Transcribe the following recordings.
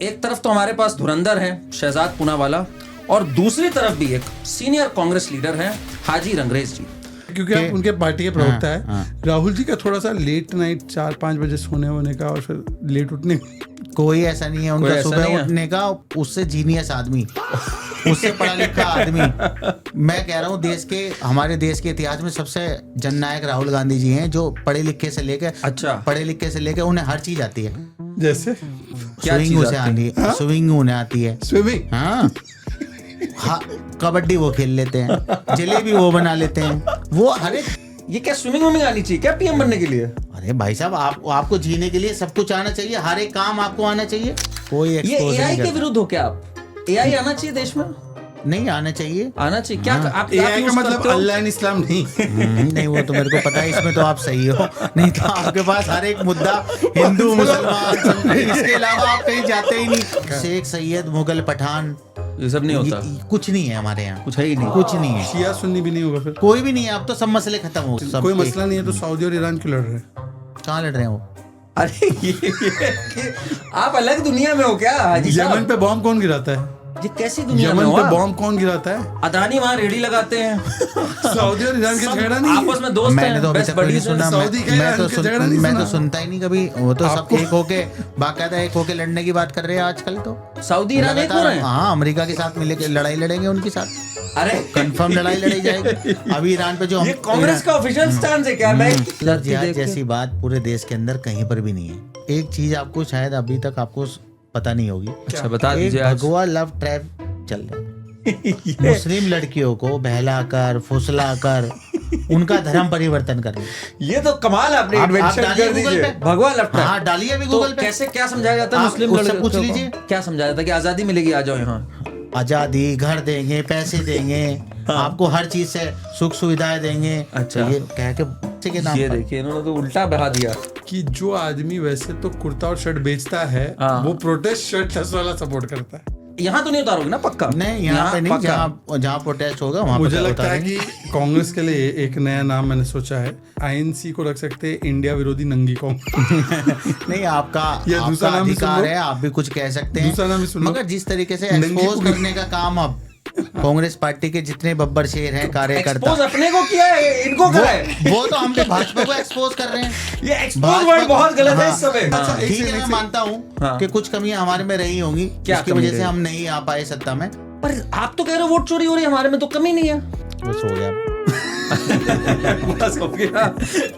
एक तरफ तो हमारे पास धुरंधर है शहजाद पूनावाला और दूसरी तरफ भी एक सीनियर कांग्रेस लीडर है हाजी रंगरेज जी। क्योंकि आप उनके पार्टी के प्रवक्ता है। राहुल जी का थोड़ा सा लेट नाइट 4-5 बजे सोने होने का और फिर लेट उठने कोई ऐसा नहीं है उनका सुबह उठने का, उससे जीनियस आदमी, उससे पढ़ा लिखा आदमी। मैं कह रहा हूँ हमारे देश के इतिहास में सबसे जननायक राहुल गांधी जी हैं, जो पढ़े लिखे से लेके उन्हें हर चीज आती है। जैसे स्विमिंग उन्हें आती है। स्विमिंग हाँ, कबड्डी वो खेल लेते हैं, जलेबी वो बना लेते हैं, वो हर एक। ये क्या स्विमिंग वुमिंग आनी चाहिए क्या पीएम बनने के लिए? अरे भाई साहब, आपको जीने के लिए सब कुछ आना चाहिए, हर एक काम आपको आना चाहिए। कोई ये एआई के विरुद्ध हो क्या आप? एआई आना चाहिए देश में? नहीं आना चाहिए क्या आप एआई का मतलब अल्लाह एंड इस्लाम नहीं? नहीं, वो तो मेरे को पता है, इसमें तो आप सही हो। नहीं तो आपके पास हर एक मुद्दा हिंदू मुसलमान, इसके अलावा आप कहीं जाते ही नहीं। शेख सैयद, मुगल पठान, ये सब नहीं होता, कुछ नहीं है हमारे यहाँ, कुछ है ही नहीं, कुछ नहीं है। शिया सुन्नी भी नहीं होगा, फिर कोई भी नहीं है। अब तो सब मसले खत्म हो गए। कोई मसला नहीं है तो सऊदी और ईरान क्यों लड़ रहे हैं? कहाँ लड़ रहे हैं वो? अरे ये आप अलग दुनिया में हो क्या हाजी साहब? यमन पे बॉम्ब कौन गिराता है? ये कैसी दुनिया में यमन हो पे आप? बॉम्ब कौन गिराता है? अदानी वहाँ रेडी लगाते हैं। सऊदी और ईरान के झगड़ा नहीं है। आपस में दोस्त मैंने हैं, तो अभी best तक नहीं buddies हैं। सुना। सऊदी का ईरान के झगड़ा नहीं मैं तो सुना। सुनता ही नहीं कभी। वो तो सब एक होके बाकायदा एक होके लड़ने की बात कर रहे हैं आजकल। तो सऊदी ईरान एक हो रहे हैं। हाँ, अमेरिका के साथ मिलकर लड़ाई लड़ेंगे उनके साथ। अरे कंफर्म लड़ाई लड़ी जाएगी। अभी ईरान पे जो ये कांग्रेस का ऑफिशियल स्टैंड है क्या? मैं जिहाद जैसी बात पूरे देश के अंदर कहीं पर भी नहीं है। एक चीज आपको शायद अभी तक आपको पता नहीं होगी। अच्छा बता एक दीजिए आज। भगवा लव ट्रैप चल रहा है। मुस्लिम लड़कियों को बहलाकर फुसलाकर उनका धर्म परिवर्तन करना। ये तो कमाल आपने इन्वेंशन कर दीजिए। भगवा लपटा। हाँ, डालिए भी गूगल पे। कैसे क्या समझाया जाता है मुस्लिम उससे पूछ लीजिए। क्या समझाया जाता है कि आजादी मिलेगी, आ जाओ यहाँ, आजादी, घर देंगे, पैसे देंगे, आपको हर चीज से सुख सुविधाएं देंगे। अच्छा, ये कह के नाम ये देखिए इन्होंने तो उल्टा बहा दिया कि जो आदमी वैसे तो कुर्ता और शर्ट बेचता है वो प्रोटेस्ट शर्ट वाला सपोर्ट करता है। यहाँ तो नहीं उतारोगे ना पक्का? नहीं, यहाँ पे नहीं। जहाँ प्रोटेस्ट होगा वहाँ मुझे लगता है कि कांग्रेस के लिए एक नया नाम मैंने सोचा है। आईएनसी को रख सकते हैं इंडिया विरोधी नंगी कांग्रेस। नहीं, आपका अधिकार है, आप भी कुछ कह सकते हैं। दूसरा नाम भी सुनो। मगर जिस तरीके से एक्सपोज करने का काम अब कांग्रेस पार्टी के जितने बब्बर शेर हैं कार्यकर्ता, एक्सपोज अपने को किया है, इनको करा है। वो तो हम तो भाजपा को एक्सपोज कर रहे हैं। ये एक्सपोज वर्ड बहुत गलत है इस समय। ठीक है, मैं मानता हूँ कि कुछ कमियां हमारे में रही होंगी, जिसकी वजह से हम नहीं आ पाए सत्ता में। पर आप तो कह रहे हो वोट चोरी हो रही है, हमारे में तो कमी नहीं है। बस हो गया। बस हो गया।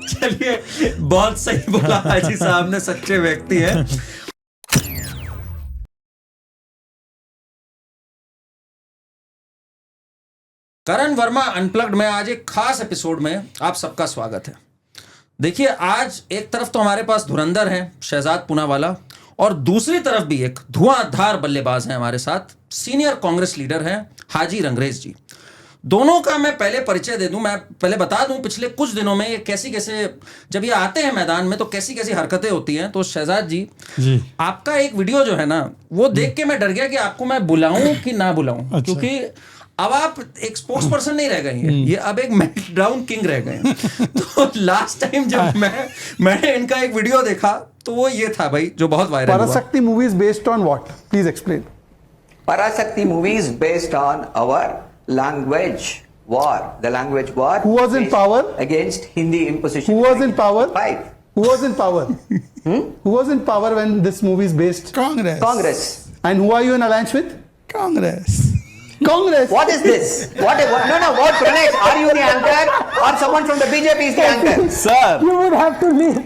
चलिए, बहुत सही बोला हाजी साहब ने, सच्चे व्यक्ति है। करण वर्मा अनप्लग्ड में आज एक खास एपिसोड में आप सबका स्वागत है। देखिए, आज एक तरफ तो हमारे पास धुरंधर है शहजाद पूनावाला और दूसरी तरफ भी एक धुआंधार बल्लेबाज है हमारे साथ, सीनियर कांग्रेस लीडर है हाजी रंगरेज जी। दोनों का मैं पहले परिचय दे दूं। मैं पहले बता दूं पिछले कुछ दिनों में ये कैसे जब ये आते हैं मैदान में तो कैसी हरकतें होती हैं। तो शहजाद जी, आपका एक वीडियो जो है ना, वो देख के मैं डर गया कि आपको मैं बुलाऊं कि ना बुलाऊं। अच्छा। क्योंकि अब आप एक स्पोर्ट्स पर्सन नहीं रह गए हैं, ये अब एक मेल्टडाउन किंग रह गए हैं। तो लास्ट टाइम जब मैंने इनका एक वीडियो देखा तो वो ये था भाई, जो बहुत वायरल हुआ। Parashakti movie is based on what? Please explain. Parashakti movie is based on our language war. The language war. Who was in power? Against Hindi imposition. Who was in power? 5. Who was in power? Who was in power when this movie is based? Congress. Congress. And who are you in alliance with? Congress. Congress. What is this? What? No. What, Pranesh? Are you the anchor or someone from the BJP is the anchor? Sir. You would have to leave.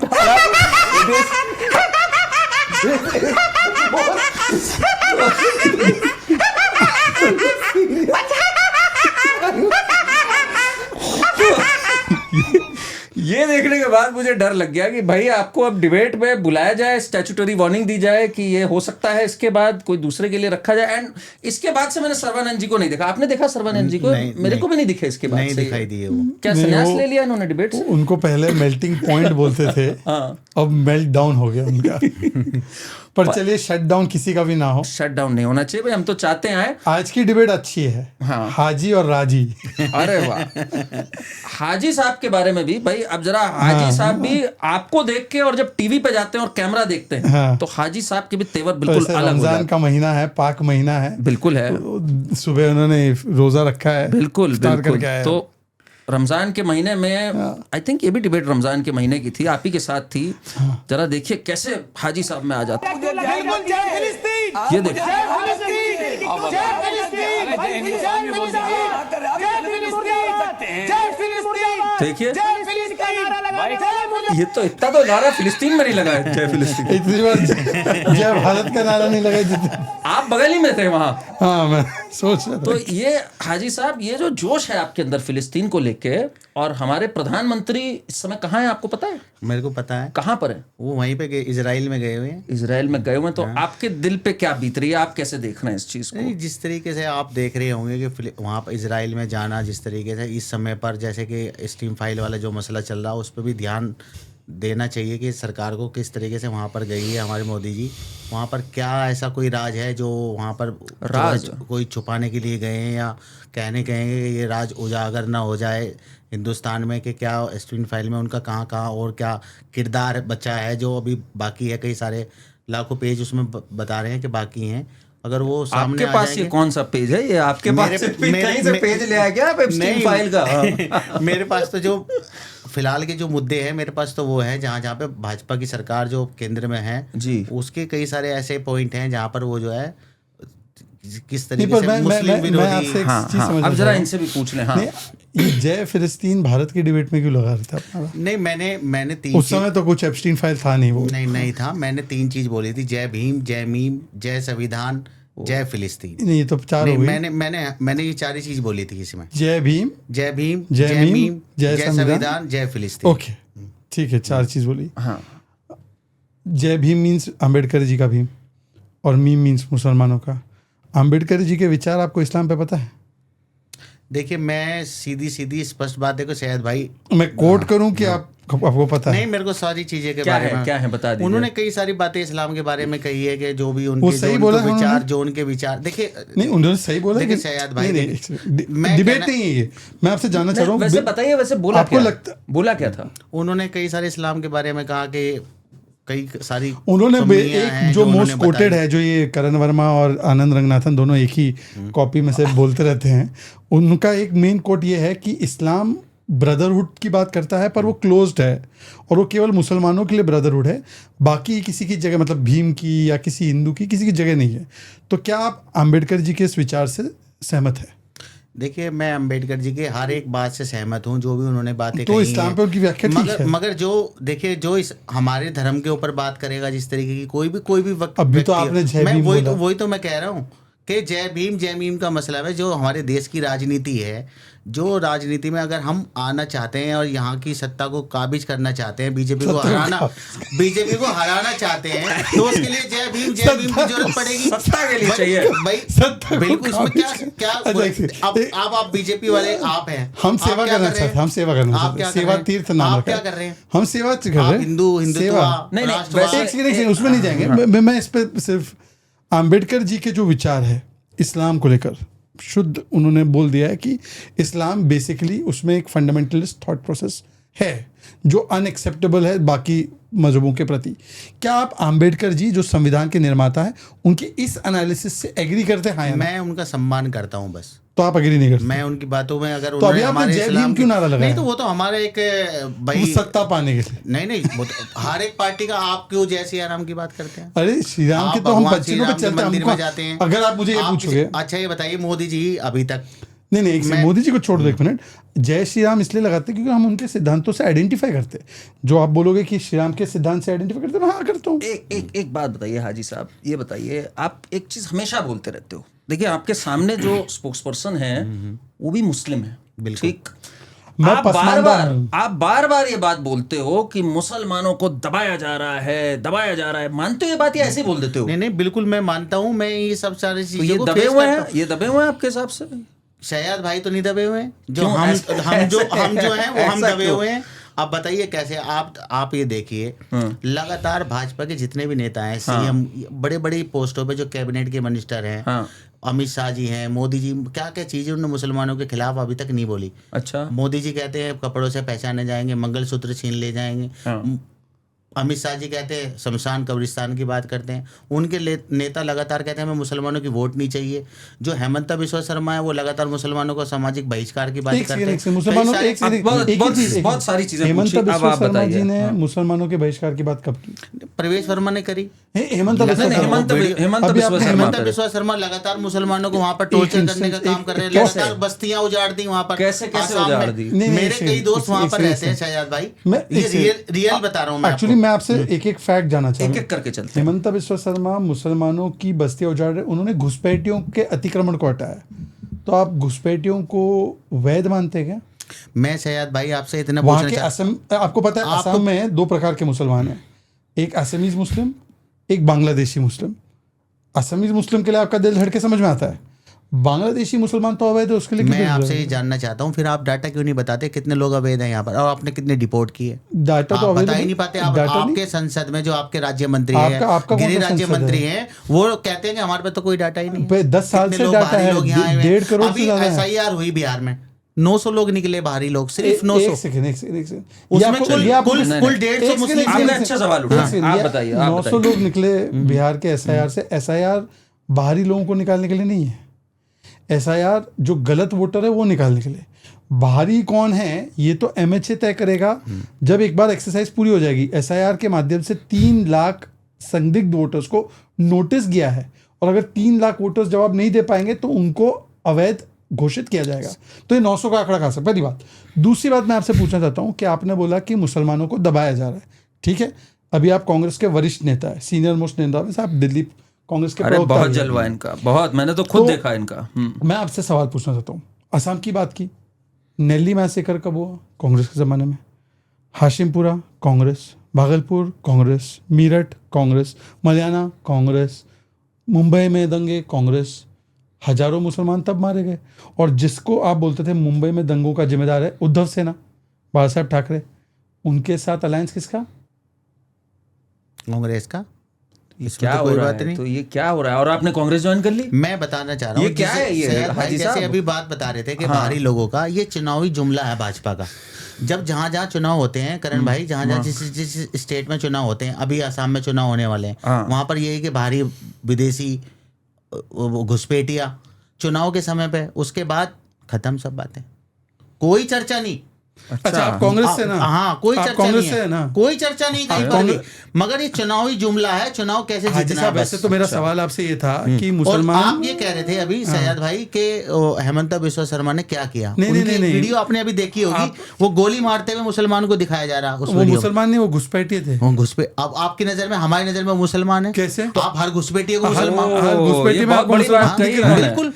ये देखने के बाद मुझे डर लग गया कि भाई आपको अब डिबेट में बुलाया जाए, स्टैट्यूटरी वार्निंग दी जाए कि ये हो सकता है, इसके बाद कोई दूसरे के लिए रखा जाए। एंड इसके बाद से मैंने सर्बानंद जी को नहीं देखा। आपने देखा सर्बानंद जी को? मेरे को भी नहीं दिखे इसके बाद नहीं से। दिखाई दिए वो। क्या संन्यास ले लिया इन्होंने डिबेट से? उनको पहले मेल्टिंग पॉइंट बोलते थे, अब मेल्ट डाउन हो गया उनका। पर चलिए शट डाउन किसी का भी ना हो, शट डाउन नहीं होना चाहिए भाई, हम तो चाहते हैं। आज की डिबेट अच्छी है। हाँ। हाजी और राजी। अरे वाह, हाजी साहब के बारे में भी भाई, अब जरा हाजी साहब भी आपको देख के, और जब टीवी पे जाते हैं और कैमरा देखते हैं, हाँ। तो हाजी साहब के भी तेवर तो बिल्कुल ऐसे अलग हो रमजान जाते का महीना है, पाक महीना है, हैं। बिल्कुल है, सुबह उन्होंने रोजा रखा है, बिल्कुल इफ्तार बिल्कुल। करके आए हैं। तो रमजान के महीने में आई थिंक ये भी डिबेट रमजान के महीने की थी, आप ही के साथ थी। जरा देखिए कैसे हाजी साहब में आ जाते हैं। ये देखिए, देखिए ये तो इतना तो नारा फिलिस्तीन में नहीं लगा है, जय फिलिस्तीन। इतनी बार जय भारत का नारा नहीं लगा जितना। आप बगल ही में थे वहां। हाँ, मैं सोच रहा था। तो ये हाजी साहब, ये जो जोश है आपके अंदर फिलिस्तीन को लेके, और हमारे प्रधानमंत्री इस समय कहाँ हैं आपको पता है? मेरे को पता है, कहाँ पर है? वो वहीं पे इजराइल में गए हुए हैं। इजराइल में गए हुए हैं। तो आपके दिल पे क्या बीत रही है, आप कैसे देख रहे हैं इस चीज को? नहीं, जिस तरीके से आप देख रहे होंगे कि वहाँ पर इजराइल में जाना, जिस तरीके से इस समय पर जैसे कि स्टीम फाइल वाला जो मसला चल रहा है, उस पर भी ध्यान देना चाहिए कि सरकार को किस तरीके से वहाँ पर गई है हमारे मोदी जी। वहाँ पर क्या ऐसा कोई राज है जो वहाँ पर राज कोई छुपाने के लिए गए हैं, या कहने गए हैं कि ये राज उजागर ना हो जाए हिंदुस्तान में, कि क्या स्टीम फाइल में उनका कहाँ कहाँ और क्या किरदार बचा है जो अभी बाकी है। कई सारे लाखों पेज उसमें बता रहे हैं कि बाकी हैं। अगर वो सामने आपके पास ये कौन सा पेज है? ये आपके पास कहीं से पेज ले आया क्या एप्स्टीन फाइल का? मेरे पास तो जो फिलहाल के जो मुद्दे हैं मेरे पास तो वो है जहाँ पे भाजपा की सरकार जो केंद्र में है जी, उसके कई सारे ऐसे पॉइंट हैं जहाँ पर वो जो है किस नहीं, तरीके पर से मैं मुस्लिम आपसे विरोधी। एक हाँ, चीज हाँ, समझना अब जरा चाह रहा हूँ। इनसे भी पूछ लें। हाँ, नहीं, ये जय फिलिस्तीन भारत की डिबेट में क्यों लगा रहे थे अपना? नहीं, मैंने तीन उस समय तो कुछ एप्स्टीन फाइल था नहीं वो। नहीं था। मैंने 3 चीज बोली थी, जय भीम, जय मीम, जय संविधान, जय फिलिस्तीन। नहीं, ये तो 4 नहीं, हो गई। मैंने ये 4 ही चीज बोली थी इसमें। जय भीम, जय भीम, जय जय मीम, मीम, जय जय संविधान, जय फिलिस्तीन। ओके, ठीक है, 4 चीज बोली। हाँ, जय भीम मीन्स अम्बेडकर जी का भीम, और मीम मीन्स मुसलमानों का। अम्बेडकर जी के विचार आपको इस्लाम पे पता है? देखिए, मैं सीधी स्पष्ट बात, देखो सैयद भाई, मैं कोट करूं कि आपको पता है? नहीं, मेरे को सारी चीजें के क्या बारे है, में क्या है बता दीजिए। उन्होंने कई सारी बातें इस्लाम के बारे में कही है कि जो भी वो उनके सही जो बोला उनके है विचार, उन्होंने। जो उनके विचार, देखिए नहीं, उन्होंने सही बोला। देखिए कि- सैयद भाई, नहीं, डिबेट नहीं है ये। मैं आपसे जानना चाह रहा हूँ, वैसे बताइए, वैसे बोला आपको क्या? लगता- बोला क्या था? उन्होंने कई सारे इस्लाम के बारे में कहा कि कई सारी उन्होंने कमियां एक हैं जो उन्होंने मोस्ट कोटेड बताई। है, जो ये करण वर्मा और आनंद रंगनाथन दोनों एक ही कॉपी में से बोलते रहते हैं, उनका एक मेन कोट ये है कि इस्लाम ब्रदरहुड की बात करता है, पर वो क्लोज्ड है और वो केवल मुसलमानों के लिए ब्रदरहुड है, बाकी किसी की जगह, मतलब भीम की या किसी हिंदू की किसी की जगह नहीं है। तो क्या आप अम्बेडकर जी के इस विचार से सहमत है? देखिए, मैं अंबेडकर जी के हर एक बात से सहमत हूँ, जो भी उन्होंने बातें तो कही इस्लाम हैं। पे उनकी व्याख्या ठीक है। मगर जो देखिए, जो इस हमारे धर्म के ऊपर बात करेगा जिस तरीके की कोई भी वक्त, अभी तो आपने जय भीम बोला। वही तो मैं कह रहा हूँ कि जय भीम जय मीम का मसला है। जो हमारे देश की राजनीति है, जो राजनीति में अगर हम आना चाहते हैं और यहाँ की सत्ता को काबिज करना चाहते हैं, बीजेपी को हराना चाहते हैं, तो उसके लिए जय भीम की जरूरत पड़ेगी। सत्ता के लिए चाहिए भाई, सत्ता बिल्कुल। इसमें क्या अच्छा, आप बीजेपी वाले आप हैं, हम सेवा करना चाहते हैं, हम सेवा करना चाहते हैं। सेवा तीर्थ नाम आप रखा क्या है। कर रहे हैं? हम सेवा कर रहे हैं। हिंदुत्व, नहीं, राष्ट्रवाद। वैसे एक सेकंड, उसमें नहीं जाएंगे। मैं इस पे सिर्फ अम्बेडकर जी के जो विचार है इस्लाम को लेकर, शुद्ध उन्होंने बोल दिया है कि इस्लाम बेसिकली उसमें एक फंडामेंटलिस्ट थॉट प्रोसेस है जो अनएक्सेप्टेबल है बाकी मजहबों के प्रति। क्या आप अम्बेडकर जी जो संविधान के निर्माता है उनके इस एनालिसिस से एग्री करते हैं? मैं उनका सम्मान करता हूँ बस। तो आप एग्री नहीं करते? मैं उनकी बातों में अगर तो अभी आपने जय भीम क्यों नारा लगाया? नहीं, तो वो तो हमारा एक भाई सत्ता पाने के लिए। नहीं, वो तो हर एक पार्टी का। आप क्यों जय सिया राम की बात करते हैं? अरे श्री राम के आप तो हम भगवान बच्चों श्री पे राम के चलते मंदिर हैं। में जाते हैं। अगर आप मुझे ये पूछोगे, अच्छा ये बताइए, मोदी जी अभी तक नहीं एक सेकंड, मोदी जी को छोड़ दो एक मिनट। जय श्री राम इसलिए लगाते हैं क्योंकि हम उनके सिद्धांतों से आइडेंटिफाई करते हैं। जो आप बोलोगे कि श्री राम के सिद्धांत से आइडेंटिफाई करते हैं, मैं हाँ करता हूँ। एक बात बताइए हाजी साहब, ये बताइए, आप एक चीज हमेशा बोलते रहते हो। देखिए, आपके सामने जो स्पोक्स पर्सन है वो भी मुस्लिम है, ठीक? मैं आप बार बार ये बात बोलते हो कि मुसलमानों को दबाया जा रहा है। मानते हो ये बात या ऐसे ही बोल देते हो? नहीं, बिल्कुल मैं मानता हूँ। मैं ये सब सारी तो चीजों ये को दबे फेस हुए करता हैं, हूँ। ये दबे हुए हैं आपके हिसाब से? शायद भाई तो नहीं दबे हुए हैं, जो क्यों? हम जो हैं वो हम दबे हुए हैं। अब बताइए कैसे आप ये देखिए, लगातार भाजपा के जितने भी नेता हैं, सीएम, बड़े बड़ी पोस्टों पे जो कैबिनेट के मिनिस्टर हैं, अमित शाह जी हैं, मोदी जी, क्या क्या चीजें उन्होंने मुसलमानों के खिलाफ अभी तक नहीं बोली। अच्छा, मोदी जी कहते हैं कपड़ों से पहचाने जाएंगे, मंगलसूत्र छीन ले जाएंगे। अमित शाह जी कहते हैं शमशान कब्रिस्तान की बात करते हैं। उनके नेता लगातार कहते हैं हमें मुसलमानों की वोट नहीं चाहिए। जो हेमंत बिस्वा शर्मा है वो लगातार मुसलमानों को सामाजिक बहिष्कार की बात करते हैं। बहुत सारी चीजें। हेमंत बिस्वा शर्मा जी ने मुसलमानों के बहिष्कार की बात कब की? प्रवेश वर्मा ने करी। हेमंत बिस्वा शर्मा लगातार मुसलमानों को वहां पर टॉर्चर करने का काम कर रहे हैं, लगातार बस्तियां उजाड़ दी वहां पर। कैसे उजाड़ दी? मेरे कई दोस्त वहां पर रहते हैं शहजाद भाई, ये रियल बता रहा हूँ मैं। एक्चुअली मैं आपसे एक एक फैक्ट जानना चाहूँ, एक एक करके चलते। हेमंत बिस्वा शर्मा मुसलमानों की बस्तियां उजाड़ रहे, उन्होंने घुसपैठियों के अतिक्रमण को हटाया, तो आप घुसपैठियों को वैध मानते हैं क्या? मैं शहजाद भाई आपसे इतना वहाँ के असम, आपको पता है असम में 2 प्रकार के मुसलमान हैं, एक असमीज मुस्लिम, एक बांग्लादेशी मुस्लिम। असमीज मुस्लिम के लिए आपका दिल धड़के समझ में आता है, बांग्लादेशी मुसलमान तो अवैध है, उसके लिए मैं आपसे ये जानना चाहता हूँ, फिर आप डाटा क्यों नहीं बताते कितने लोग अवैध हैं यहाँ पर, और आपने कितने डिपोर्ट किए? डाटा तो बता ही नहीं पाते। आपके संसद में जो आपके राज्य मंत्री हैं, गृह राज्य मंत्री हैं, वो कहते हैं कि हमारे पास तो कोई डाटा ही नहीं है। 10 साल से डाटा है, 1.5 करोड़ से ज्यादा है। SIR हुई बिहार में, 900 लोग निकले बाहरी लोग, सिर्फ 900। उसमें कुल 150 मुस्लिम। आपने अच्छा सवाल उठाया, आप बताइए। 900 लोग निकले बिहार के SIR से। SIR बाहरी लोगों को निकालने के लिए नहीं है, SIR जो गलत वोटर है वो निकालने के लिए। बाहरी कौन है ये तो MHA तय करेगा जब एक बार एक्सरसाइज पूरी हो जाएगी। SIR के माध्यम से 3 लाख संदिग्ध वोटर्स को नोटिस गया है, और अगर 3 लाख वोटर्स जवाब नहीं दे पाएंगे तो उनको अवैध घोषित किया जाएगा। तो ये 900 का आंकड़ा कहाँ से? पहली बात। दूसरी बात मैं आपसे पूछना चाहता हूँ कि आपने बोला कि मुसलमानों को दबाया जा रहा है, ठीक है, अभी आप कांग्रेस के वरिष्ठ नेता है, सीनियर मोस्ट नेता है, आप दिल्ली कांग्रेस के प्रवक्ता। बहुत जलवा इनका, बहुत, मैंने तो खुद देखा इनका। मैं आपसे सवाल पूछना चाहता हूँ, असम की बात की, नेल्ली मैसेकर कब हुआ? कांग्रेस के ज़माने में। हाशिमपुरा कांग्रेस, भागलपुर कांग्रेस, मीरठ कांग्रेस, मलियाना कांग्रेस, मुंबई में दंगे कांग्रेस। हजारों मुसलमान तब मारे गए, और जिसको आप बोलते थे मुंबई में दंगों का जिम्मेदार है उद्धव सेना, बाला साहब ठाकरे, उनके साथ अलायंस किसका? कांग्रेस का। क्या हो रहा है? तो ये क्या हो रहा है? और आपने कांग्रेस ज्वाइन कर ली? मैं बताना चाह रहा हूँ, ये क्या है? ये हाजी साहब अभी बात बता रहे थे कि बाहरी लोगों का ये चुनावी जुमला है भाजपा का। जब जहाँ जहाँ चुनाव होते हैं करण भाई, जहाँ जहाँ जिस स्टेट में चुनाव होते हैं, अभी आसाम में चुनाव होने वाले हैं, वहाँ पर ये है कि बाहरी विदेशी घुसपैठिया चुनाव के समय पे, उसके बाद खत्म सब बातें, कोई चर्चा नहीं। अच्छा, आप कांग्रेस से ना? हाँ, कोई चर्चा कांग्रेस नहीं से है ना? कोई चर्चा नहीं कहीं पर भी, मगर ये चुनावी जुमला है, चुनाव कैसे जीतना है। वैसे तो मेरा सवाल आपसे ये था कि मुसलमान, आप ये कह रहे थे अभी शहजाद भाई के हेमंत बिस्वा शर्मा ने क्या किया। नहीं, वीडियो आपने अभी देखी होगी, वो गोली मारते हुए मुसलमान को दिखाया जा रहा है। वो मुसलमान नहीं, वो घुसपैठिए थे। अब आपकी नजर में, हमारी नजर में मुसलमान है कैसे? तो आप हर घुसपैठिए को मुसलमान, बिल्कुल।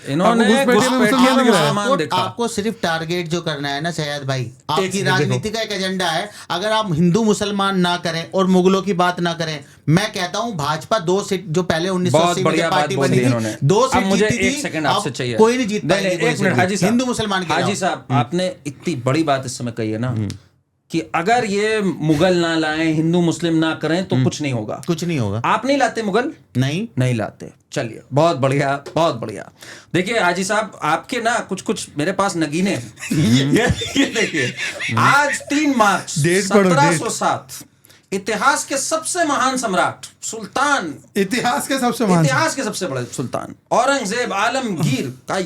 आपको सिर्फ टारगेट जो करना है ना शहजाद भाई, आपकी राजनीति का एक एजेंडा है। अगर आप हिंदू मुसलमान ना करें और मुगलों की बात ना करें, मैं कहता हूं भाजपा 2 सीट जो पहले 1980 में पार्टी बनी थी, 2 सीट जीती थी। एक सेकंड आपसे चाहिए, कोई नहीं जीत पाएगी। एक मिनट हाजी साहब, हिंदू मुसलमान के हाजी साहब, आपने इतनी बड़ी बात इस समय कही है ना कि अगर ये मुगल ना लाएं, हिंदू मुस्लिम ना करें तो कुछ नहीं होगा। कुछ नहीं होगा। आप नहीं लाते मुगल? नहीं लाते। चलिए, बहुत बढ़िया, बहुत बढ़िया। देखिए हाजी साहब, आपके ना कुछ मेरे पास नगीने ये देखिए, आज 3 मार्च 1707 इतिहास के सबसे महान सम्राट सुल्तान, इतिहास के सबसे बड़े सुल्तान औरंगजेब आलमगीर का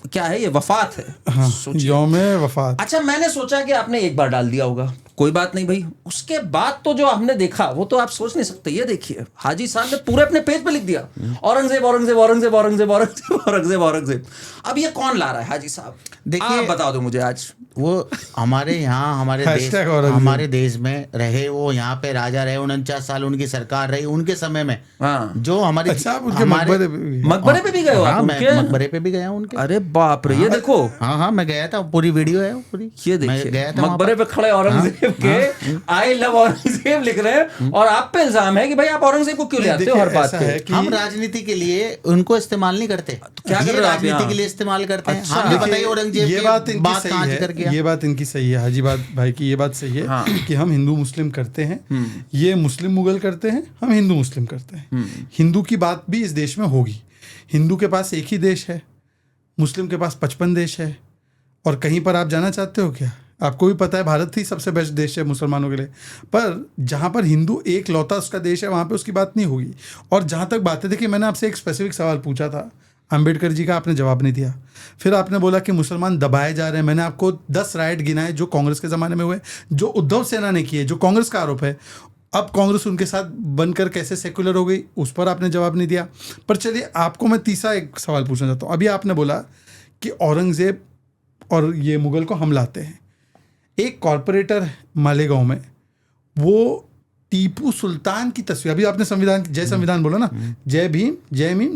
क्या है ये? वफात है। हाँ, यौमे वफात। अच्छा, मैंने सोचा कि आपने एक बार डाल दिया होगा, कोई बात नहीं भाई। उसके बाद तो जो हमने देखा वो तो आप सोच नहीं सकते। ये देखिए, हाजी साहब ने पूरे अपने पेज पे लिख दिया, औरंगजेब औरंगजेब औरंगजेब औरंगजेब औरंगजेब औरंगजेब औरंगजेब। अब ये कौन ला रहा है हाजी साहब? देखिए, आप बता दो मुझे। आज वो हमारे यहाँ हमारे देश में रहे, वो यहाँ पे राजा रहे 49 साल, उनकी सरकार रही, उनके समय में जो हमारी मकबरे पे भी गए हो? मकबरे पे भी गया उनके। अरे बाप रे, ये देखो। हाँ, मैं गया था, पूरी वीडियो है पूरी। ये देखिए, मकबरे पे खड़े औरंगजेब के आई लव औरंगजेब लिख रहे हैं, और आप पे इल्जाम है कि भाई आप औरंगजेब को क्यों ले आते हो हर बात पे? हम राजनीति के लिए उनको इस्तेमाल नहीं करते, क्या कर रहे हो? राजनीति के लिए इस्तेमाल करते हैं। हमने बताइए औरंगजेब की बात कहाँ करके किया। ये बात इनकी सही है, हाजी बात भाई की ये बात सही है। हाँ। कि हम हिंदू मुस्लिम करते हैं, ये मुस्लिम मुगल करते हैं, हम हिंदू मुस्लिम करते हैं। हिंदू की बात भी इस देश में होगी। हिंदू के पास एक ही देश है, मुस्लिम के पास 55 देश है। और कहीं पर आप जाना चाहते हो क्या? आपको भी पता है भारत ही सबसे बेस्ट देश है मुसलमानों के लिए, पर जहाँ पर हिंदू एक लौता उसका देश है वहाँ पे उसकी बात नहीं होगी। और जहाँ तक बातें, देखिए मैंने आपसे एक स्पेसिफिक सवाल पूछा था अंबेडकर जी का, आपने जवाब नहीं दिया। फिर आपने बोला कि मुसलमान दबाए जा रहे हैं। मैंने आपको 10 राइट गिनाए जो कांग्रेस के ज़माने में हुए, जो उद्धव सेना ने किए, जो कांग्रेस का आरोप है। अब कांग्रेस उनके साथ बनकर कैसे सेकुलर हो गई, उस पर आपने जवाब नहीं दिया। पर चलिए आपको मैं तीसरा एक सवाल पूछना चाहता हूँ। अभी आपने बोला कि औरंगज़ेब और ये मुग़ल को हम लाते हैं। एक कॉरपोरेटर मालेगांव में, वो टीपू सुल्तान की तस्वीर, अभी आपने संविधान, जय संविधान बोला ना, जय भीम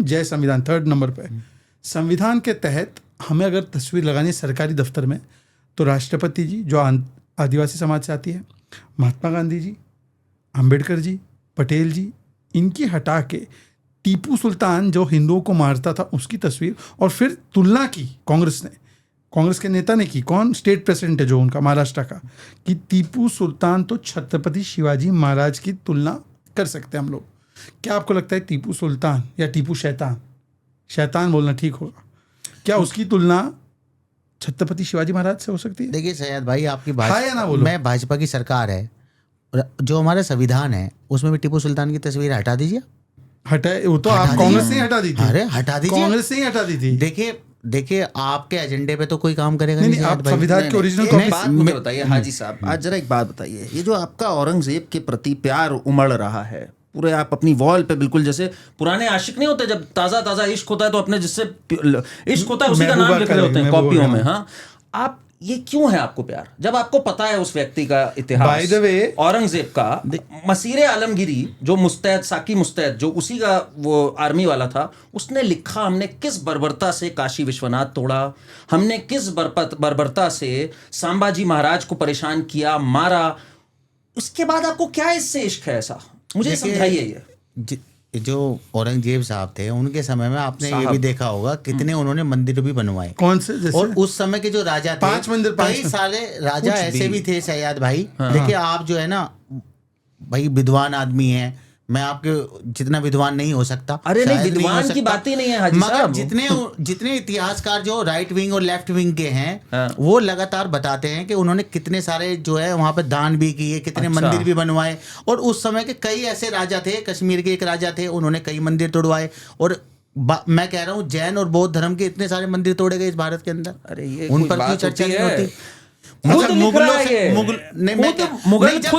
जय संविधान, 3rd नंबर पे। संविधान के तहत हमें अगर तस्वीर लगानी है सरकारी दफ्तर में, तो राष्ट्रपति जी जो आदिवासी समाज से आती है, महात्मा गांधी जी, अंबेडकर जी, पटेल जी, इनकी हटा के टीपू सुल्तान जो हिंदुओं को मारता था उसकी तस्वीर, और फिर तुलना की कांग्रेस के नेता ने की, कौन, स्टेट प्रेसिडेंट है जो उनका महाराष्ट्र का, कि टीपू सुल्तान तो छत्रपति शिवाजी महाराज की तुलना कर सकते हैं हम लोग। क्या आपको लगता है टीपू सुल्तान या टीपू शैतान बोलना ठीक होगा, क्या उसकी तुलना छत्रपति शिवाजी महाराज से हो सकती है? देखिए सैयद भाई, आपकी हाँ या ना बोलो। मैं भाजपा की सरकार है, जो हमारा संविधान है उसमें भी टीपू सुल्तान की तस्वीर हटा दीजिए। हटाए, वो तो आप कांग्रेस ने हटा दी थी। अरे हटा दीजिए, कांग्रेस ने ही हटा दी थी। देखिए आपके एजेंडे पे तो कोई काम करेगा नहीं, आप संविधान के ओरिजिनल कॉपी। एक बात मुझे बताइए हाजी साहब, आज जरा एक बात बताइए, ये जो आपका औरंगजेब के प्रति प्यार उमड़ रहा है पूरे, आप अपनी वॉल पे बिल्कुल जैसे पुराने आशिक नहीं होते, जब ताजा इश्क होता है तो अपने जिससे इश्क होता है उसी का नाम लिख रहे होते हैं कॉपियों में। हाँ, आप ये क्यों है आपको प्यार, जब आपको पता है उस व्यक्ति का इतिहास? बाय द वे, औरंगजेब का मसीरे आलमगिरी जो मुस्तैद, साकी मुस्तैद, जो उसी का वो आर्मी वाला था, उसने लिखा हमने किस बर्बरता से काशी विश्वनाथ तोड़ा, हमने किस बर्बरता से संभाजी महाराज को परेशान किया, मारा। उसके बाद आपको क्या इससे इश्क है ऐसा, मुझे समझाइए। ये जो औरंगजेब साहब थे उनके समय में आपने ये भी देखा होगा कितने उन्होंने मंदिर भी बनवाए। कौन से जैसे? और उस समय के जो राजा थे, 5 मंदिर, कई सारे राजा ऐसे भी थे सैयद भाई। देखिए आप जो है ना भाई विद्वान आदमी है, मैं आपके जितना विद्वान नहीं हो सकता। अरे नहीं, विद्वान की बात ही नहीं है हाजी साहब। जितने इतिहासकार जो राइट विंग और लेफ्ट विंग के हैं, वो लगातार बताते हैं कि उन्होंने कितने सारे जो है वहां पे दान भी किए, कितने मंदिर भी बनवाए। और उस समय के कई ऐसे राजा थे, कश्मीर के एक राजा थे, उन्होंने कई मंदिर तोड़वाए। और मैं कह रहा हूँ जैन और बौद्ध धर्म के इतने सारे मंदिर तोड़े गए इस भारत के अंदर। अरे ये उन पर कोई चर्चा नहीं होती। खुद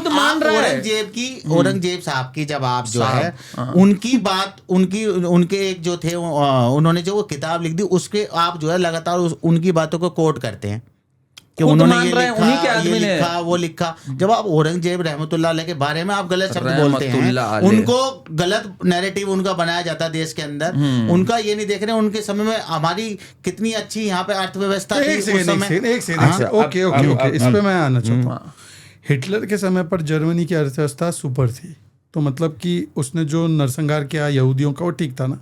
मान रहा है। औरंगजेब साहब की जब आप जो है उनकी बात, उनके एक जो थे उन्होंने जो वो किताब लिख दी, उसके आप जो है लगातार उनकी बातों को कोट करते हैं कि उन्होंने ये लिखा, वो लिखा। जब आप औरंगजेब रहमतुल्लाह अलैह के बारे में आप गलत शब्द बोलते हैं, उनको गलत नैरेटिव उनका बनाया जाता है देश के अंदर, उनका ये नहीं देख रहे उनके समय में हमारी कितनी अच्छी यहाँ पे अर्थव्यवस्था थी उस समय। ओके इस पे मैं आना चाहता हूँ। हिटलर के समय पर जर्मनी की अर्थव्यवस्था सुपर थी, तो मतलब कि उसने जो नरसंहार किया यहूदियों का वो ठीक था ना?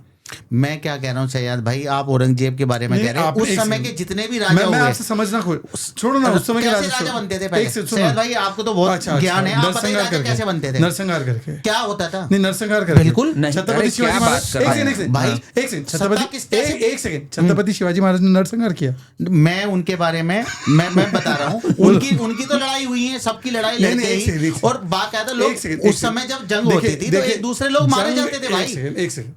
मैं क्या कह रहा हूँ सैयद भाई, आप औरंगजेब के बारे में कह रहे हैं, उस समय के जितने भी राजा मैं आपसे समझना छोड़ो ना, उस समय के राजा बनते थे पहले। सैयद भाई आपको तो बहुत ज्ञान है, आप बताइए राजा कैसे बनते थे? नरसंहार करके। क्या होता था? नहीं, नरसंहार करके बिल्कुल। छत्रपति शिवाजी महाराज, एक सेकंड, छत्रपति शिवाजी महाराज ने नरसंहार किया। मैं उनके बारे में मैं बता रहा हूँ, उनकी तो लड़ाई हुई है, सबकी लड़ाई लड़ते ही, और बाकायदा लोग उस समय जब जंग होती थी तो एक दूसरे लोग मारे जाते थे भाई। एक सेकंड,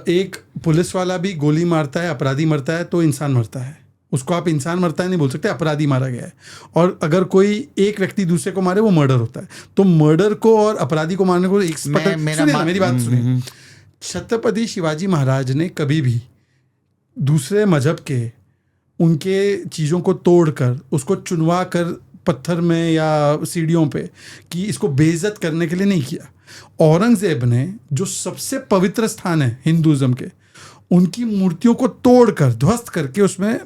एक पुलिस वाला भी गोली मारता है, अपराधी मरता है तो इंसान मरता है, उसको आप इंसान मरता है नहीं बोल सकते, अपराधी मारा गया है। और अगर कोई एक व्यक्ति दूसरे को मारे वो मर्डर होता है। तो मर्डर को और अपराधी को मारने को एक मेरी बात सुनिए। छत्रपति शिवाजी महाराज ने कभी भी दूसरे मजहब के उनके चीज़ों को तोड़कर उसको चुनवा कर पत्थर में या सीढ़ियों पे कि इसको बेइज्जत करने के लिए नहीं किया। औरंगजेब ने जो सबसे पवित्र स्थान है हिंदुइज्म के, उनकी मूर्तियों को तोड़कर ध्वस्त करके उसमें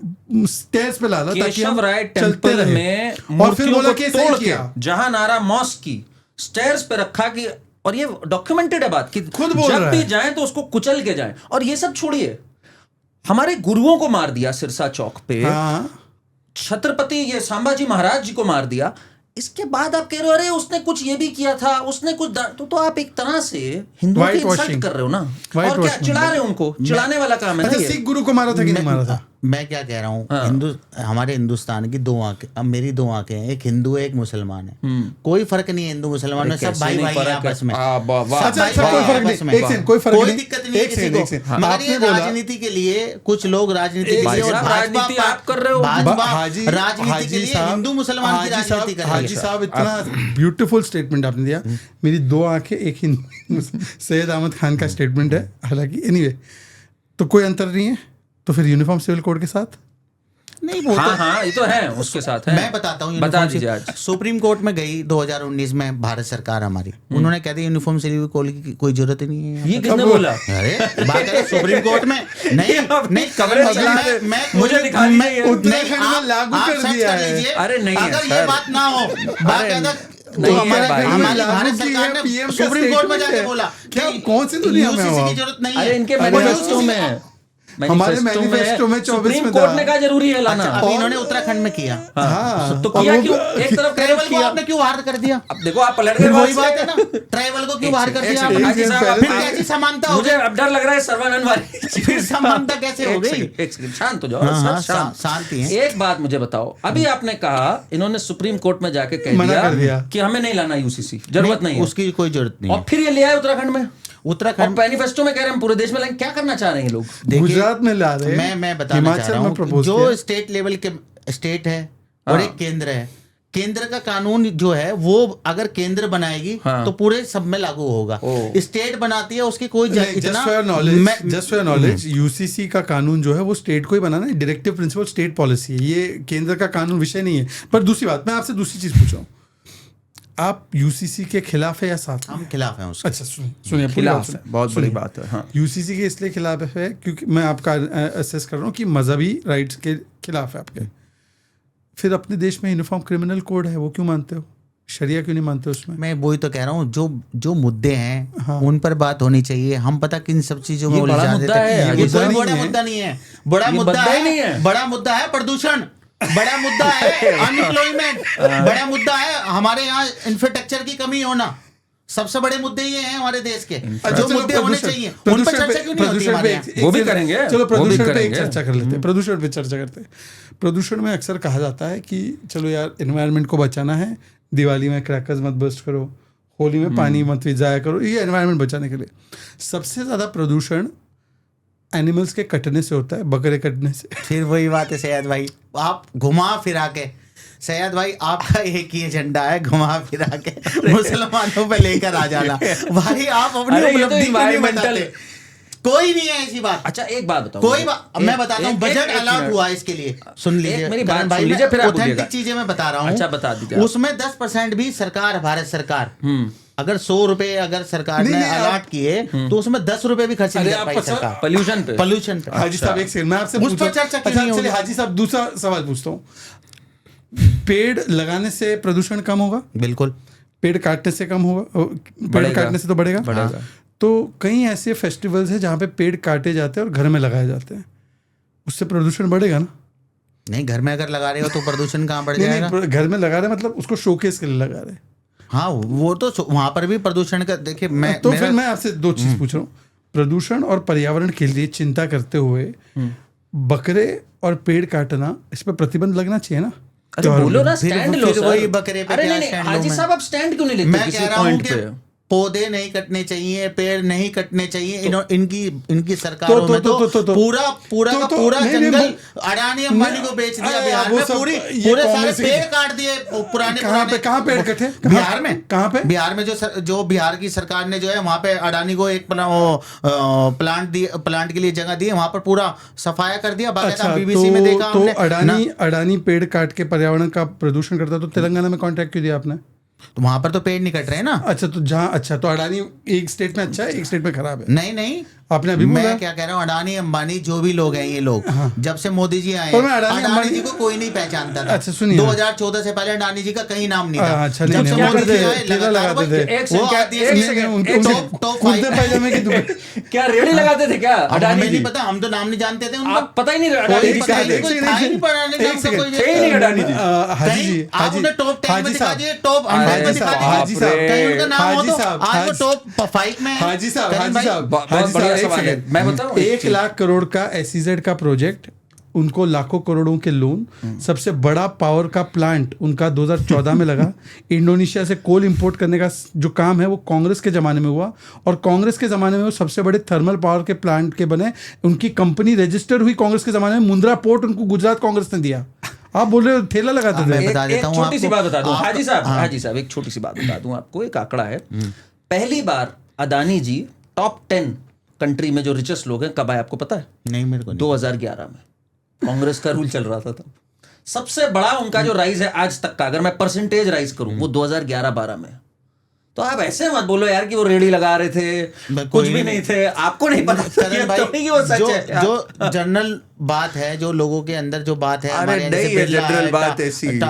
स्टेयर्स पे डाला ताकि हम चलते रहे, और फिर बोला कि तोड़ किया जहां नारा मॉस्क की स्टेयर्स पे रखा कि, और ये डॉक्यूमेंटेड है बात कि खुद बोल जब भी जाए तो उसको कुचल के जाए। और ये सब छोड़िए, हमारे गुरुओं को मार दिया सिरसा चौक पे। छत्रपति ये संभाजी महाराज जी को मार दिया, इसके बाद आप कह रहे हो अरे उसने कुछ ये भी किया था, उसने कुछ तो आप एक तरह से हिंदुओं की इंसल्ट कर रहे हो ना, और क्या चिढ़ा रहे हो उनको, चिढ़ाने वाला काम है ना ये। सिख गुरु को मारा था कि नहीं मारा था? मैं क्या कह रहा हूँ, हमारे हिंदुस्तान की 2 आंखें, अब मेरी 2 आंखें हैं, एक हिंदू है एक मुसलमान है, कोई फर्क नहीं है हिंदू मुसलमान में, सब भाई भाई हैं आपस में, कोई दिक्कत नहीं है किसी को। मगर ये राजनीति के लिए कुछ लोग राजनीति के लिए, और राजनीति आप कर रहे हो, भाजपा राजनीति के लिए हिंदू मुसलमान की राजनीति कर रही है। हाजी साहब इतना ब्यूटीफुल स्टेटमेंट आपने दिया, मेरी 2 आंखें एक हिंदू सैयद अहमद खान का स्टेटमेंट है, हालांकि एनीवे तो कोई अंतर नहीं है, तो फिर यूनिफॉर्म सिविल कोड के साथ नहीं, वो हाँ, ये तो है, उसके साथ है। मैं बताता हूँ, बता दीजिए। आज सुप्रीम कोर्ट में गई 2019 में भारत सरकार हमारी, उन्होंने कह दिया यूनिफॉर्म सिविल कोड की कोई जरूरत ही नहीं है। ये किसने बोला? अरे बात है सुप्रीम कोर्ट में, नहीं कवरेज मुझे दिखानी है, उत्तराखंड में लागू कर दिया है। अरे नहीं, अगर ये बात ना हो, बाकायदा तो हमारी भारत सरकार ने सुप्रीम कोर्ट में जाके बोला क्या, कौन सी दुनिया में हो? की जरूरत नहीं है। अरे इनके मैनिफेस्टो में, हमारे मैनिफेस्टो में 24 सुप्रीम में कोर्ट था। ने कहा जरूरी है लाना। अभी इन्होंने उत्तराखंड में किया, हाँ, तो किया क्यों? एक तरफ ट्राइबल को आपने क्यों बाहर कर दिया? अब देखो आप पलट गए, वही बात है ना, ट्राइबल को क्यों बाहर कर दिया आपने? हाजी साहब, फिर कैसी समानता हो मुझे गई? अब डर लग रहा है सर्वानंद वाली। फिर समानता कैसे हो गई? एक सेकंड शांत हो जाओ, हाँ, सर, शांत। शांति है। एक बात मुझे बताओ, अभी आपने कहा इन्होंने सुप्रीम कोर्ट में जाके कह मना कर दिया कि हमें नहीं लाना यूसीसी, जरूरत नहीं है, उसकी कोई जरूरत नहीं है। और फिर ये ले आए उत्तराखंड में, उत्तराखंड मैनिफेस्टो में कह रहे हैं पूरे देश में लाएंगे। क्या करना चाह रहे हैं ये लोग? गुजरात में ला रहे हैं, मैं बताना चाह रहा हूँ, जो जो स्टेट लेवल के स्टेट है और एक केंद्र है, केंद्र का कानून जो है वो अगर केंद्र बनाएगी तो पूरे सब में लागू होगा। स्टेट बनाती है उसकी कोई जस्ट फॉर नॉलेज यूसीसी का कानून जो है वो स्टेट को ही बनाना है, डायरेक्टिव प्रिंसिपल स्टेट पॉलिसी है, ये केंद्र का कानून विषय नहीं है। पर दूसरी बात, मैं आपसे दूसरी चीज पूछ रहा हूँ, आप यूसीसी के खिलाफ है या साथ? हम खिलाफ हैं उसके। अच्छा सुनिए, खिलाफ है, बहुत बड़ी बात है। हाँ, यूसीसी के इसलिए खिलाफ है क्योंकि मैं आपका असेस कर रहा हूँ कि मजहबी राइट्स के खिलाफ है आपके। फिर अपने देश में यूनिफॉर्म क्रिमिनल कोड है, वो क्यों मानते हो? शरिया क्यों नहीं मानते उसमें? मैं वही तो कह रहा हूँ, जो मुद्दे हैं उन पर बात होनी चाहिए। हम पता किन सब चीजों में उलझा देते हैं। ये कोई बड़ा मुद्दा नहीं है, बड़ा मुद्दा है प्रदूषण, बड़ा मुद्दा है अनएम्प्लॉयमेंट, बड़ा मुद्दा है हमारे यहाँ इंफ्रास्ट्रक्चर की कमी होना। सबसे बड़े मुद्दे ये हैं हमारे देश के, जो मुद्दे होने चाहिए उन पर चर्चा क्यों नहीं होती हमारे यहाँ? वो भी करेंगे। चलो प्रदूषण पे एक चर्चा कर लेते हैं, प्रदूषण पे चर्चा करते हैं। प्रदूषण में अक्सर कहा जाता है कि चलो यार एनवायरनमेंट को बचाना है, दिवाली में क्रैकर्स मत बर्स्ट करो, होली में पानी मत जाया करो, ये एनवायरनमेंट बचाने के लिए। सबसे ज्यादा प्रदूषण एनिमल्स के कटने से होता है, बकरे कटने से। फिर वही बात है सैयद भाई, आप घुमा फिरा के, सैयद भाई आपका एक ही एजेंडा है, घुमा फिरा के मुसलमानों पे लेकर आ जाना। भाई आप अपनी उपलब्धि क्यों नहीं बताते? कोई नहीं है ऐसी बात। अच्छा एक बात बताओ, कोई बात मैं बताता हूँ, बजट अलॉट हुआ इसके लिए, सुन लीजिए मेरी बात भाई, सुन लीजिए, फिर आप ऑथेंटिक चीजें मैं बता रहा हूँ। अच्छा बता दीजिए। उसमें 10% भी सरकार, भारत सरकार अगर 100 रुपए अगर सरकार ने अलॉट किए तो उसमें 10 रुपए भी खर्च नहीं कर पाई सरकार पोल्यूशन पे। हाजी साहब एक सेकंड, मैं आपसे उस पर चर्चा क्यों नहीं होगी? हाजी साहब दूसरा सवाल पूछता हूँ, पेड़ लगाने से प्रदूषण कम होगा? बिल्कुल। पेड़ काटने से कम होगा? पेड़ काटने से तो बढ़ेगा। तो कई ऐसे फेस्टिवल्स हैं जहाँ पे पेड़ काटे जाते हैं और घर में लगाए जाते हैं, उससे प्रदूषण बढ़ेगा ना? नहीं, घर में अगर लगा रहे हो तो प्रदूषण कहाँ बढ़ जाएगा? नहीं, घर में लगा रहे मतलब उसको शोकेस के लिए लगा रहे। हाँ, वो तो वहां पर भी प्रदूषण का देखिए। मैं तो फिर मैं आपसे 2 चीज पूछ रहा हूँ, प्रदूषण और पर्यावरण के लिए चिंता करते हुए बकरे और पेड़ काटना, इस पर प्रतिबंध लगना चाहिए ना? अरे बोलो ना, स्टैंड लो सर। वही बकरे पे अरे क्या नहीं, स्टैंड हाजी लूं साहब आप स्टैंड क्यों नहीं लेते? मैं कह रहा हूँ कि पौधे नहीं कटने चाहिए, पेड़ नहीं कटने चाहिए। इनकी सरकारों में तो पूरा जंगल अडानी अंबानी को बेच दिया बिहार में, पूरे सारे पेड़ काट दिए पुराने। कहाँ पेड़ कटे? बिहार में। कहाँ पे? बिहार में जो बिहार की सरकार ने जो है वहां पे अडानी को एक प्लांट के लिए जगह दी, वहां पर पूरा सफाया कर दिया। अच्छा, बीबीसी में देखा तो हमने। अडानी पेड़ काट के पर्यावरण का प्रदूषण करता, तो तेलंगाना में कॉन्ट्रैक्ट क्यों दिया आपने? तो वहां पर तो पेड़ नहीं कट रहे ना। अच्छा, तो जहाँ तो अडानी एक स्टेट में अच्छा है, एक स्टेट में खराब है। नहीं, आपने अभी बोला। मैं क्या कह रहा हूँ, अडानी अंबानी जो भी लोग हैं ये लोग, जब से मोदी जी आए पर मैं हैं, अडानी अडानी अंबानी- जी को कोई नहीं पहचानता था। अच्छा, सुनिए। 2014 से पहले अडानी जी का कहीं नाम नहीं था। अच्छा, जब नहीं, से नहीं, मोदी जी वो आए ठेला लगातार लगाते थे। एक वो सेकंड, आती है एक नहीं, सेकंड, उनके- एक उनके टॉप कुर्ते फाइव। पैजामे की दुकान। क्या रेडी लगाते थे क्या अब अडानी हमें जी? नहीं पता, हम तो नाम नहीं जानते थे उनका। आप पता ही नहीं कोई अडानी जी पता कहाँ ही थे? नहीं, कोई था ही नहीं पढ़ाने का, हमको कोई थे ही नहीं अडानी जी। हाजी जी, कहीं आप हाजी उन्हें टॉप 10 में हाजी दिखा साहब, दिए, टॉप 100 में दिखा दिए, हाजी साहब, कहीं उनका नाम हो हाजी तो साहब, आज वो हाजी- टॉप 5 में है। हाजी साहब, करीम हाजी भाई, साहब, बहुत हाजी बढ़िया साहब, एक सवाल है। सेकंड। मैं बताऊं, 1 लाख करोड़ का SEZ का प्रोजेक्ट, उनको लाखों करोड़ों के लोन, सबसे बड़ा पावर का प्लांट उनका 2014 में लगा। इंडोनेशिया से कोल इंपोर्ट करने का जो काम है वो कांग्रेस के ज़माने में हुआ, और कांग्रेस के ज़माने में वो सबसे बड़े थर्मल पावर के प्लांट के बने। उनकी कंपनी रजिस्टर्ड हुई कांग्रेस के ज़माने में। मुंद्रा पोर्ट उनको गुजरात कांग्रेस ने दिया। आप बोल रहे हो ठेला लगाते मैं थे। बता एक देता हूँ छोटी सी आपको। बात बता दूं, आप- हाजी साहब एक छोटी सी बात बता दूं आपको। एक आंकड़ा है, पहली बार अदानी जी टॉप 10 कंट्री में जो रिचेस्ट लोग हैं कब आए आपको पता है? नहीं, मेरे को नहीं। 2011 में कांग्रेस का रूल चल रहा था तब। सबसे बड़ा उनका जो राइज है आज तक का, अगर मैं परसेंटेज राइज करूं, वो 2011-12 में। तो आप ऐसे मत बोलो यार कि वो रेडी लगा रहे थे, कुछ भी नहीं थे, आपको नहीं पता था करण भाई, तो नहीं कि वो सच है यार। जो जनरल बात है, जो लोगों के अंदर जो बात है, अरे हमारे यहाँ नहीं जैसे है बिरला जनरल है, बात ऐसी।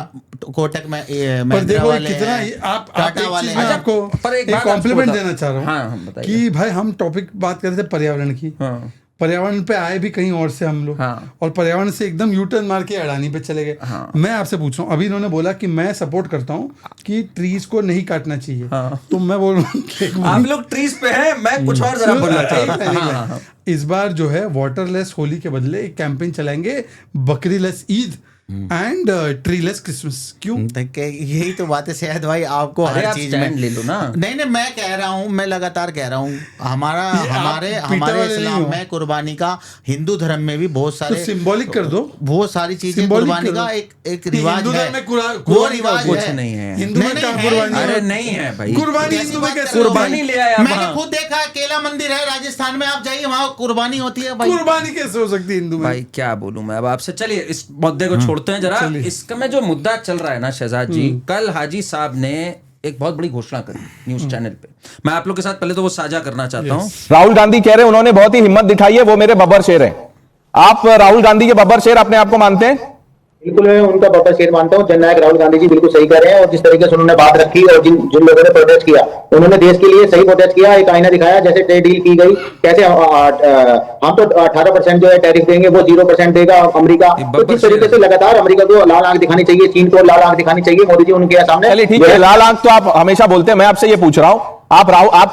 कोटक में पर महिंद्रा देखो वाले कितना हैं, आप टाटा एक वाले चीज मैं हैं। आपको पर एक एक बात आपको कॉम्प्लीमेंट बता- देना चाह रहा हूँ हाँ, हम बताइए। कि भाई हम टॉपिक बात कर रहे थे पर्यावरण की। हाँ। पर्यावरण पे आए भी कहीं और से हम लोग, हाँ। और पर्यावरण से एकदम यू टर्न मार के अडानी पे चले गए। हाँ। मैं आपसे पूछ रहा हूँ, अभी इन्होंने बोला कि मैं सपोर्ट करता हूँ कि ट्रीज को नहीं काटना चाहिए। हाँ। तो मैं बोल रहा हूँ कि आप लोग ट्रीज पे हैं, मैं कुछ और जरा बोलना चाह रहा हूं। हाँ, हाँ। इस बार जो है वाटरलेस होली के बदले एक कैंपेन चलाएंगे, बकरीलेस ईद एंड ट्रीलेस क्रिसमस। क्यों? यही तो बात है शायद भाई, आपको अरे हर आप चीज stand में ले लो ना। नहीं, मैं कह रहा हूँ, मैं लगातार कह रहा हूँ, हमारा ये आप हमारे पीटर हमारे वाले नहीं इस्लाम हो। में कुर्बानी का, हिंदू धर्म में भी बहुत तो सारे सिंबॉलिक कर दो। वो सारी चीजें Symbolic कुर्बानी कर का दो। एक रिवाज हिंदू है, धर्म में वो कुर्बानी का रिवाज कुछ है। नहीं है। हिंदू में नहीं, कहाँ है। कुर्बानी है? अरे नहीं है भाई, कुर्बानी कैसी हिंदू में बात कैसे कर रहे हो कुर्बानी भाई? ले आया मैंने वहाँ। खुद देखा, केला मंदिर है राजस्थान में, आप जाइए वहाँ कुर्बानी होती है भाई। कुर्बानी कैसे हो सकती है हिंदू में? भाई क्या बोलूं मैं अब आपसे। चलिए इस मुद्दे को छोड़ते हैं जरा। इसका में जो मुद्दा चल रहा है ना शहजाद जी, कल हाजी साहब ने एक बहुत बड़ी घोषणा करी न्यूज चैनल पे। मैं आप लोग के साथ पहले तो वो साझा करना चाहता हूं। राहुल गांधी कह रहे हैं उन्होंने बहुत ही हिम्मत दिखाई है, वो मेरे बब्बर शेर हैं। आप राहुल गांधी के बब्बर शेर अपने आप को मानते हैं? बिल्कुल मैं उनका बब्बर शेर मानता हूँ। जननायक राहुल गांधी जी बिल्कुल सही कर रहे हैं, और जिस तरीके से उन्होंने बात रखी और जिन जिन लोगों ने प्रोटेस्ट किया, उन्होंने देश के लिए सही प्रोटेस्ट किया, एक आईना दिखाया। जैसे ट्रेड डील की गई, कैसे हम तो 18% जो है टैरिफ देंगे, वो 0% देगा अमेरिका। तो जिस तरीके से लगातार अमेरिका को लाल आंख दिखानी चाहिए, चीन को लाल आंख दिखानी चाहिए, मोदी जी उनके सामने। चलिए ठीक है, लाल आंख तो आप हमेशा बोलते हैं। मैं आपसे ये पूछ रहा हूं,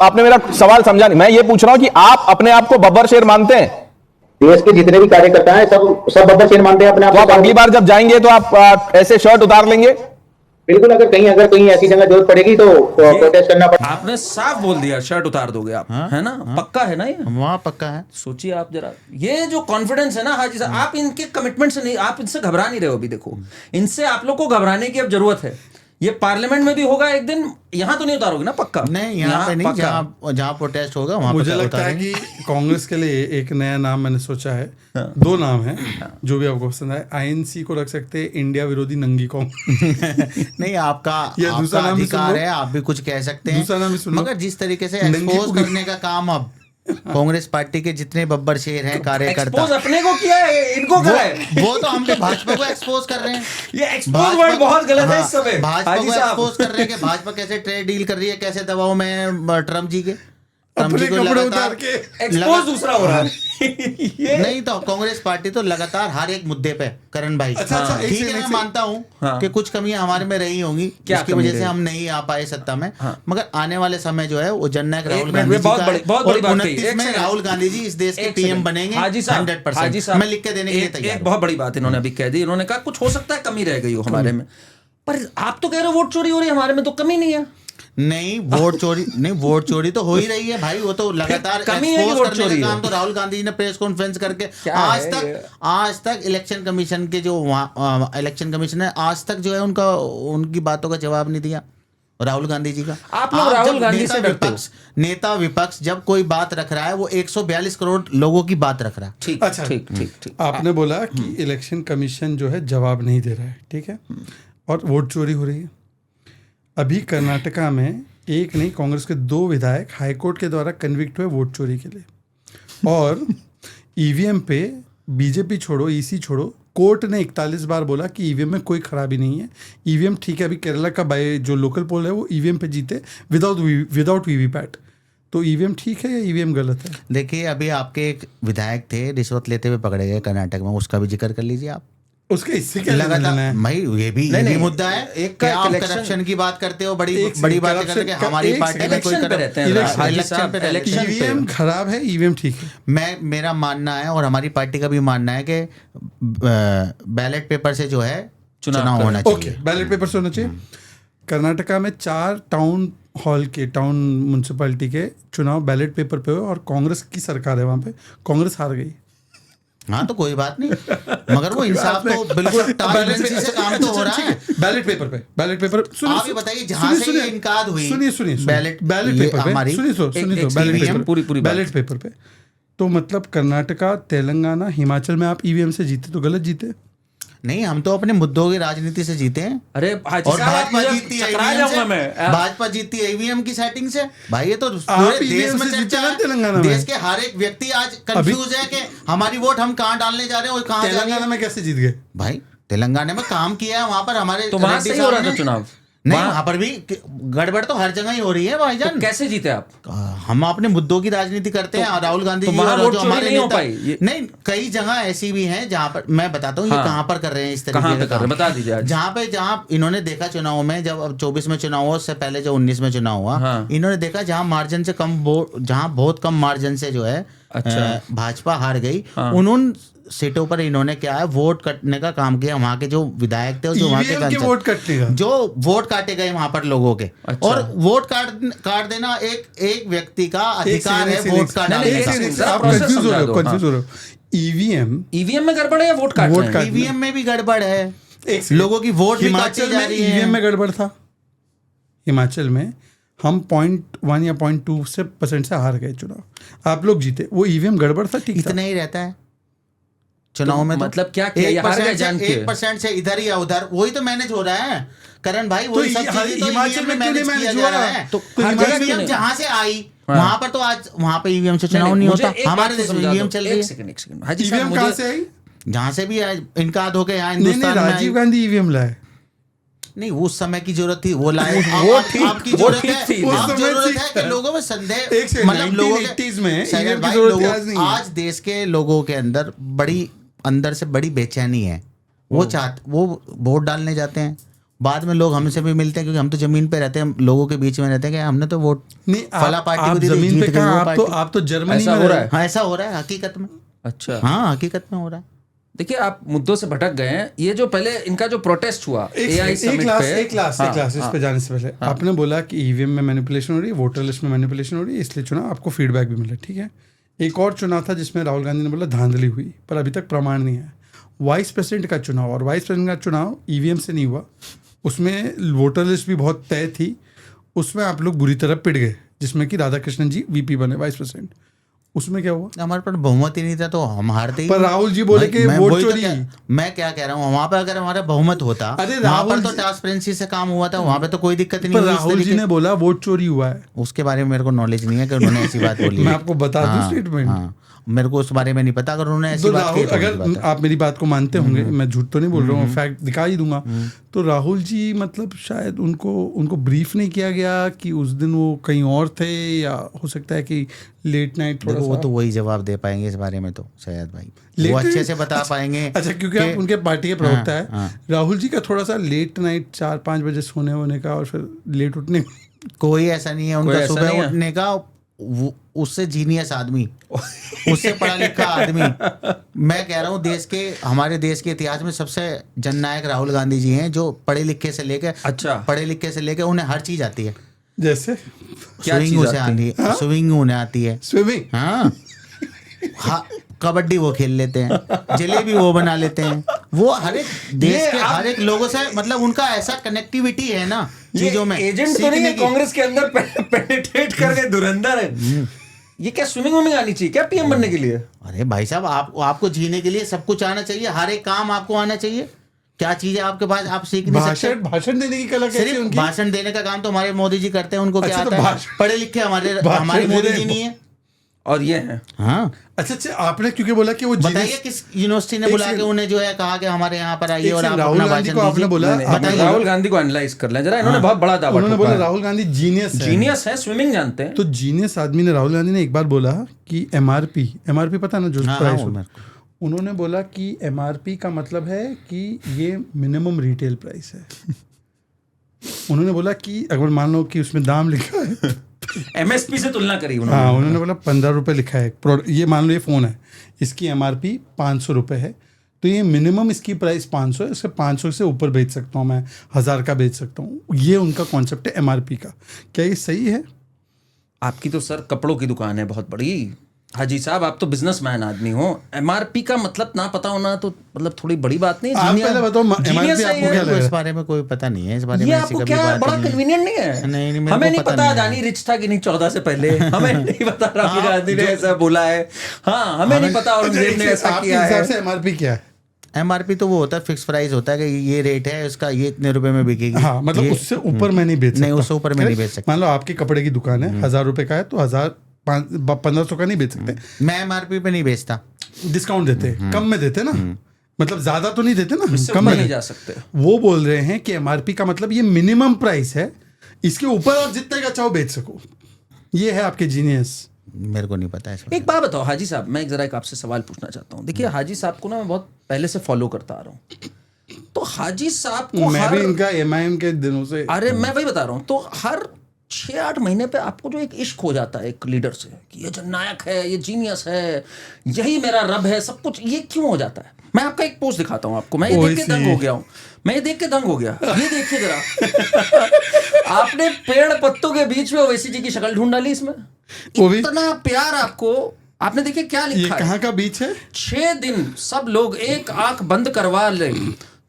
आपने मेरा सवाल समझा नहीं। मैं ये पूछ रहा हूं कि आप अपने आप को बब्बर शेर मानते हैं? देश के जितने भी कार्यकर्ता हैं सब बब्बर शेर मानते हैं अपने आप तो आप को। अगली बार जब जाएंगे तो आप ऐसे शर्ट उतार लेंगे? बिल्कुल, अगर कहीं ऐसी जगह जरूरत पड़ेगी तो प्रोटेस्ट करना पड़ेगा। आपने साफ बोल दिया शर्ट उतार दोगे आप, है ना? पक्का है ना ये? वहाँ पक्का है। सोचिए आप जरा, ये जो कॉन्फिडेंस है ना हाजी साहब, आप इनके कमिटमेंट से नहीं, आप इनसे घबरा नहीं रहे हो अभी। देखो, इनसे आप लोग को घबराने की अब जरूरत है। ये पार्लियामेंट में भी होगा एक दिन, यहाँ तो नहीं उतारोगे ना? पक्का नहीं, यहाँ पे नहीं, पक्का। जहाँ प्रोटेस्ट होगा वहाँ मुझे पे लगता है उतारेंगे। कि कांग्रेस के लिए एक नया नाम मैंने सोचा है। 2 नाम है जो भी आपको पसंद आए। INC को रख सकते हैं, इंडिया विरोधी नंगी कौम। नहीं, आपका या दूसरा आपका नाम भी सुन अधिकार लो। है, आप भी कुछ कह सकते हैं। दूसरा नाम भी सुन लो। मगर जिस तरीके से नंगी एक्सपोज पुगी। करने का काम अब कांग्रेस पार्टी के जितने बब्बर शेर हैं कार्यकर्ता, एक्सपोज अपने को किया है, इनको करा है। वो तो हम तो भाजपा को एक्सपोज कर रहे हैं। ये एक्सपोज वर्ड बहुत गलत है इस समय। भाजपा हाजी को साहब, एक्सपोज कर रहे हैं कि भाजपा कैसे ट्रेड डील कर रही है, कैसे दबाव में ट्रम्प जी के। ट्रम्प अपने जी को कपड़े लगातार- उतार के एक्सपोज दूसरा हो रहा है। ये नहीं तो कांग्रेस पार्टी तो लगातार हर एक मुद्दे पे, करण भाई, अच्छा, एक ठीक सेकंड, है, मैं एक मानता हूँ हाँ। कि कुछ कमियां हमारे में रही होंगी, क्या जिसकी कमी वजह से रही? हम नहीं आ पाए सत्ता में। हाँ। मगर आने वाले समय जो है वो जननायक राहुल मिनट गांधी में जी बहुत का बड़ी- है, बहुत बड़ी और बात कही। 29 एक में सेकंड। राहुल गांधी जी इस देश के एक पीएम सेकंड। बनेंगे हाजी साहब, 100%। मैं लिख के देने के लिए एक तैयार बहुत बड़ी बात इन्होंने अभी कह दी। इन्होंने कहा कुछ हो सकता है कमी रह गई हो हमारे में, पर आप तो कह रहे हो वोट चोरी हो रही है, हमारे में तो कमी नहीं है। नहीं, वोट चोरी तो हो ही रही है भाई। वो तो लगातार कमी है कि एक्सपोज वोट करने चोरी का है? काम तो राहुल गांधी जी ने प्रेस कॉन्फ्रेंस करके क्या है आज तक इलेक्शन कमीशन के जो इलेक्शन कमीशन है, आज तक जो है उनकी बातों का जवाब नहीं दिया राहुल गांधी जी का। आप लोग राहुल गांधी से डरते हो? नेता विपक्ष जब कोई बात रख रहा है, वो 142 करोड़ लोगों की बात रख रहा है। ठीक, अच्छा। ठीक, ठीक, ठीक। आपने बोला कि इलेक्शन कमीशन जो है जवाब नहीं दे रहा है, ठीक है, और वोट चोरी हो रही है। अभी कर्नाटका में एक नहीं, कांग्रेस के 2 विधायक हाईकोर्ट के द्वारा कन्विक्ट हुए वोट चोरी के लिए। और ईवीएम पे बीजेपी छोड़ो, ईसी छोड़ो, कोर्ट ने 41 बार बोला कि ईवीएम में कोई खराबी नहीं है। ईवीएम ठीक है, अभी केरला का बाय जो लोकल पोल है वो ईवीएम पे जीते विदाउट वीवीपैट। तो ईवीएम ठीक है या ईवीएम गलत है? देखिए, अभी आपके एक विधायक थे रिश्वत लेते हुए पकड़े गए कर्नाटक में, उसका भी जिक्र कर लीजिए आप। उसके इससे क्या लेना लगातार देना है? भाई ये भी मुद्दा है। एक कि आप election- करप्शन की बात करते हो, बड़ी एक बड़ी second, बातें करते corruption कि हमारी एक पार्टी में कोई इलेक्शन पे रहते हैं हाजी इलेक्शन साहब, पे रहते हैं। इलेक्शन पे। ईवीएम खराब है, ईवीएम ठीक है। मेरा मानना है और हमारी पार्टी का भी मानना है कि बैलेट पेपर से जो है चुनाव होना ओके, चाहिए। बैलेट पेपर से होना चाहिए। कर्नाटका में 4 टाउन हॉल के, टाउन म्यूनसिपैलिटी के चुनाव बैलेट पेपर पे हुए और कांग्रेस की सरकार है वहां पे, कांग्रेस हार गई। हाँ तो कोई बात नहीं, मगर वो इंसाफ तो बिल्कुल ट्रांसपेरेंसी से काम तो हो रहा है। बैलेट पेपर पे, बैलेट पेपर आप ये बताइए, जहां से ये इनकार हुई, सुनिए बैलेट पेपर पे, हमारी सुनिए बैलेट पेपर, पूरी बात। बैलेट पेपर पे तो मतलब कर्नाटका, तेलंगाना, हिमाचल में आप ईवीएम से जीते तो गलत जीते। नहीं, हम तो अपने मुद्दों की राजनीति से जीते हैं। अरे हाजी और साहब, भाजपा मुझे जीतती है चकरा EVM जाऊंगा से। मैं। भाजपा जीतती है ईवीएम की सेटिंग से। भाई ये तो पूरे देश EVM में से जीते चर्चा ना है। तेलंगाना में। देश के हर एक व्यक्ति आज कंफ्यूज है कि हमारी वोट हम कहाँ डालने जा रहे हैं और कहाँ जा रही तेलंगाना है। में कैसे जीत गए? भाई तेलंगाना में काम किया है, वहां पर हमारे तो वहां रेड्डी सही हो रहा साहब था ने- चुनाव? नहीं, वहां पर भी गड़बड़ तो हर जगह ही हो रही है तो भाईजान। कैसे जीते आप? हम अपने मुद्दों की राजनीति करते हैं। राहुल गांधी तो जी वहां और वोट जो चोरी हमारे नहीं हो नेता- पाई? नहीं, कई जगह ऐसी भी हैं जहां पर मैं बताता हूँ ये हाँ। कहां पर कर रहे हैं इस कहां तरीके पे का कर रहे हैं? काम। बता दीजिए आज। जहां इन्होंने देखा चुनाव में, जब अब 24 में चुनाव हुआ, उससे पहले जो 19 में चुनाव हुआ, हाँ। इन्होंने देखा जहां मार्जिन से कम जहां बहुत कम मार्जिन से जो है अच्छा। भाजपा हार गई, हाँ। उन सीटों पर इन्होंने क्या है वोट कटने का काम किया। वहां के जो विधायक थे और जो वहां के ईवीएम के कांचे- वोट कटने का। जो वोट काटे गए वहां पर लोगों के। अच्छा। और वोट काट देना एक व्यक्ति का अधिकार है वोट का नहीं, डालने एक का। सेकंड, जरा आप process कंफ्यूज हो समझा रहे दो, हो, कंफ्यूज हो रहे हो। ईवीएम ईवीएम में गड़बड़ है या वोट काट वोट रहे हैं? काट- ईवीएम में भी गड़बड़ है, एक सेकंड। लोगों की वोट भी काटी हिमाचल जा में रही है। ईवीएम में गड़बड़ था। हिमाचल में हम 0.1 या 0.2% से हार गए चुनाव, आप लोग जीते। वो ईवीएम गड़बड़ था, ठीक था। इतना ही रहता है चुनाव में। मतलब क्या किया? ये हार गए जान के? 1% से इधर या उधर वही तो मैनेज हो रहा है करण भाई। तो वही सब चीजें तो हिमाचल में क्यों नहीं मैनेज किया manage जा हुआ? रहा है। तो तो हर जगह क्यों नहीं? जहां से आई हाँ। वहां पर तो आज वहां पे ईवीएम से चुनाव नहीं मुझे होता। एक बात हमारे तो देश में समझा ईवीएम दो। चल रही एक है। सेकंड हाजी साहब, ईवीएम कहाँ मुझे से आई? जहां से भी इनकाद होके यहाँ नहीं नहीं, हिंदुस्तान में आई। राजीव गांधी ईवीएम लाए। नहीं, उस समय की जरूरत थी, वो लाए। वो ठीक- आपकी वो जरूरत ठीक है, थी। उस आप समय जरूरत ठीक है था। कि लोगों में संदेह, एक सेकंड, मतलब लोगों के 1980s में सैयद ईवीएम की भाई, जरूरत लोगों- आज नहीं है। आज देश के लोगों के अंदर अंदर से बड़ी बेचैनी है। वो वोट डालने जाते हैं, बाद में लोग हमसे भी मिलते हैं क्योंकि हम तो जमीन पे रहते हैं, लोगों के बीच में रहते हैं कि हमने तो वोट नहीं, फला पार्टी को आप दी थी, जमीन जीत पे गई कहाँ? वो आप पार्टी। तो जर्मनी ऐसा में हो रहा रहे। है? हाँ, ऐसा हो रहा है हकीकत में। अच्छा, हाँ, हकीकत में हो रहा है। देखिए आप मुद्दों से भटक गए हैं। ये जो पहले इनका जो प्रोटेस्ट हुआ एआई एक समिट क्लास पे, एक क्लास इस पे जाने से पहले आपने बोला कि ईवीएम में मैनिपुलेशन हो रही है, वोटर लिस्ट में मैनिपुलेशन हो रही है, इसलिए चुनाव आपको फीडबैक भी मिला, ठीक है। एक और चुनाव था जिसमें राहुल गांधी ने बोला धांधली हुई, पर अभी तक प्रमाण नहीं है। वाइस प्रेसिडेंट का चुनाव, और वाइस प्रेसिडेंट का चुनाव ईवीएम से नहीं हुआ, उसमें वोटर लिस्ट भी बहुत तय थी, उसमें आप लोग बुरी तरह पिट गए, जिसमें कि राधाकृष्णन जी वीपी बने वाइस प्रेसिडेंट। उसमें क्या हुआ? हमारे पर बहुमत ही नहीं था तो हम हारते ही। पर राहुल जी बोले कि मैं वोट वही तो चोरी। मैं क्या कह रहा हूँ, वहां पर अगर हमारा बहुमत होता, अरे वहां राहुल पर तो जी- ट्रांसपेरेंसी से काम हुआ था, वहां पे तो कोई दिक्कत नहीं पर हुई इस राहुल जी तरीके- ने बोला वोट चोरी हुआ है। उसके बारे में मेरे को नॉलेज नहीं है कि उन्होंने ऐसी बात बोली है। मैं आपको बता दूं हाँ, स्टेटमेंट। हाँ, मेरे को उस बारे में नहीं पता। अगर उन्होंने ऐसी तो बात राहुल, की तो अगर मुझे पता। आप मेरी बात को मानते होंगे, मैं झूठ तो नहीं बोल रहा हूँ, फैक्ट दिखा ही दूंगा, तो राहुल जी मतलब शायद उनको ब्रीफ नहीं किया गया कि उस दिन वो कहीं और थे, या हो सकता है कि लेट नाइट थोड़ा देखो, वो सा। तो वही जवाब दे पाएंगे इस बारे में तो शायद भाई, Late वो अच्छे night- से बता पाएंगे। अच्छा, क्योंकि आप उनके पार्टी के प्रवक्ता है। हाँ। राहुल जी का थोड़ा सा लेट नाइट 4-5 बजे सोने होने का और फिर लेट उठने कोई ऐसा नहीं है कोई उनका ऐसा सुबह नहीं है। उठने का। उससे जीनियस आदमी, उससे पढ़ा लिखा आदमी। मैं कह रहा हूँ हमारे देश के इतिहास में सबसे जननायक राहुल गांधी जी हैं, जो पढ़े लिखे से लेके उन्हें हर चीज आती है। जैसे क्या स्विंग चीज उसे आती है? आती है, स्विंग उन्हें आती है। स्विमिंग। हाँ, कबड्डी वो खेल लेते हैं, जलेबी वो बना लेते हैं। वो हर एक देश के हर एक लोगों से, मतलब उनका ऐसा कनेक्टिविटी है ना चीजों में। एजेंट तो नहीं है कांग्रेस के अंदर पेनिट्रेट करके धुरंधर है। ये क्या स्विमिंग विमिंग आनी चाहिए क्या पीएम बनने के लिए? अरे भाई साहब, आपको जीने के लिए सब कुछ आना चाहिए, हर एक काम आपको आना चाहिए। क्या चीज है आपके पास आप सीख नहीं सकते? भाषण देने की कला कैसी है सिर्फ उनकी? भाषण देने का काम तो हमारे मोदी जी करते हैं, उनको क्या अच्छा, तो आता है? पढ़े लिखे हमारी भाषण मोदी दे जी रहे- नहीं है। और ये है। हाँ अच्छा, आपने क्योंकि बोला कि वो बताइए किस यूनिवर्सिटी ने बुला के उन्हें जो है कहा कि हमारे यहाँ पर आइए और आप राहुल अपना गांधी भाषण को आपने दीजिए। बोला, आपने राहुल गांधी को एनालाइज कर लें जरा, इन्होंने बहुत बड़ा दावा उन्होंने ठोका बोला है। राहुल गांधी जीनियस है। स्विमिंग जानते हैं। तो जीनियस आदमी ने, राहुल गांधी ने एक बार बोला कि एमआरपी पता ना जो हाँ, प्राइस हाँ, होता है, उन्होंने बोला कि एमआरपी का मतलब है कि ये मिनिमम रिटेल प्राइस है। उन्होंने बोला कि अगर मान लो कि उसमें दाम लिखा है एमएसपी से तुलना करी हाँ, उन्होंने बोला 15 रुपये लिखा है ये मान लो ये फ़ोन है, इसकी एमआरपी 500 रुपये है, तो ये मिनिमम इसकी प्राइस 500 है, इससे 500 से ऊपर बेच सकता हूँ मैं, 1000 का बेच सकता हूँ। ये उनका कॉन्सेप्ट है एमआरपी का। क्या ये सही है? आपकी तो सर कपड़ों की दुकान है बहुत बड़ी। हाजी साहब आप तो बिजनेसमैन आदमी हो, एमआरपी का मतलब ना पता होना तो मतलब थोड़ी बड़ी बात नहीं है। आप पहले बताओ जीनियस MRP है आपको ये। क्या लग इस रहा बारे में कोई पता नहीं है, इस बारे ये में ऐसी आपको कभी क्या बात बड़ा नहीं है। कन्वीनियंट नहीं है? नहीं, मेरे हमें को नहीं पता पता नहीं है। अदानी रिच था कि नहीं 14 से पहले, हमें नहीं पता राहुल गांधी ने ऐसा बोला है, हाँ हमें नहीं पता औरंगजेब ने ऐसा आपके किया हिसाब है। से एमआरपी क्या है? एमआरपी तो वो होता है, फिक्स प्राइस होता है कि ये रेट है इसका, ये इतने रुपए में बिकेगी। हाँ, मतलब ये- उससे ऊपर मैं नहीं बेच सकता। नहीं, उससे ऊपर मैं नहीं बेच सकता। मान लो आपके कपड़े की दुकान है, 1000 रुपए का है, तो 1500 का नहीं बेच सकते। मैं एमआरपी पे नहीं बेचता। डिस्काउंट देते हैं, कम में देते ना, मतलब ज्यादा तो नहीं देते ना, इससे कम ऊपर में नहीं देते। जा सकते। वो बोल रहे हैं कि एमआरपी का मतलब ये मिनिमम प्राइस है, इसके ऊपर आप जितने का चाहो बेच सको। ये है आपके जीनियस। मेरे को नहीं पता है। एक बात बताओ हाजी साहब, मैं जरा एक आपसे सवाल पूछना चाहता हूँ। देखिए हाजी साहब को ना मैं बहुत पहले से फॉलो करता आ रहा हूँ, तो हाजी साहब को मैं भी हर इनका एमआईएम के दिनों से अरे मैं वही बता रहा हूँ, तो हर 6-8 महीने पे आपको जो एक इश्क हो जाता है एक लीडर से कि ये जननायक है, ये जीनियस है, यही मेरा रब है, सब कुछ, ये क्यों हो जाता है? मैं आपका एक पोस्ट दिखाता हूँ आपको, मैं ये देख के दंग हो गया हूँ, मैं ये देख के दंग हो गया। ये देखिए जरा आपने पेड़ पत्तों के बीच में ओवैसी जी की शक्ल ढूंढ डाली इसमें, इतना प्यार आपको। आपने देखिए क्या ये लिखा है, कहाँ का बीच है? 6 दिन सब लोग एक आंख बंद करवा ले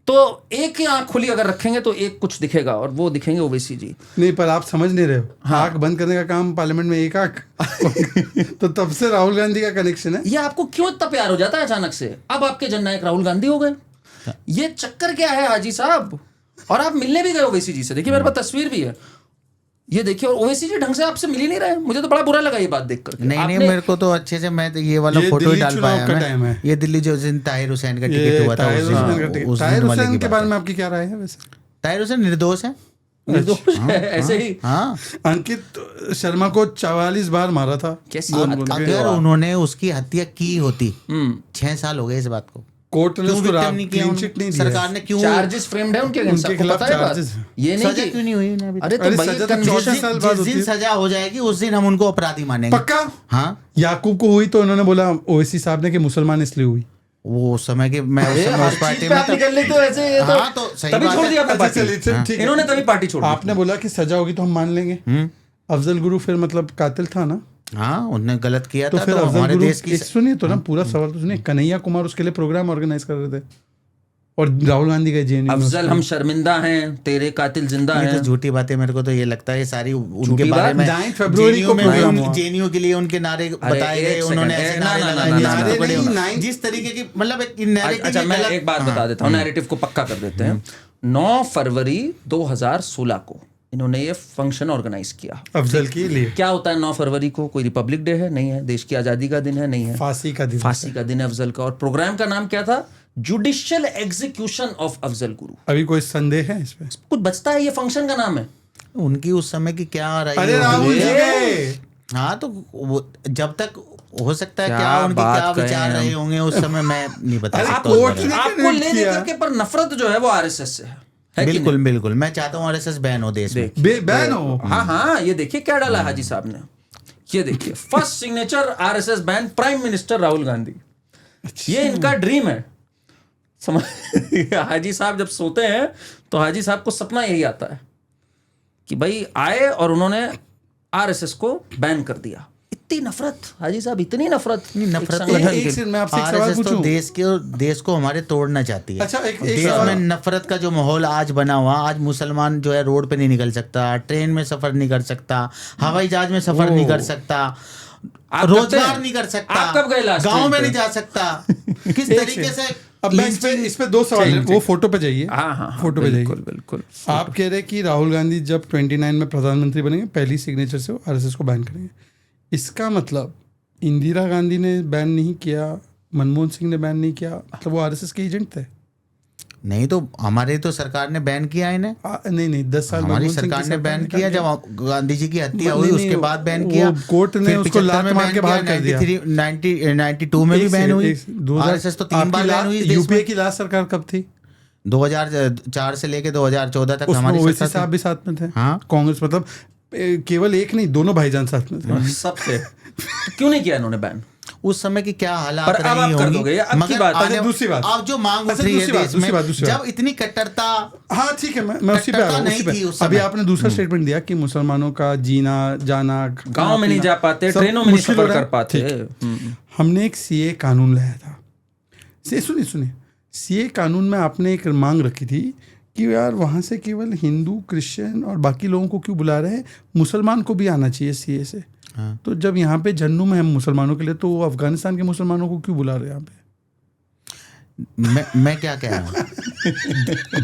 तो एक ही आंख खुली अगर रखेंगे तो एक कुछ दिखेगा, और वो दिखेंगे ओवैसी जी। नहीं, पर आप समझ नहीं रहे हो, आंख बंद करने का काम पार्लियामेंट में एक आंख तो तब से राहुल गांधी का कनेक्शन है। ये आपको क्यों इतना प्यार हो जाता है अचानक से? अब आपके जननायक राहुल गांधी हो गए, ये चक्कर क्या है हाजी साहब? और आप मिलने भी गए ओवैसी जी से, देखिए मेरे पास तस्वीर भी है, ये देखिए। और ओवैसी जी ढंग से आपसे मिल ही नहीं रहे, मुझे तो बड़ा बुरा लगा ये बात देखकर। नहीं, मेरे को तो अच्छे से, मैं तो ये वाला ये फोटो दिल्ली डाल चुनाव पाया का टाइम मैं। है। ये दिल्ली जो दिन ताहिर हुसैन का ये टिकट हुआ था, ताहिर उस दिन- हुसैन का टिकट- उस दिन ताहिर वाले हुसैन की के बात बारे है। में आपकी क्या राय है वैसे? ताहिर हुसैन निर्दोष है। निर्दोष है, ऐसे ही। हाँ, अंकित शर्मा को 44 बार मारा था। कैसी बोल बात बोल के। अगर उन्होंने उसकी हत्या की होती, 6 साल हो गए इस बात को, कोर्ट ने क्यों उसको victim नहीं किया क्लीन उन्होंने? चिट नहीं दिया। सरकार ने क्यों चार्जेस फ्रेम्ड है उनके अगेंस्ट, उनके आपको खिलाफ पता है बात? charges हैं। ये नहीं सजा कि क्यों नहीं हुई उन्हें अभी तक? अरे तो अरे भाई सजा तो condition- 14 साल बाद जिस होती दिन है। सजा हो जाएगी उस दिन हम उनको अपराधी मानेंगे। पक्का? हाँ, याकूब को हुई तो उन्होंने बोला ओवैसी साहब ने कि मुसलमान इसलिए हुई। वो उस समय के मैं उस अरे समय हर उस चीज पार्टी पे में आप था। निकल लेते हो ऐसे, ये हाँ, तो सही तभी बात छोड़ है। दिया आपने अच्छा, पार्टी। चलिए, ठीक है। इन्होंने तभी पार्टी छोड़ दी। आपने बोला कि सजा होगी तो हम मान लेंगे। अफजल गुरु फिर मतलब कातिल था ना, हाँ, उन्होंने गलत किया तो था, फिर तो अफजल हमारे गुरु देश की सुनिए तो ना, पूरा सवाल तो सुनिए। कन्हैया कुमार उसके लिए प्रोग्राम ऑर्गेनाइज कर रहे थे और राहुल गांधी गए जेएनयू। अफजल हम शर्मिंदा हैं, तेरे कातिल जिंदा ये तो हैं। झूठी बातें, मेरे को तो ये लगता है ये सारी उनके झूठी बारे बात? में 9 फरवरी को प्रोग्राम हुआ। जेएनयू के लिए उनके नारे बताए एक गए, सेकंड, उन्होंने ए, ऐसे ना, नारे ना, लगाए ना, जिस ना, पे ना, पड़े नहीं, हो। नाइन- जिस तरीके की मतलब एक narrative अच्छा ही मैं गलत- एक बात बता देता हूँ, नैरेटिव को पक्का कर देते हैं। 9 फरवरी 2016 को इन्होंने ये फंक्शन ऑर्गेनाइज किया। अफजल के लिए क्या होता है 9 फरवरी को? कोई रिपब्लिक डे है? नहीं है। देश की आजादी का दिन है? नहीं है। फांसी का दिन। फांसी का दिन है अफजल का। और प्रोग्राम का नाम क्या था? Judicial execution of Afzal Guru. अभी कोई संदेह है इसमें? कुछ बचता है? ये फंक्शन का नाम है। उनकी उस समय की क्या रही अरे होगी? राहुल जी गए। हाँ, तो वो जब तक हो सकता है क्या क्या उनके बात क्या कहें विचार हम। रहे होंगे उस समय, मैं नहीं बता अरे सकता उस कोर्ट बारे में। ने आपको connect ले किया। लेकर के पर नफरत जो है वो आरएसएस से है कि बिल्कुल बिल्कुल, मैं चाहता हूँ आरएसएस बैन हो देश में। बैन हो। हाँ हाँ, ये देखिए क्या डाला है हाजी साहब ने। ये देखिए first signature RSS ban, prime minister Rahul Gandhi. ये इनका ड्रीम है। समझ हाजी साहब जब सोते हैं तो हाजी साहब को सपना यही आता है कि भाई आए और उन्होंने आरएसएस को बैन कर दिया। इतनी नफरत हाजी साहब, इतनी नफरत। नफरत एक संगठन एक के- सेकंड, मैं आपसे एक सवाल आरएसएस तो पूछूं? देश को हमारे तोड़ना चाहती है। अच्छा, एक देश सवाल। में नफरत का जो माहौल आज बना हुआ, आज मुसलमान जो है रोड पे नहीं निकल सकता, ट्रेन में सफर नहीं कर सकता, हवाई जहाज में सफर नहीं कर सकता, आप करते रोजगार हैं? नहीं कर सकता, आप कब गए लास्ट गांव ट्रेन में पे? नहीं जा सकता। किस एक तरीके से अब मैं इस पे 2 सवाल हैं। वो फोटो पे जाइए। हाँ हाँ, फोटो पे जाइए। बिल्कुल बिल्कुल। आप कह रहे हैं कि राहुल गांधी जब 29 में प्रधानमंत्री बनेंगे पहली सिग्नेचर से आरएसएस को बैन करेंगे। इसका मतलब इंदिरा गांधी ने बैन नहीं किया, मनमोहन सिंह ने बैन नहीं किया, मतलब वो आरएसएस के एजेंट थे। नहीं तो हमारे तो सरकार ने बैन किया इन्हें। नहीं 10 साल हमारी मनमोहन सिंह सरकार की ने बैन किया, जब गांधी जी की हत्या हुई नहीं, उसके बाद बैन किया। वो कोर्ट ने फिर उसको 75 लात में मार बैन के बाहर किया, कर दिया। 92 में भी बैन हुई। आरएसएस तो 3 बार बैन हुई इस देश यूपीए में। की लास्ट सरकार कब थी? 2004 से लेके 2014 तक उसमें हमारी ओवैसी सरकार साहब थी। भी साथ में थे। हाँ। कांग्रेस मतलब केवल एक नहीं, दोनों भाईजान साथ में थे। सब थे। तो क्यों नहीं किया इन्होंने बैन? उस समय की क्या हालात पर अब रही आप कर होंगी, दोगे, ये अब की बात। अच्छा, दूसरी बात। अब जो मांग उठ अच्छा, रही है दूसरी बात, देश दूसरी में, बात, दूसरी बात। जब इतनी कट्टरता, हाँ ठीक है, मैं उसी पे आ रहा हूँ, कट्टरता उसी नहीं थी पे। उस अभी समय। आपने दूसरा स्टेटमेंट दिया कि मुसलमानों का जीना जाना, गांव में नहीं जा पाते, सब ट्रेनों में नहीं मुश्किल हो सफर रहा कर है। पाते। ठीक। हमने एक सीए कानून लाया था। सुनिए, सीए कानून में आपने एक मांग रखी थी कि यार वहाँ से केवल हिंदू, क्रिश्चियन और बाकी लोगों को क्यों बुला रहे हैं, मुसलमान को भी आना चाहिए सीए से। हाँ। तो जब यहाँ पे जन्नू में हम मुसलमानों के लिए, तो वो अफगानिस्तान के मुसलमानों को क्यों बुला रहे हैं यहाँ पे? मैं क्या कह रहा हूँ,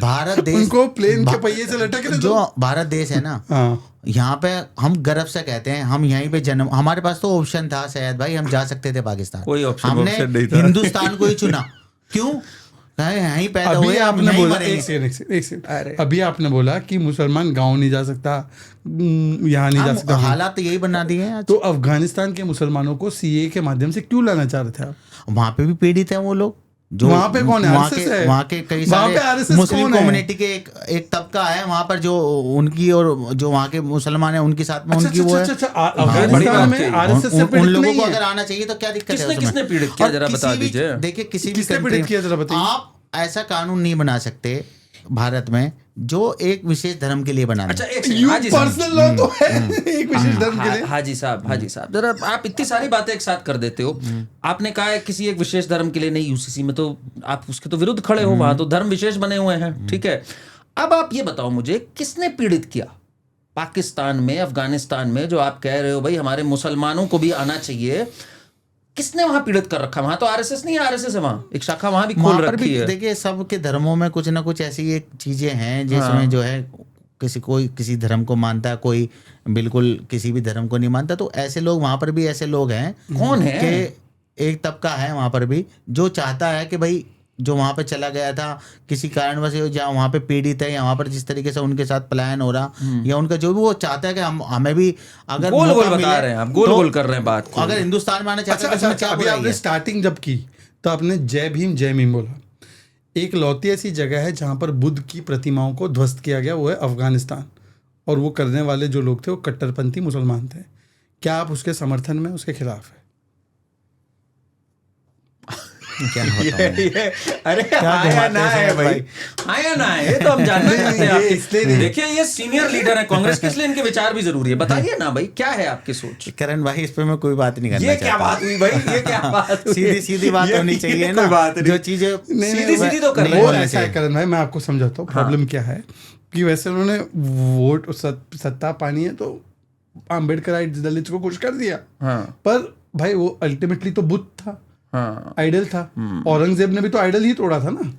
भारत देश, उनको प्लेन के पहिए से लटक रहे जो भारत देश है ना, हाँ, यहाँ पे हम गर्व से कहते हैं हम यहीं पे जन्म, हमारे पास तो ऑप्शन था सैयद भाई, हम जा सकते थे पाकिस्तान, कोई ऑप्शन हमने नहीं था। हिंदुस्तान को ही चुना। क्यों? यहीं पैदा अभी हुए, हम आपने यहीं बोला, मरेंगे। एक सेकंड, अभी आपने बोला कि मुसलमान गांव नहीं जा सकता, यहाँ नहीं जा सकता। हालात तो यही बना दिए हैं आज। तो अफगानिस्तान के मुसलमानों को सीए के माध्यम से क्यों लाना चाह रहे थे आप? वहाँ पे भी पीड़ित हैं वो लोग, जो वहाँ पे कौन है? वहाँ RSS के है। वहाँ के कई वहाँ पे सारे RSS मुस्लिम कौन है? कम्युनिटी के एक तबका है वहाँ पर, जो उनकी और जो वहाँ के मुसलमान है उनके साथ में उनकी वो है। अफगानिस्तान में आरएसएस से उन पीड़ित लोगों नहीं को है। अगर आना चाहिए तो क्या दिक्कत है किसने उसमें? किसने पीड़ित किया, और जरा किसी बता भी- दीजिए। देखिए किसी भी किसने country पीड़ित किया, जरा बताइए। आप ऐसा कानून नहीं बना सकते भारत में जो एक विशेष धर्म के लिए बना अच्छा दे। एक सेकंड, यू हाजी साहब। पर्सनल लॉ तो है एक विशेष धर्म के लिए। हाजी साहब जरा आप इतनी सारी बातें एक साथ कर देते हो। आपने कहा है किसी एक विशेष धर्म के लिए नहीं, यूसीसी में तो आप उसके तो विरुद्ध खड़े हो, वहां तो धर्म विशेष बने हुए हैं, ठीक है। अब आप ये बताओ मुझे, किसने पीड़ित किया पाकिस्तान में, अफगानिस्तान में, जो आप कह रहे हो भाई हमारे मुसलमानों को भी आना चाहिए, किसने वहां पीड़ित कर रखा? वहां तो आरएसएस नहीं है, आरएसएस है वहां, एक शाखा वहां भी खोल वहाँ पर रखी भी है। देखिए सबके धर्मों में कुछ ना कुछ ऐसी एक चीजें हैं जिसमें जो है कोई किसी धर्म को मानता है, कोई बिल्कुल किसी भी धर्म को नहीं मानता। तो ऐसे लोग वहां पर भी ऐसे लोग हैं। कौन है? कि एक तबका है वहां पर भी जो चाहता है कि भाई जो वहां पे चला गया था किसी कारणवश, जहाँ वहां पे पीड़ित है या वहां पर जिस तरीके से उनके साथ पलायन हो रहा, या उनका जो भी वो चाहता है कि हमें भी अगर गोल मौका गोल बता मिले, रहे हैं आप, गोल तो गोल कर रहे हैं बात को। अगर हिंदुस्तान में आना चाहते अच्छा हैं तो उसमें अच्छा, क्या अभी बुराई आपने है? स्टार्टिंग जब की तो आपने जय भीम जय भीम बोला। एक लौती ऐसी जगह है जहां पर बुद्ध की प्रतिमाओं को ध्वस्त किया गया, वो है अफगानिस्तान, और वो करने वाले जो लोग थे वो कट्टरपंथी मुसलमान थे। क्या आप उसके समर्थन में, उसके खिलाफ है? क्या बताऊं? अरे क्या हाँ या घुमाते ना हैं है भाई? भाई, हाँ या ना है, ये तो हम जानना चाहते हैं ये इसलिए आपके। नहीं। देखिए ये सीनियर लीडर है कांग्रेस के, इसलिए इनके विचार भी जरूरी है। बताइए ना भाई, क्या है आपकी सोच? करण भाई इस पे मैं कोई बात नहीं करना ये क्या बात हुई भाई, ये क्या बात हुई? सीधी सीधी बात ये- होनी ये चाहिए कोई ना, बात नहीं। जो चीजें सीधी तो कर नहीं रहे वो बोलनी ऐसा है चाहिए। करण भाई, मैं आपको समझाता हूँ प्रॉब्लम क्या है। कि वैसे उन्होंने वोट सत्ता पानी है तो अम्बेडकर दलित को खुश कर दिया, हाँ पर भाई वो अल्टीमेटली तो बुद्ध था, हाँ आइडल था। औरंगजेब ने भी तो आइडल ही तोड़ा था ना,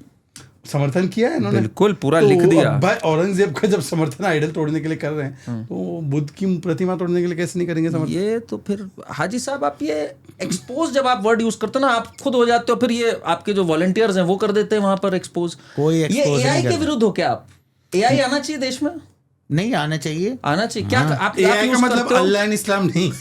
समर्थन किया है इन्होंने, बिल्कुल पूरा तो लिख दिया। अब भाई औरंगजेब का जब समर्थन आइडल तोड़ने के लिए कर रहे हैं, तो बुद्ध की प्रतिमा तोड़ने के लिए कैसे नहीं करेंगे समर्थन? ये तो फिर हाजी साहब, आप ये एक्सपोज जब आप वर्ड यूज करते हो ना, आप खुद हो जाते हो, फिर ये आपके जो वॉलंटियर्स हैं वो कर देते हैं वहां पर एक्सपोज। कोई ये expose एआई नहीं के करता। विरुद्ध हो क्या आप? एआई आना चाहिए देश में, नहीं आना चाहिए। आना चाहिए क्या? आप AI यूज का मतलब करते हो? अल्लाह एंड इस्लाम नहीं।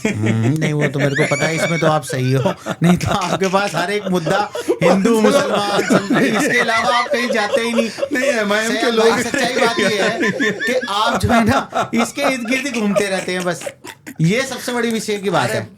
नहीं वो तो मेरे को पता है, इसमें तो आप सही हो। नहीं तो आपके पास हर एक मुद्दा हिंदू मुसलमान इसके अलावा आप कहीं जाते ही नहीं। नहीं MIM के सैयद लोग भाई, सच्चाई बात ये है कि आप जो है ना इसके इर्द गिर्द ही घूमते रहते हैं बस। ये सबसे बड़ी विषय की बात है,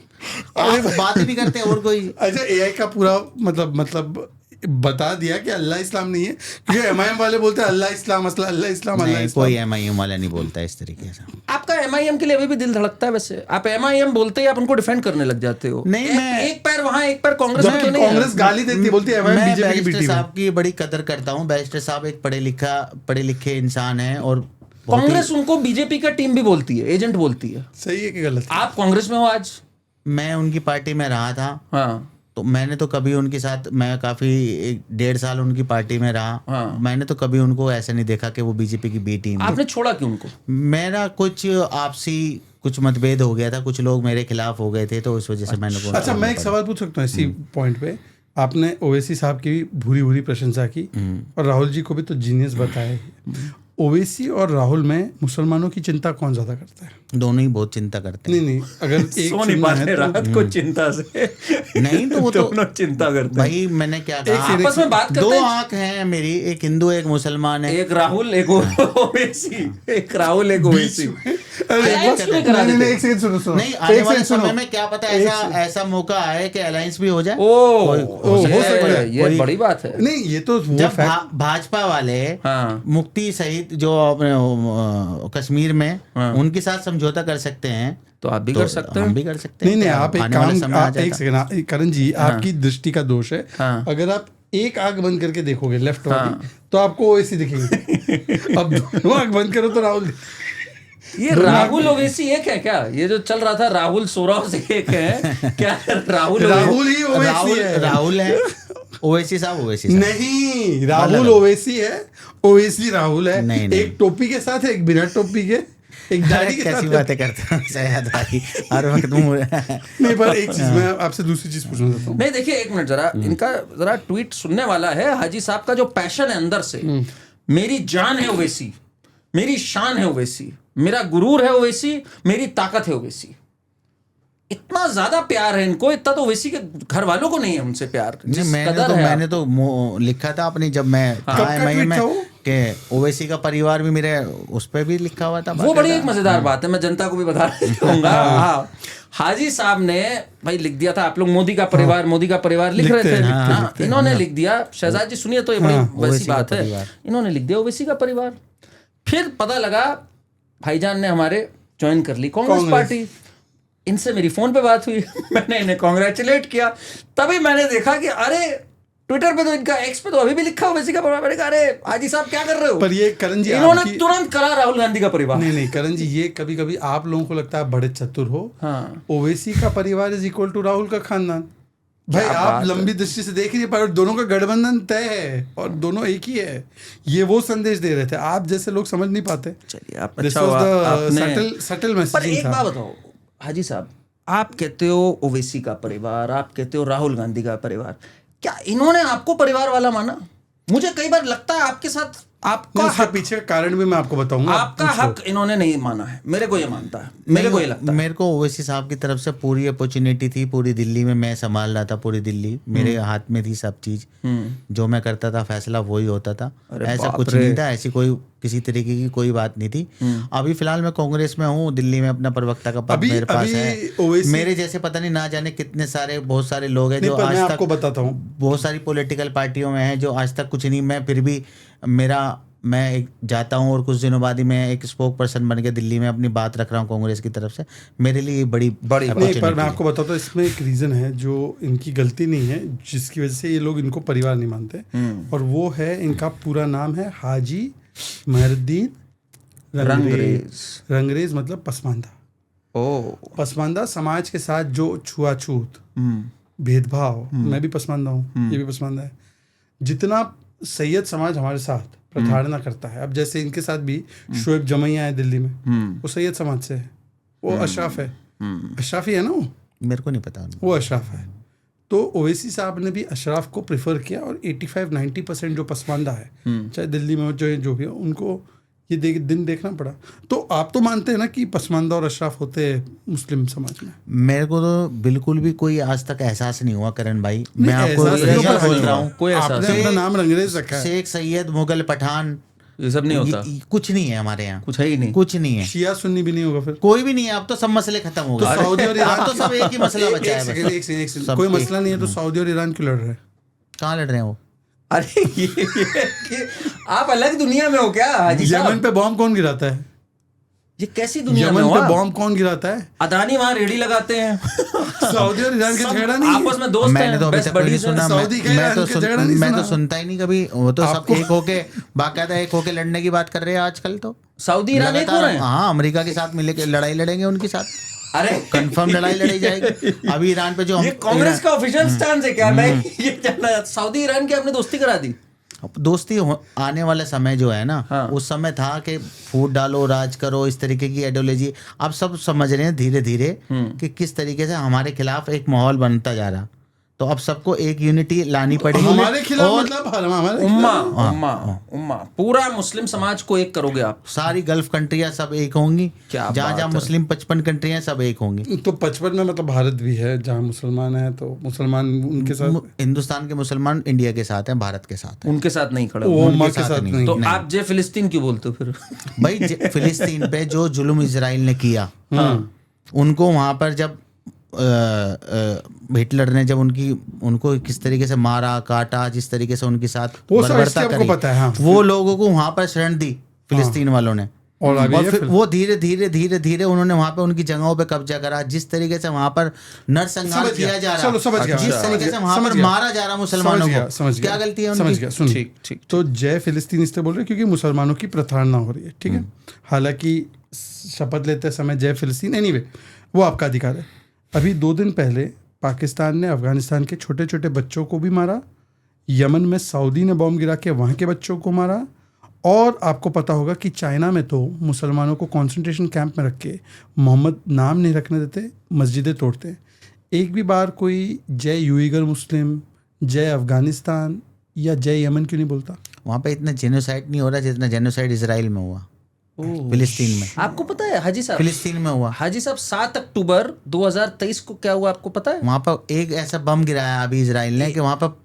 आप बात ही नहीं करते और कोई। अच्छा AI का पूरा मतलब बता दिया कि अल्लाह इस्लाम नहीं है, क्योंकि MIM वाले बोलते हैं अल्लाह इस्लाम असला, अल्लाह इस्लाम, अल्लाह नहीं इस्लाम। कोई MIM वाला नहीं बोलता इस तरीके से। आपका एमआईएम के लिए अभी भी दिल धड़कता है वैसे? आप एमआईएम बोलते ही आप उनको डिफेंड करने लग जाते हो। नहीं, मैं- एक पैर वहां एक पैर कांग्रेस में जबकि तो नहीं है। कांग्रेस गाली देती है, बोलती है MIM मैं बीजेपी की बैरिस्टर बेटी है। साहब की बड़ी कदर करता हूँ। बैरिस्टर साहब एक पढ़े लिखे इंसान हैं और बहुत ही- कांग्रेस उनको बीजेपी का टीम भी बोलती है, एजेंट बोलती है। सही है कि गलत है? आप कांग्रेस में हो आज? मैं उनकी पार्टी में रहा था, हाँ तो मैंने तो कभी उनके साथ, मैं काफी 1.5 साल उनकी पार्टी में रहा, हाँ। मैंने तो कभी उनको ऐसे नहीं देखा कि वो बीजेपी की बी टीम। आपने छोड़ा क्यों उनको? मेरा कुछ आपसी कुछ मतभेद हो गया था, कुछ लोग मेरे खिलाफ हो गए थे, तो उस वजह से मैंने बोला। अच्छा, मैं एक सवाल पूछ सकता हूँ इसी पॉइंट पे। आपने ओवैसी साहब की भी भूरी भूरी प्रशंसा की और राहुल जी को भी तो जीनियस बताया ही। ओवैसी और राहुल में मुसलमानों की चिंता कौन ज्यादा करता है? दोनों ही बहुत चिंता करते हैं। नहीं, अगर एक सो नहीं चुनना पाते है तो रात को चिंता से। नहीं तो वो तो दोनों चिंता करते हैं। भाई मैंने क्या कहा, आपस में बात करते दो हैं। आंख हैं मेरी, एक हिंदू एक मुसलमान है। एक राहुल एक ओवैसी, एक राहुल एक ओवैसी। Alliance क्यों नहीं करा नहीं, देते? एक सेकंड सुनो। नहीं, आने एक वाले सेकंड सुनो। समय में क्या पता ऐसा मौका आए कि अलायंस भी हो जाए। हो सकता सकता है। है, ये कोई- बड़ी बात है। नहीं, ये तो वो जब फैक्ट। भाजपा वाले हाँ। मुक्ति सहित जो अपने कश्मीर में उनके साथ समझौता कर सकते हैं, तो आप भी कर सकते हम हैं। भी कर सकते हैं। नहीं, क्या आप एक आने वाले काम, समय आ एक जाता। सेकंड करण जी, आपकी दृष्टि का दोष है। हाँ। अगर आप एक आंख बंद करके देखोगे लेफ्ट वाली, तो आपको ओवैसी दिखेंगे। अब दोनों आंख बंद करो तो राहुल। ये राहुल ओवैसी एक है क्या? ये जो चल रहा था राहुल सोराव से एक है क्या? राहुल ही ओवैसी है। राहुल है, ओवैसी साहब ओवैसी साहब। नहीं, राहुल ओवैसी है, ओवैसी राहुल है। नहीं, नहीं। एक टोपी के साथ है, एक बिना टोपी के, एक दाढ़ी के कैसी साथ है। बातें करते हो शायद भाई, हर वक्त मुंह नहीं, पर एक चीज मैं आपसे दूसरी चीज पूछना चाहता हूँ। नहीं, देखिए एक मिनट जरा, इनका जरा ट्वीट सुनने वाला है। हाजी साहब का जो पैशन है अंदर से, मेरी जान है ओवैसी, मेरी शान है ओवैसी, मेरा गुरूर है ओवैसी, मेरी ताकत है ओवैसी। इतना ज्यादा प्यार है इनको, इतना तो ओवैसी के घर वालों को नहीं है उनसे प्यार। जिस कदर है मैंने तो लिखा था अपनी, जब मैं कब का ट्वीट था वो? कि ओवैसी का परिवार भी मेरे उस पे भी लिखा हुआ था। वो बड़ी एक मजेदार बात है, मैं जनता को भी बता दूंगा। हाँ, हाजी साहब ने भाई लिख दिया था, आप लोग मोदी का परिवार, मोदी का परिवार लिख रहे थे। हाँ, इन्होंने लिख दिया, शहजाद जी सुनिए तो ये बड़ी वैसी बात है, इन्होंने लिख दिया ओवैसी का परिवार। फिर पता लगा भाईजान ने हमारे ज्वाइन कर ली कांग्रेस पार्टी। इनसे मेरी फोन पे बात हुई, मैंने इन्हें कांग्रेचुलेट किया। तभी मैंने देखा कि अरे ट्विटर पे तो इनका, एक्स पे तो अभी भी लिखा ओवैसी का परिवार। मैंने कहा अरे हाजी साहब क्या कर रहे हो? पर ये करण जी, इन्होंने आपकी- तुरंत करा राहुल गांधी का परिवार। नहीं, करण जी, ये कभी कभी आप लोगों को लगता है आप बड़े चतुर हो। हाँ। ओवैसी का परिवार इज इक्वल टू राहुल का खानदान। भाई आप लंबी दृष्टि से देख रही पर दोनों का गठबंधन तय है और दोनों एक ही है। ये वो संदेश दे रहे थे, आप जैसे लोग समझ नहीं पाते। चलिए आप This अच्छा was हुआ the आपने subtle पर messaging एक था। बात बताओ हाजी साहब, आप कहते हो ओवैसी का परिवार, आप कहते हो राहुल गांधी का परिवार, क्या इन्होंने आपको परिवार वाला माना? मुझे कई बार लगता है आपके साथ आपका इसके हक, पीछे का कारण भी मैं आपको बताऊंगा। आपका हक इन्होंने नहीं माना है। मेरे को ये मानता है, मेरे को ये लगता है। मेरे को ओवैसी साहब की तरफ से पूरी अपॉर्चुनिटी थी, पूरी दिल्ली में मैं संभाल रहा था, पूरी दिल्ली मेरे हाथ में थी सब चीज। जो मैं करता था फैसला वही होता था, ऐसा कुछ नहीं था, ऐसी कोई किसी तरीके की कोई बात नहीं थी। अभी फिलहाल मैं कांग्रेस में हूँ, दिल्ली में अपना प्रवक्ता का पद मेरे पास है। मेरे जैसे पता नहीं ना जाने कितने सारे, बहुत सारे लोग हैं जो आज तक, आपको बताता हूँ, बहुत सारी पॉलिटिकल पार्टियों में हैं जो आज तक कुछ नहीं। मैं फिर भी मैं एक जाता हूँ और कुछ दिनों बाद ही मैं एक स्पोक पर्सन बन के दिल्ली में अपनी बात रख रहा हूँ कांग्रेस की तरफ से। मेरे लिए बड़ी नहीं, पर मैं आपको बताता हूँ, इसमें एक रीजन है जो इनकी गलती नहीं है, जिसकी वजह से ये लोग इनको परिवार नहीं मानते। और वो है, इनका पूरा नाम है हाजी महरुद्दीन रंगरेज, मतलब पसमानदा। पसमानदा समाज के साथ जो छुआछूत, भेदभाव, मैं भी पसमानदा हूँ, ये भी पसमानदा है, जितना सैयद समाज हमारे साथ प्रताड़ना करता है। अब जैसे इनके साथ भी शोएब जमैया है दिल्ली में, वो सैयद समाज से है, वो अशराफ है, अशराफी है ना, वो मेरे को नहीं पता, वो अशराफ है। तो ओवैसी साहब ने भी अशराफ को प्रेफर किया और 85-90% जो पसमानदा है, चाहे दिल्ली में हो चाहे जो भी हो, उनको ये दिन देखना पड़ा। तो आप तो मानते हैं ना कि पसमानदा और अशराफ होते हैं मुस्लिम समाज में? मेरे को तो बिल्कुल भी कोई आज तक एहसास नहीं हुआ करण भाई। मैं नहीं, आपको एहसास नहीं रियल होगा, बोल रहा हूँ, कोई एहसास आपने अपना नाम रंगरेज रखा है। शेख सैयद, मुगल पठान, ये सब नहीं होता, कुछ नहीं है हमारे यहाँ, कुछ है ही नहीं, कुछ नहीं है, शिया सुन्नी भी नहीं होगा फिर? कोई भी नहीं है। अब तो सब मसले खत्म हो गए, सऊदी और अब तो सब एक ही मसला बचा है बस। एक सेकंड, कोई मसला नहीं है तो सऊदी और ईरान क्यों लड़ रहे हैं? कहाँ लड़ रहे हैं वो? अरे ये आप अलग दुनिया में हो क्या हाजी यमन साहब? पे बॉम्ब कौन गिराता है? ये कैसी दुनिया में यमन हुआ? पे बॉम्ब कौन गिराता है? अदानी वहां रेडी लगाते हैं। सऊदी और ईरान का झगड़ा नहीं है। आपस में दोस्त मैंने तो अभी हैं, तक नहीं best सुना। buddies हैं। सऊदी का ईरान का झगड़ा नहीं मैं सुना। तो सुनता ही नहीं कभी। वो तो सब एक होके बाकायदा एक होके लड़ने की बात कर रहे हैं आजकल तो। सऊदी ईरान एक हो रहे हैं। हाँ, अमेरिका के साथ मिले के लड़ाई लड़ेंगे उनके साथ, अरे कंफर्म लड़ाई लड़ी जाएगी। अभी ईरान पे जो ये कांग्रेस का ऑफिशियल स्टैंड है क्या? मैं ये जानना, सऊदी ईरान की आपने दोस्ती करा दी? दोस्ती आने वाला समय जो है ना, हाँ। उस समय था कि फूट डालो, राज करो, इस तरीके की आइडियोलॉजी। अब सब समझ रहे हैं धीरे धीरे कि किस तरीके से हमारे खिलाफ एक माहौल बनता जा रहा। तो अब सबको एक यूनिटी लानी पड़ेगी। हमारे खिलाफ और मतलब हमारे उम्मा उम्मा उम्मा पूरा मुस्लिम समाज को एक करोगे आप। सारी गल्फ कंट्रियां सब एक होंगी। क्या जहाँ बात जहाँ है। मुस्लिम 55 कंट्रियां सब एक होंगी। तो 55 में मतलब भारत भी है जहाँ मुसलमान है, तो मुसलमान उनके साथ, हिंदुस्तान के मुसलमान इंडिया के साथ हैं, भारत के साथ हैं। उनके साथ नहीं खड़े वो हो। उम्मा उनके के साथ साथ नहीं। नहीं। तो नहीं। आप जे फिलिस्तीन क्यों बोलते हो फिर? भाई फिलिस्तीन पे जो जुल्म इजराइल ने किया, उनको वहां पर जब हिटलर ने जब उनको किस तरीके से मारा काटा, जिस तरीके से उनके साथ वो सब बर्बरता आपको करी, पता है, हाँ। वो लोगों को वहां पर शरण दी फिलिस्तीन वालों ने। और अभी और ये फिर वो धीरे धीरे धीरे धीरे उन्होंने वहां पे उनकी जगहों पे कब्जा करा। जिस तरीके से वहां पर नरसंहार समझ गया। किया जा चलो, समझ रहा, गया, जिस समझ तरीके गया, से वहां समझ पर गया। मारा जा रहा मुसलमानों को, क्या गलती है समझ उनकी? गया। सुनिए, ठीक ठीक। तो जय फिलिस्तीन इसलिए बोल रहे हैं क्योंकि मुसलमानों की प्रताड़ना हो रही है, ठीक है। हालांकि शपथ लेते समय जय फिलिस्तीन, एनीवे वो आपका अधिकार है। अभी 2 दिन पहले पाकिस्तान ने अफगानिस्तान के छोटे छोटे बच्चों को भी मारा, यमन में सऊदी ने बॉम्ब गिरा के वहाँ के बच्चों को मारा, और आपको पता होगा कि चाइना में तो मुसलमानों को कंसंट्रेशन कैंप में रख के मोहम्मद नाम नहीं रखने देते, मस्जिदें तोड़ते हैं। एक भी बार कोई जय उइगर मुस्लिम, जय अफगानिस्तान या जय यमन क्यों नहीं बोलता? वहां पे इतना जेनोसाइड नहीं हो रहा जितना जेनोसाइड इजराइल में हुआ, फिलिस्तीन में। आपको पता है हाजी साहब, फिलिस्तीन में हुआ। हाजी साहब 7 अक्टूबर 2023 को क्या हुआ आपको पता है? वहां पर एक ऐसा बम गिराया अभी इजराइल ने कि वहां पर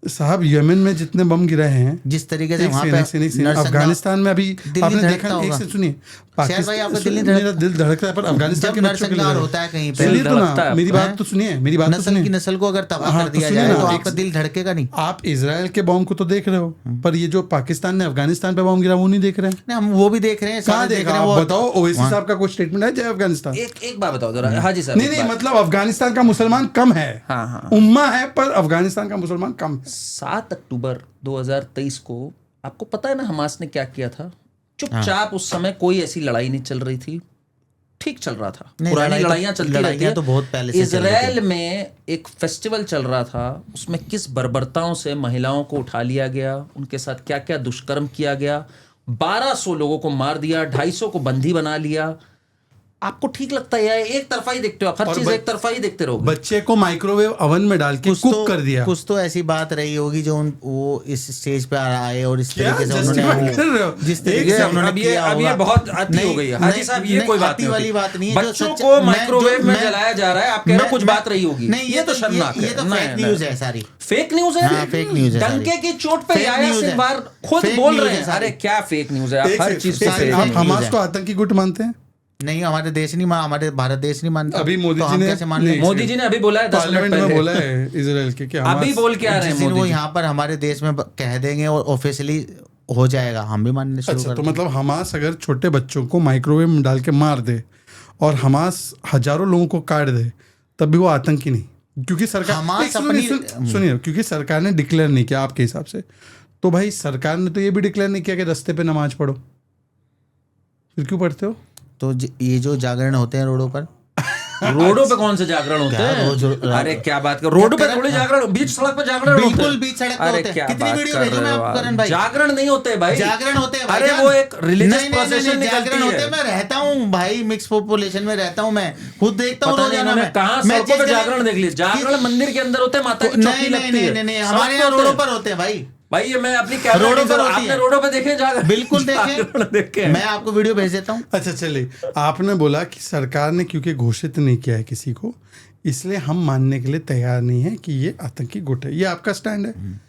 साहब यमन में जितने बम गिरे हैं, जिस तरीके से एक वहां सेकंड, पे एक सेकंड, एक सेकंड, नरसंहार- अफगानिस्तान में अभी दिल आपने नहीं देखा, धड़कता एक होगा। से सुनिए, शायद भाई आपका दिल नहीं धड़क- मेरा दिल धड़कता है, पर अफगानिस्तान जब के बच्चों के लिए नरसंहार होता है कहीं पे, सुनिए तो धड़कता ना, है। मेरी बात तो सुनिए, मेरी बात तो नस्ल की सुनिए। नस्ल को अगर तबाह हाँ, कर तो दिया सुनिए जाए ना, तो एक आपका दिल धड़केगा नहीं। आप इजराइल के बॉम्ब को तो देख रहे हो, पर ये जो पाकिस्तान ने अफगानिस्तान पे बॉम्ब गिरा वो नहीं देख रहे हैं। नहीं, हम वो भी देख रहे हैं, कहाँ सारे देख देखा? रहे हैं। आप वो बताओ, ओवैसी साहब का कोई स्टेटमेंट है जय अफगानिस्तान? एक बात बताओ जरा हाजी साहब। नहीं एक नहीं, बात। मतलब अफगानिस्तान का मुसलमान कम है, हाँ, हाँ। उम्मा है, पर अफगानिस्तान का मुसलमान कम है। 7 अक्टूबर 2023 को आपको पता है ना हमास ने क्या किया था? चुपचाप उस समय कोई ऐसी लड़ाई नहीं चल रही थी, ठीक चल रहा था। नहीं, पुरानी लड़ाई तो- लड़ाइयां चलती लड़ाइयां रहती हैं। तो बहुत पहले से चल रही इजराइल में एक फेस्टिवल चल रहा था, उसमें किस बर्बरताओं से महिलाओं को उठा लिया गया, उनके साथ क्या क्या दुष्कर्म किया गया, 1200 लोगों को मार दिया, 250 को बंदी बना लिया। आपको ठीक लगता है? एक तरफा ही देखते हो आप, हर और चीज एक तरफा ही देखते रहोगे। बच्चे को माइक्रोवेव ओवन में डाल के कुक कर दिया। कुछ तो ऐसी बात रही होगी जो वो इस स्टेज पे आए और इस क्या तरीके से justify उन्होंने कर रहे हो? जिस तरीके से एक उन्होंने अब ये किया अब ये होगा। बहुत अति हो गई है हाजी साहब, ये कोई बात अति नहीं वाली होती। बात नहीं है। जो बच्चों सच्चा- को मैं- माइक्रोवेव जो में मैं- जलाया जा रहा है, आप कह रहे हो कुछ बात रही होगी। नहीं, ये तो शर्मनाक है। ये तो नहीं, फेक नहीं। न्यूज है सारी। फेक न्यूज है। हाँ, फेक न्यूज है सारी। डंके की चोट पे फेक आया न्यूज है। सिंवार खुद फेक बोल न्यूज रहे है हैं। सारी। अरे क्या फेक न्यूज है, आप हर चीज को सारी फेक आप न्यूज हमास है। को आतंकी गुट मानते हैं? नहीं, हमारे देश नहीं हमारे भारत देश नहीं मानता। अभी मोदी तो जी हम ने कैसे मान नहीं, लें? मोदी जी ने अभी बोला है 10 मिनट पार्लियामेंट में पहले। बोला है इजराइल के कि अभी हमास बोल के आ रहे जिस हैं दिन वो मोदी जी। यहाँ पर हमारे देश में कह देंगे और ऑफिशियली हो जाएगा, हम भी मानने शुरू अच्छा, कर तो देंगे। मतलब हमास अगर छोटे बच्चों को माइक्रोवेव में डाल के मार दे और हमास हजारों लोगों को काट दे, तब भी वो आतंकी नहीं, क्योंकि सरकार हमास एक सुनिए, अपनी- सुनिए, क्योंकि सरकार ने डिक्लेयर नहीं किया आपके हिसाब से, तो भाई सरकार ने तो ये भी डिक्लेयर नहीं किया कि रास्ते पे नमाज पढ़ो, फिर क्यों पढ़ते हो? तो ये जो जागरण होते हैं रोडों पर, रोडों पे कौन से जागरण होते क्या रोज- हैं? अरे क्या बात कर, रोड पे थोड़ी जागरण, बीच सड़क पे जागरण होते हैं। बिल्कुल बीच सड़क पे अरे होते हैं। क्या कितनी बात वीडियो कर भेजूं रहे मैं हो आपको, आप? करण भाई? जागरण नहीं होते भाई, जागरण होते हैं अरे भाईजान। वो एक रिलीजियस नहीं, प्रोसेशन निकलती जागरण होते है। हैं। मैं रहता हूँ भाई, मिक्स पॉपुलेशन में रहता हूँ, मैं खुद देखता हूँ पता नहीं रोजाना। इन्होंने मैं कहाँ मैं सड़कों जिस पे जगह- जागरण देख लिया। जागरण मंदिर के अंदर होते हैं, माता की चौकी नहीं लगती नहीं है। नहीं नहीं, सड़क हमारे पे यहाँ होते रोडों हैं। पर होते हैं भाई। भाई ये मैं अपनी कैमरा रोडों पर होती आपने है। रोडों पे देखे जागरण? बिल्कुल जागरण देखे हैं। मैं आपको वीडियो भेज देता हूँ। अच्छा चलिए, आपने बोला कि सरकार ने क्योंकि घोषित नहीं किया है किसी को, इसलिए हम मानने के लिए तैयार नहीं है कि ये आतंकी गुट है, ये आपका स्टैंड है।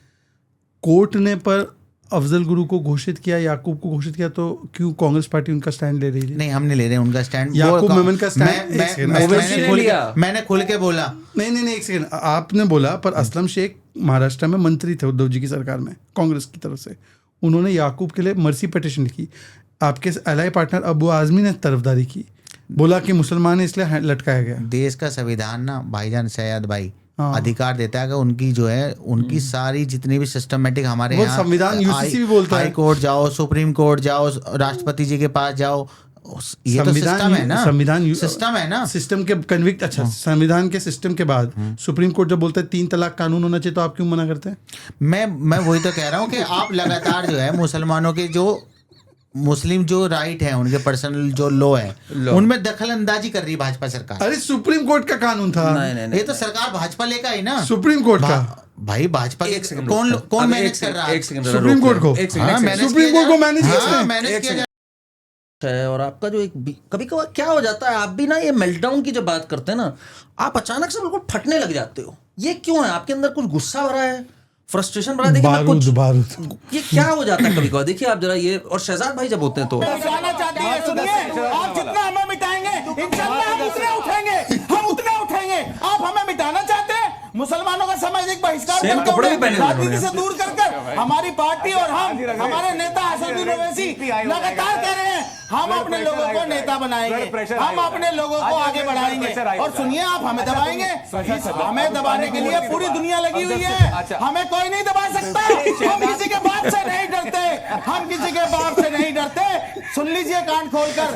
कोर्ट ने पर अफजल गुरु को घोषित किया, याकूब को घोषित किया, तो क्यों कांग्रेस पार्टी उनका स्टैंड ले रही है? नहीं, हम नहीं ले रहे उनका स्टैंड। याकूब मेमन का स्टैंड- मैं- एक मैं- सेकंड, मैं- ओवैसी ने लिया। मैंने खुल के बोला। नहीं नहीं नहीं, एक सेकंड, आपने बोला पर असलम शेख महाराष्ट्र में मंत्री थे उद्धव जी की सरकार में कांग्रेस की तरफ से, उन्होंने याकूब के लिए मर्सी पिटिशन लिखी, आपके अलाई पार्टनर अबू आजमी ने तरफदारी की, बोला कि मुसलमान है इसलिए लटकाया गया। देश का संविधान ना भाईजान सैयद भाई हाँ। अधिकार देता है कि उनकी जो है उनकी सारी जितनी भी सिस्टमेटिक हमारे वो यहाँ संविधान UCC भी बोलता है। हाई कोर्ट जाओ, सुप्रीम कोर्ट जाओ, राष्ट्रपति जी के पास जाओ, ये तो सिस्टम है ना, संविधान सिस्टम है ना, सिस्टम के कन्विक्ट। अच्छा, संविधान के सिस्टम के बाद सुप्रीम कोर्ट जब बोलता है 3 तलाक कानून होना चाहिए, तो आप क्यों मना करते हैं? मैं वही तो कह रहा हूँ कि आप लगातार जो है मुसलमानों के जो मुस्लिम जो राइट है, उनके पर्सनल जो लॉ है, उनमें दखल अंदाजी कर रही है भाजपा सरकार। अरे सुप्रीम कोर्ट का कानून था। ये तो सरकार भाजपा लेकर आई ना, सुप्रीम कोर्ट का। भाई भाजपा के कौन मैनेज कर रहा है? सुप्रीम कोर्ट को, सुप्रीम कोर्ट को मैनेज किया है। और आपका जो एक कभी कभार क्या हो जाता है, आप भी ना ये मेल्टडाउन की जब बात करते हैं ना, आप अचानक से बिल्कुल फटने लग जाते हो। ये क्यों है? आपके अंदर कुछ गुस्सा भरा है, फ्रस्ट्रेशन भरा है? देखिए बारूद ये क्या हो जाता है कभी कभार? देखिए आप जरा ये, और शहजाद भाई जब होते हैं तो आप जितना हमें मिटाएंगे इंशाल्लाह हम उतने उठेंगे। आप हमें मिटाना चाहते हैं, मुसलमानों का सामाजिक बहिष्कार राजनीति से दूर कर हमारी पार्टी और हम, हमारे नेता असदुद्दीन ओवैसी लगातार कह रहे हैं हम अपने लोगों को नेता बनाएंगे, हम अपने लोगों को आगे बढ़ाएंगे। और सुनिए, आप हमें दबाएंगे, हमें दबाने के लिए पूरी दुनिया लगी हुई है, हमें कोई नहीं दबा सकता। हम किसी के बाप से नहीं डरते, हम किसी के बाप से नहीं डरते। सुन लीजिए कान खोलकर,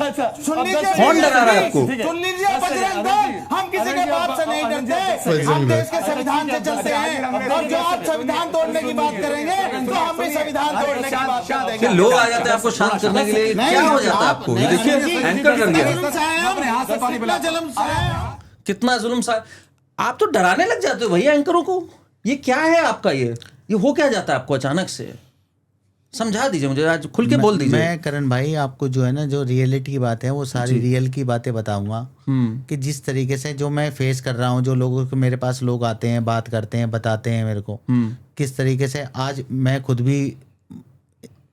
सुन लीजिए, कौन डरा रहा है आपको? सुन लीजिए बजरंग दल, हम किसी के बाप से नहीं डरते, हम देश के संविधान से चलते हैं। और जो आप संविधान तोड़ने की बात करेंगे तो हम भी संविधान तोड़ने की बात कर देंगे। लोग आ जाते हैं आपको शांत करने के लिए, क्या हो जाता है आपको? ये देखिए एंकर कर दिया, कितना जुल्म सा। आप तो डराने लग जाते हो भैया एंकरों को। ये क्या है आपका? ये हो क्या जाता है आपको अचानक से? समझा दीजिए मुझे, आज खुल के बोल दीजिए। मैं करण भाई आपको जो है ना, जो रियलिटी की बात है वो सारी रियल की बातें बताऊंगा कि जिस तरीके से जो मैं फेस कर रहा हूँ, जो लोगों को मेरे पास लोग आते हैं, बात करते हैं, बताते हैं मेरे को किस तरीके से आज मैं खुद भी,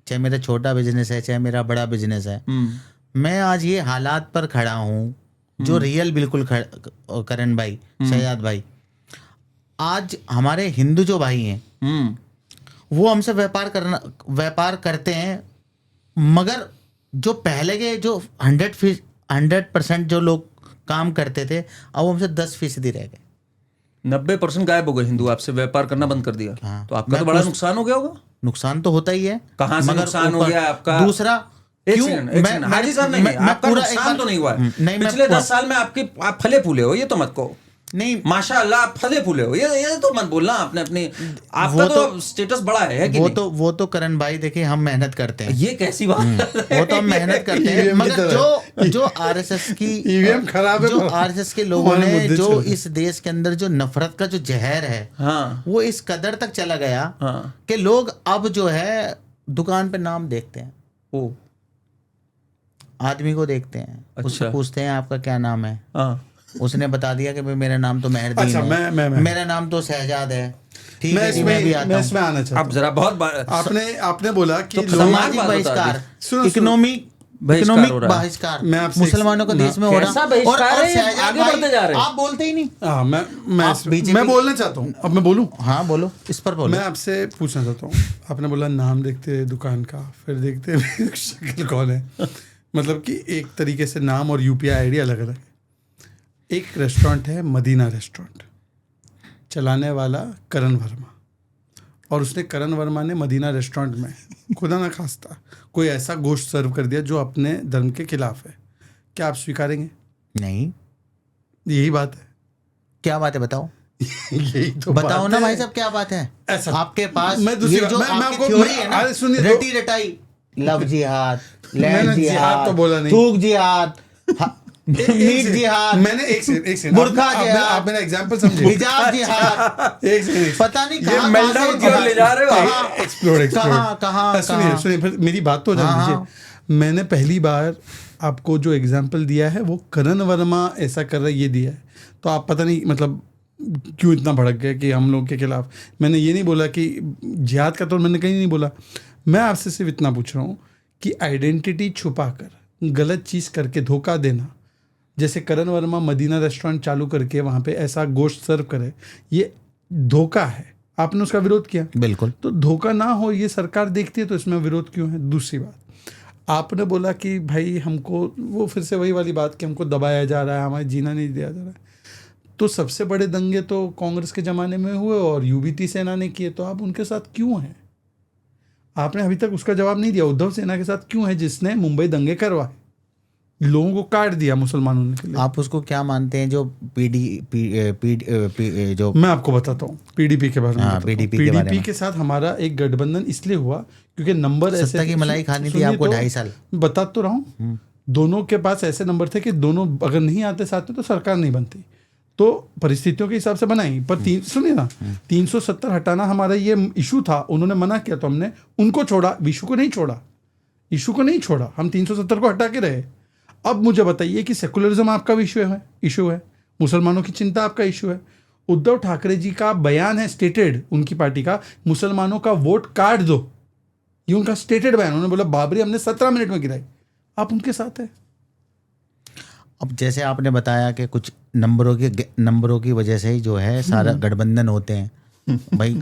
चाहे मेरा छोटा बिजनेस है चाहे मेरा बड़ा बिजनेस है, मैं आज ये हालात पर खड़ा हूँ जो रियल बिल्कुल करण भाई, शहजाद भाई। आज हमारे हिंदू जो भाई हैं वो हमसे व्यापार करते हैं, मगर जो पहले के जो 100% जो लोग काम करते थे, अब हमसे 10% रह गए। 90% गायब हो गए हिंदू, आपसे व्यापार करना बंद कर दिया। हाँ, तो आपका तो बड़ा नुकसान हो गया होगा। नुकसान तो होता ही है। कहाँ से नुकसान हो गया आपका? दूसरा, हाजी साहब नहीं, आपका नुकसान तो नहीं हुआ है। पिछले 10 साल में आप फले फूले हो, ये तो मत कहो। नहीं, माशाअल्लाह आप फले फूले हो, ये तो मत बोलना। आपने अपने आपका तो स्टेटस बड़ा है कि वो तो करण भाई देखिए, हम मेहनत करते हैं। ये कैसी बात है? वो तो हम मेहनत करते हैं, मगर जो आरएसएस की ईवीएम खराब है, जो आरएसएस के लोगों ने जो इस देश के अंदर जो नफरत का जो जहर है, हाँ, वो इस कदर तक चला गया कि लोग अब जो है दुकान पे नाम देखते हैं, ओ आदमी को देखते हैं, उससे पूछते हैं आपका क्या नाम है। उसने बता दिया कि भाई मेरा नाम तो मेहरदीन है, मेरा नाम तो शहजाद है। ठीक है, मैं भी आता हूं। इसमें आना चाहता हूं। अब जरा बहुत आपने बोला कि सामाजिक बहिष्कार, इकोनॉमिक बहिष्कार मुसलमानों का देश में हो रहा है, और आगे बढ़ते जा रहे हैं। आप बोलते ही नहीं। मैं बोलना चाहता हूँ, अब मैं बोलूँ? हाँ बोलो, इस पर बोलो। मैं आपसे पूछना चाहता हूँ, आपने बोला नाम देखते दुकान का, फिर देखते शक्ल कौन है। मतलब कि एक तरीके से नाम और यूपीआई आईडी अलग अलग है। एक रेस्टोरेंट है मदीना रेस्टोरेंट, चलाने वाला करण वर्मा, और उसने करण वर्मा ने मदीना रेस्टोरेंट में खुदा ना खास्ता कोई ऐसा गोश्त सर्व कर दिया जो अपने धर्म के खिलाफ है। क्या आप स्वीकारेंगे? नहीं। यही बात है। क्या बात है बताओ? यही तो बताओ ना भाई साहब, क्या बात है ऐसा आपके पास? मैं दूसरी ये जो आपकी थ्योरी है ना, रटी रटाई, लव जिहाद, लैंड जिहाद तो बोला नहीं, थूक जिहाद, मीट जिहाद, मैंने एक सेकंड बुर्का जिहाद, आप मेरा एग्जांपल समझे, हिजाब जिहाद, एक सेकंड, पता नहीं ये मेल्टडाउन की ओर ले जा रहे हो। एक्सप्लोर कहां सुनिए फिर मेरी बात तो जान लीजिए। मैंने पहली बार आपको जो एग्जांपल दिया है वो करण वर्मा ऐसा कर रहा है ये दिया है, तो आप पता नहीं मतलब क्यों इतना भड़क गए कि हम लोग के खिलाफ। मैंने ये नहीं बोला कि जिहाद का, तो मैंने कहीं नहीं बोला। मैं आपसे सिर्फ इतना पूछ रहा हूँ कि आइडेंटिटी छुपा कर गलत चीज़ करके धोखा देना, जैसे करण वर्मा मदीना रेस्टोरेंट चालू करके वहाँ पे ऐसा गोश्त सर्व करे, ये धोखा है। आपने उसका विरोध किया, बिल्कुल। तो धोखा ना हो ये सरकार देखती है, तो इसमें विरोध क्यों है? दूसरी बात, आपने बोला कि भाई हमको, वो फिर से वही वाली बात कि हमको दबाया जा रहा है, हमारे जीना नहीं दिया जा रहा है। तो सबसे बड़े दंगे तो कांग्रेस के ज़माने में हुए और यूबीटी सेना ने किए, तो आप उनके साथ क्यों हैं? आपने अभी तक उसका जवाब नहीं दिया। उद्धव सेना के साथ क्यों है जिसने मुंबई दंगे करवाए? लोगों को काट दिया मुसलमानों ने के लिए। आप उसको क्या मानते हैं जो जो मैं आपको बताता हूँ पीडीपी के बारे में। हाँ, PDP के बारे पीडीपी में। के साथ हमारा एक गठबंधन इसलिए हुआ क्योंकि नंबर ऐसे सत्ता की मलाई खानी थी सुनिए आपको तो, 2.5 साल। बता तो रहा हूँ, दोनों के पास ऐसे नंबर थे कि दोनों अगर नहीं आते साथ में तो सरकार नहीं बनती, तो परिस्थितियों के हिसाब से बनाई। पर सुनिए ना, 370 हटाना हमारा ये इशू था, उन्होंने मना किया तो हमने उनको छोड़ा, इशू को नहीं छोड़ा, इशू को नहीं छोड़ा, हम 370 को हटा के रहे। अब मुझे बताइए कि सेकुलरिज्म आपका इशू है, मुसलमानों की चिंता आपका इशू है। उद्धव ठाकरे जी का बयान है स्टेटेड, उनकी पार्टी का, मुसलमानों का वोट काट दो, ये उनका स्टेटेड बयान। उन्होंने बोला बाबरी हमने 17 मिनट में गिराई, आप उनके साथ है। अब जैसे आपने बताया कि कुछ नंबरों की वजह से ही जो है सारा गठबंधन होते हैं भाई,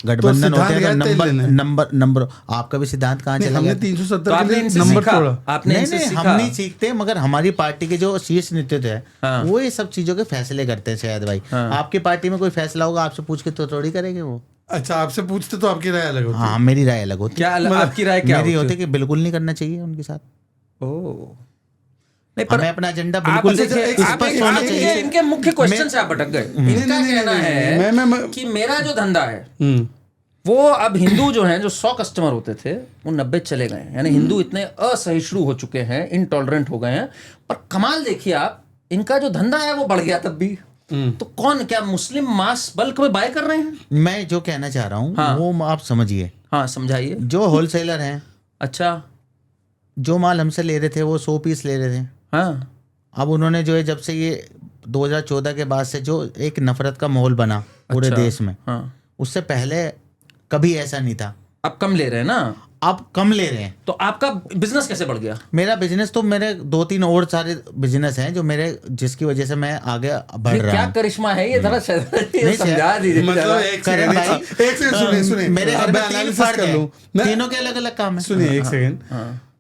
गठबंधन होते हैं तो नंबर आपका भी सिद्धांत कहाँ चला गया? 370 के लिए नंबर तोड़ा। आपने इनसे नहीं, सीखा? हम नहीं सीखते, मगर हमारी पार्टी के जो शीर्ष नेतृत्व है वो ये सब चीजों के फैसले करते हैं शायद भाई। आपकी पार्टी में कोई फैसला होगा आपसे पूछ के तो थोड़ी करेंगे वो। अच्छा, आपसे पूछते तो आपकी राय अलग होती। हाँ, मेरी राय अलग होती। क्या आपकी राय क्या मेरी होती कि बिल्कुल नहीं करना चाहिए उनके साथ। नहीं, पर हमें अपना एजेंडा आप बिल्कुल देखिए, स्पष्ट होना चाहिए। इनके मुख्य क्वेश्चन से आप भटक गए। इनका कहना है कि मेरा जो धंधा है वो अब हिंदू जो हैं, जो 100 कस्टमर होते थे वो 90 चले गए हैं, यानी हिंदू इतने असहिष्णु हो चुके हैं, इनटॉलरेंट हो गए हैं। पर कमाल देखिए आप, इनका जो धंधा है वो बढ़ गया तब भी। तो कौन, क्या मुस्लिम मास बल्क में बाय कर रहे हैं? मैं जो कहना चाह रहा हूँ वो आप समझिए। हाँ, समझाइए। जो होलसेलर हैं, अच्छा, जो माल हमसे ले रहे थे वो 100 पीस ले रहे थे। हाँ, अब उन्होंने जो है, जब से ये 2014 के बाद से जो एक नफरत का माहौल बना पूरे देश में, उससे पहले कभी ऐसा नहीं था। अब कम ले रहे हैं ना? अब कम ले रहे हैं। तो आपका बिजनेस कैसे बढ़ गया? मेरा बिजनेस तो, मेरे 2-3 और सारे बिजनेस हैं जो मेरे, जिसकी वजह से मैं आगे बढ़ रहा हूँ। क्या करिश्मा है ये, जरा समझा दीजिए। मतलब एक सेकंड सुनिए, मेरे घर में 3 फर्द हैं, तीनों के अलग अलग काम है। सुनिए एक सेकंड,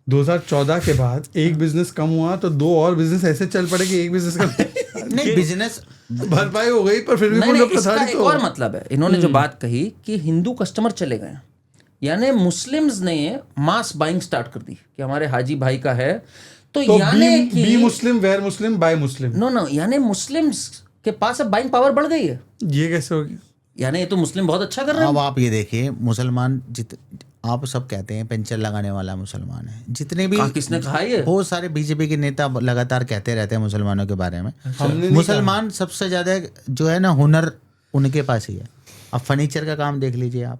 2014 के बाद एक बिजनेस कम हुआ तो 2 और बिजनेस ऐसे चल पड़े कि एक बिजनेस का नहीं, बिजनेस भरपाई हो गई, पर फिर भी नहीं, इसका एक और मतलब है। इन्होंने जो बात कही कि हिंदू कस्टमर चले गए, यानी मुस्लिम्स ने मास बाइंग स्टार्ट कर दी कि हमारे हाजी भाई का है, तो यानी कि be Muslim wear Muslim by Muslim, no, यानी मुस्लिम्स के पास अब बाइंग पावर बढ़ गई है। ये कैसे हो गया? यानी ये तो मुस्लिम बहुत अच्छा कर रहे हैं। अब आप ये देखिए, मुसलमान आप सब कहते हैं पेंशन लगाने वाला मुसलमान है, जितने भी, किसने कहा ये? बहुत सारे बीजेपी के नेता लगातार कहते रहते हैं मुसलमानों के बारे में। मुसलमान सबसे ज्यादा जो है ना, हुनर उनके पास ही है। अब फर्नीचर का काम देख लीजिए आप,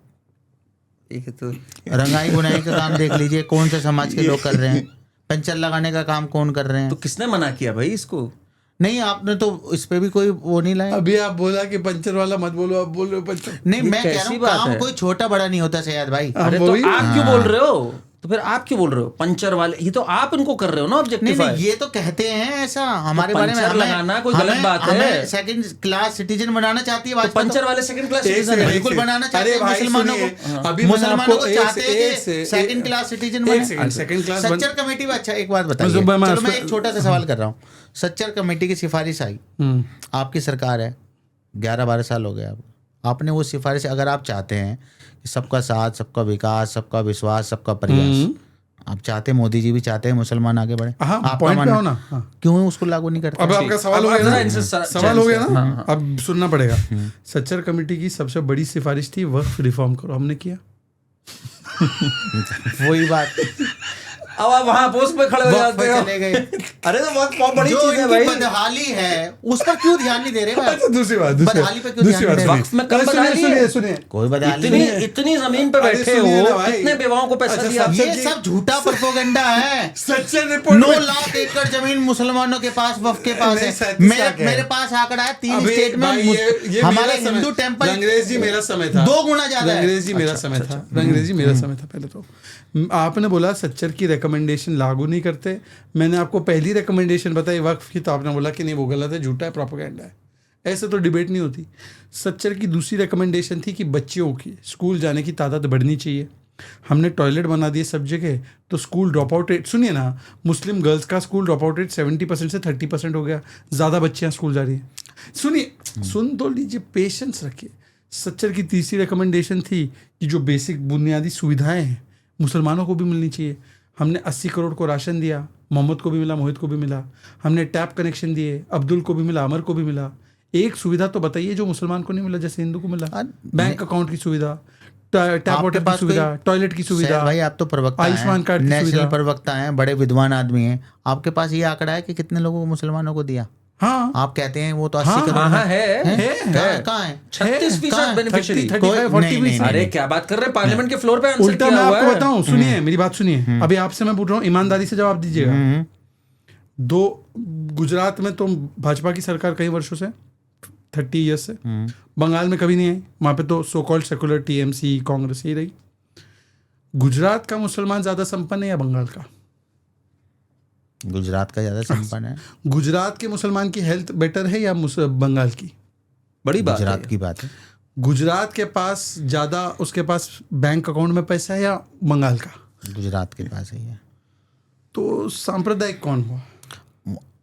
तो रंगाई बुनाई का काम देख लीजिए, कौन से समाज के लोग कर रहे हैं। पेंशन लगाने का काम कौन कर रहे हैं? तो किसने मना किया भाई इसको? नहीं, आपने तो इस पे भी कोई वो नहीं लाया। अभी आप बोला कि पंचर वाला मत बोलो, आप बोल रहे हो पंचर। नहीं, मैं कह रहा हूँ काम कोई छोटा बड़ा नहीं होता सयाद भाई। अरे तो आप क्यों बोल रहे हो? तो फिर आप क्यों बोल रहे हो पंचर वाले? ये तो आप इनको कर रहे हो ना ऑब्जेक्टिफाई। नहीं, ये तो कहते हैं ऐसा हमारे बारे में। लगाना कोई गलत बात है? सेकंड क्लास सिटीजन बनाना चाहती है पंचर वाले सेकंड क्लास सिटीजन बिल्कुल बनाना चाहते हैं मुसलमानों को। अभी मुसलमानों को चाहते हैं कि सेकंड क्लास सिटीजन बने। सेकंड क्लास सच्चर कमेटी में, अच्छा एक बात बताइए, चलो मैं एक छोटा सा सवाल कर रहा हूँ। सच्चर कमेटी की सिफारिश आई, आपकी सरकार है, 11-12 साल हो गए आपने वो सिफारिश, अगर आप चाहते हैं कि सबका साथ, सबका विकास, सबका विश्वास, सबका प्रयास, आप चाहते, मोदी जी भी चाहते हैं मुसलमान आगे बढ़े, आपका मानना क्यों उसको लागू नहीं करते? अब आपका सवाल हो गया ना, सवाल हो गया ना, अब सुनना पड़ेगा। सच्चर कमेटी की सबसे बड़ी सिफारिश थी वक्फ रिफॉर्म करो, हमने किया वही बात। अब आप वहां पोस्ट पे खड़े हो जाते हो। चले गए। अरे तो बहुत बड़ी चीज है भाई। बदहाली है उस पर क्यों ध्यान नहीं दे रहे भाई? दूसरी बात, बदहाली पे क्यों ध्यान नहीं दे रहे? वक्फ में कम बदहाली है? सुनिए, कोई बदहाली नहीं है। इतनी जमीन पे बैठे हो, कितने बेवाओं को पैसा दिया? ये सब झूठा प्रोपेगेंडा है। सच्चर रिपोर्ट 9 लाख एकड़ जमीन मुसलमानों के पास, वक्फ के पास है। मेरे पास आंकड़ा है 3 स्टेट में हमारे हिंदू टेम्पल। अंग्रेज जी मेरा समय था, 2 गुना ज्यादा है। अंग्रेजी मेरा समय था, अंग्रेजी मेरा समय था। पहले तो आपने बोला सच्चर की रिकमेंडेशन लागू नहीं करते, मैंने आपको पहली रिकमेंडेशन बताई वक्फ की, तो आपने बोला कि नहीं वो गलत है, झूठा है, प्रोपेगेंडा है। ऐसे तो डिबेट नहीं होती। सच्चर की दूसरी रिकमेंडेशन थी कि बच्चियों की स्कूल जाने की तादाद बढ़नी चाहिए। हमने टॉयलेट बना दिए सब जगह, तो स्कूल ड्रॉप आउट रेट, सुनिए ना, मुस्लिम गर्ल्स का स्कूल ड्रॉप आउट रेट 70% से 30% हो गया, ज़्यादा बच्चियाँ स्कूल जा रही हैं। सुनिए, सुन तो लीजिए, पेशेंस रखिए। सच्चर की तीसरी रिकमेंडेशन थी कि जो बेसिक बुनियादी सुविधाएं हैं मुसलमानों को भी मिलनी चाहिए। हमने 80 करोड़ को राशन दिया, मोहम्मद को भी मिला, मोहित को भी मिला। हमने टैप कनेक्शन दिए, अब्दुल को भी मिला, अमर को भी मिला। एक सुविधा तो बताइए जो मुसलमान को नहीं मिला, जैसे हिंदू को मिला, बैंक अकाउंट की सुविधा, टैप वाटर की सुविधा, टॉयलेट की सुविधा। भाई आप तो प्रवक्ता हैं, आयुष्मान कार्ड की नेशनल सुविधा। प्रवक्ता हैं, बड़े विद्वान आदमी हैं, आपके पास ये आंकड़ा है कि कितने लोगों को मुसलमानों को दिया? हाँ, आप कहते हैं वो तो 80 करोड़ हाँ है कहाँ है? 36% बेनिफिशियरी। 35-40%। अरे क्या बात कर रहे हैं, पार्लियामेंट के फ्लोर पे आंसर उल्टा किया मैं हुआ आपको है। बताऊं, सुनिए मेरी बात सुनिए। अभी आपसे मैं पूछ रहा हूँ, ईमानदारी से जवाब दीजिएगा। गुजरात में तो भाजपा की सरकार कई वर्षों से, 30 ईयर्स से, बंगाल में कभी नहीं आई। वहां पे तो so called secular TMC Congress ही रही। गुजरात का मुसलमान ज्यादा संपन्न है या बंगाल का? गुजरात का ज्यादा संपन्न है। गुजरात के मुसलमान की हेल्थ बेटर है या बंगाल की? बड़ी बात गुजरात है। की बात है। गुजरात के पास ज्यादा, उसके पास बैंक अकाउंट में पैसा है या बंगाल का? गुजरात के पास ही है। तो सांप्रदायिक कौन हुआ?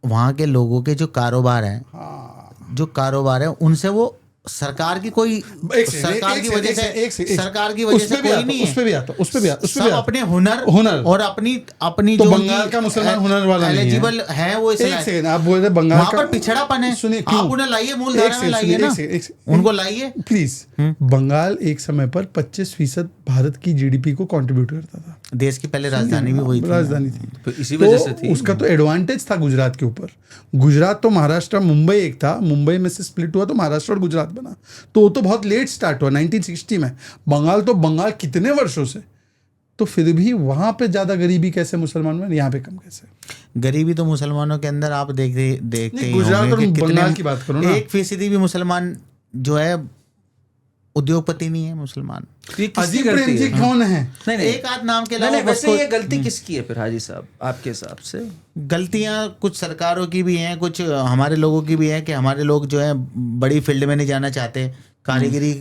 वहाँ के लोगों के जो कारोबार है, उनसे वो सरकार की कोई सरकार की वजह से कोई नहीं है। उस पे भी आता सब अपने हुनर और अपनी तो जो बंगाल का मुसलमान हुनर वाला नहीं है। एलिजिबल है वो एक सेकंड, आप बोल रहे बंगाल वहाँ का पर पिछड़ापन है। सुनिए, क्यों? आप उन्हें लाइए, मूल धारा में लाइए ना, उनको लाइए प्लीज। बंगाल एक समय पर 25% भारत की जीडीपी को कंट्रीब्यूट करता था। देश की पहले राजधानी भी वही थी। राजधानी थी, तो इसी वजह से थी। उसका तो एडवांटेज था गुजरात के ऊपर। गुजरात तो महाराष्ट्र, मुंबई एक था, मुंबई में से स्प्लिट हुआ तो महाराष्ट्र और गुजरात बना। तो वो तो बहुत लेट स्टार्ट हुआ 1960 में। बंगाल कितने वर्षों से। तो फिर भी वहां पे ज्यादा गरीबी कैसे मुसलमान में, यहाँ पे कम कैसे? गरीबी तो मुसलमानों के अंदर आप देखते ही गुजरात और होंगे कि बंगाल की बात करो ना। 1% भी मुसलमान जो है उद्योगपति नहीं है मुसलमान। अजीब प्रेम जी कौन है? नहीं एक आध नाम के नहीं, अलावा वैसे ये गलती किसकी है फिर हाजी साहब आपके हिसाब से? गलतियां कुछ सरकारों की भी हैं, कुछ हमारे लोगों की भी हैं कि हमारे लोग जो है बड़ी फील्ड में नहीं जाना चाहते, कारीगरी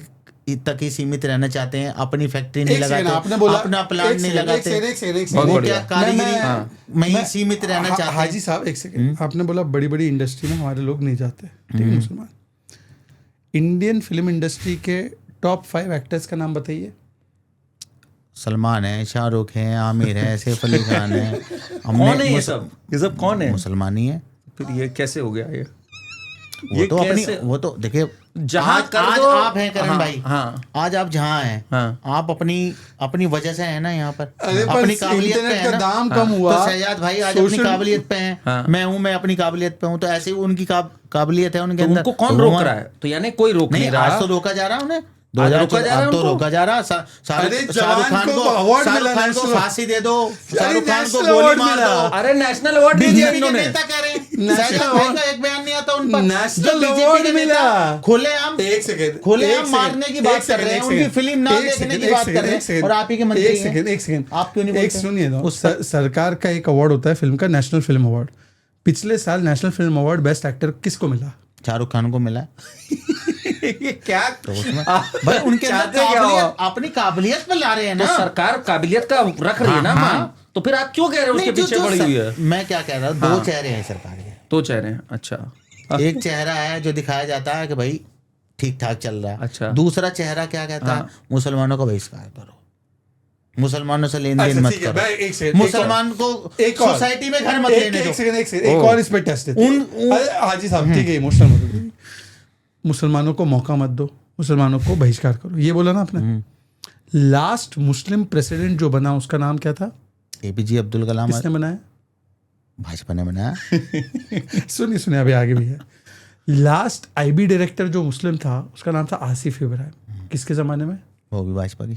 तक ही सीमित रहना चाहते हैं, अपनी फैक्ट्री नहीं लगाते, अपना प्लांट नहीं लगाते, वो क्या कारीगरी में ही सीमित रहना चाहते हैं। हाजी साहब एक सेकंड, आपने बोला बड़ी बड़ी इंडस्ट्री में हमारे लोग नहीं जाते, ठीक है मुसलमान। इंडियन फिल्म इंडस्ट्री के टॉप 5 एक्टर्स का नाम बताइए। सलमान है, शाहरुख है, आमिर है, सैफ अली खान है। कौन है ये सब कौन है? मुसलमान ही है। फिर ये कैसे हो गया ये? वो तो देखिए, जहाँ आज आप हैं करण भाई, आज आप जहाँ हैं, आप अपनी वजह से हैं ना यहाँ पर, अपनी काबिलियत पे हैं ना। दाम कम हुआ तो शहजाद भाई आज अपनी काबिलियत पे हैं, मैं अपनी काबिलियत पे हूँ, तो ऐसे ही उनकी काबिलियत है उनके अंदर। उनको कौन रोक रहा है? तो यानी कोई रोक नहीं रहा। आज तो रोका जा रहा है उन्हें, 2014 तो रोका जा रहा। शाहरुख खान को फांसी दे दो, शाहरुख खान को गोली मार दो। अरे नेशनल अवार्ड बीजेपी के नेता कह रहे हैं, शहजाद भाई का एक बयान नहीं आता उन पर। नेशनल अवार्ड मिला। खुलेआम खुलेआम मारने की बात कर रहे हैं, उनकी फिल्म ना देखने की बात कर रहे हैं, और आप ही के मंत्री हैं। एक सेकंड आप क्यों नहीं बोलते? सुनिए ना, सरकार का एक अवार्ड होता है फिल्म का, नेशनल फिल्म अवार्ड। पिछले साल national film award best actor किसको मिला? शाहरुख खान को मिला। ये क्या तो उसमें भाई उनके अंदर अपनी काबिलियत पे ला रहे हैं ना। तो सरकार काबिलियत का रख रही है ना मान। तो फिर आप क्यों कह रहे हो उसके पीछे पड़ी हुई है? मैं क्या कह रहा हूँ, 2 चेहरे हैं सरकार के। 2 चेहरे हैं, अच्छा। एक चेहरा है जो दिखाया जाता है कि भाई ठीक ठाक चल रहा है, अच्छा। दूसरा चेहरा क्या कहता है, मुसलमानों का बहिष्कार करो, मुसलमानों से लेन देन मत करो, मुसलमान को सोसाइटी में घर मत लेने दो। एक और इस पे टेस्ट है हाजी साहब, ठीक है, इमोशनल मत हो, मुसलमानों को मौका मत दो, मुसलमानों को बहिष्कार करो, ये बोला ना आपने। लास्ट मुस्लिम प्रेसिडेंट जो बना उसका नाम क्या था? APJ अब्दुल कलाम। किसने बनाया? भाजपा ने बनाया। सुनिए अभी आगे भी है। लास्ट IB डायरेक्टर जो मुस्लिम था उसका नाम था आसिफ इब्राहिम, किसके जमाने में? वो भी भाजपा की।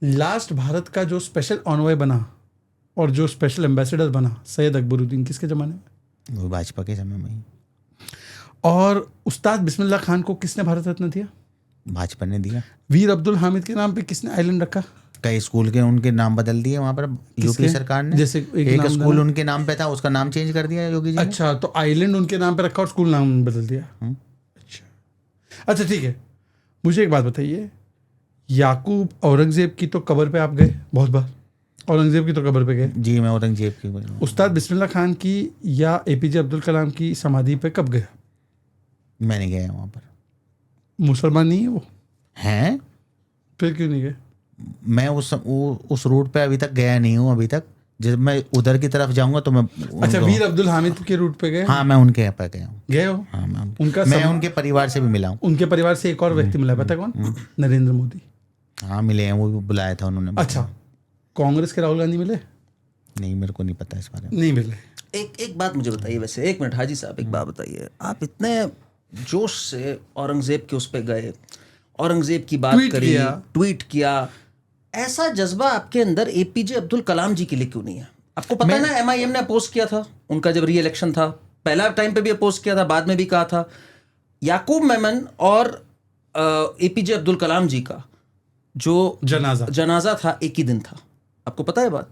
लास्ट भारत का जो स्पेशल ऑनवॉय बना और जो स्पेशल एम्बेसडर बना सैयद अकबरुद्दीन, किसके जमाने में? वो भाजपा के समय में ही। और उस्ताद बिस्मिल्लाह खान को किसने भारत रत्न दिया? भाजपा ने दिया। वीर अब्दुल हामिद के नाम पे किसने आइलैंड रखा? कई स्कूल के उनके नाम बदल दिए वहां पर यूपी सरकार ने। जैसे एक स्कूल उनके नाम पे था, उसका नाम चेंज कर दिया योगी जी ने। अच्छा, तो आइलैंड उनके नाम पे रखा और स्कूल नाम बदल दिया। अच्छा ठीक है, मुझे एक बात बताइए, याकूब औरंगजेब की तो कब्र पे आप गए बहुत बार, औरंगजेब की तो कब्र पे गए जी, मैं औरंगजेब की। उस्ताद बिस्मिल्लाह खान की या APJ अब्दुल कलाम की समाधि पे कब गया? मैं नहीं गया वहां पर। मुसलमान नहीं है वो? हैं? फिर क्यों नहीं गए? मैं उस रूट पे अभी तक गया नहीं हूँ। अभी तक जब मैं उधर की तरफ जाऊंगा तो मैं अच्छा, वीर अब्दुल हामिद के रूट पे गए? हाँ, मैं उनके यहाँ पे गया हूँ। गए हो? हाँ, मैं उनके परिवार से भी मिला हूँ। उनके परिवार से एक और व्यक्ति मिला, पता है कौन? नरेंद्र मोदी। हाँ, मिले हैं, वो भी बुलाया था उन्होंने। अच्छा, कांग्रेस के राहुल गांधी मिले? नहीं, मेरे को नहीं पता इस बारे में। नहीं मिले। एक बात मुझे बताइए, वैसे 1 मिनट हाजी साहब, एक बात बताइए, आप इतने जोश से औरंगजेब के उस पे गए, औरंगजेब की बात करी, ट्वीट किया, ऐसा जज्बा आपके अंदर एपीजे अब्दुल कलाम जी के लिए क्यों नहीं है? आपको पता है ना, एमआईएम ने अपोज किया था उनका जब री इलेक्शन था, पहला टाइम पे भी अपोज किया था, बाद में भी कहा था। याकूब मेमन और एपीजे अब्दुल कलाम जी का जो जनाजा था एक ही दिन था, आपको पता है बात?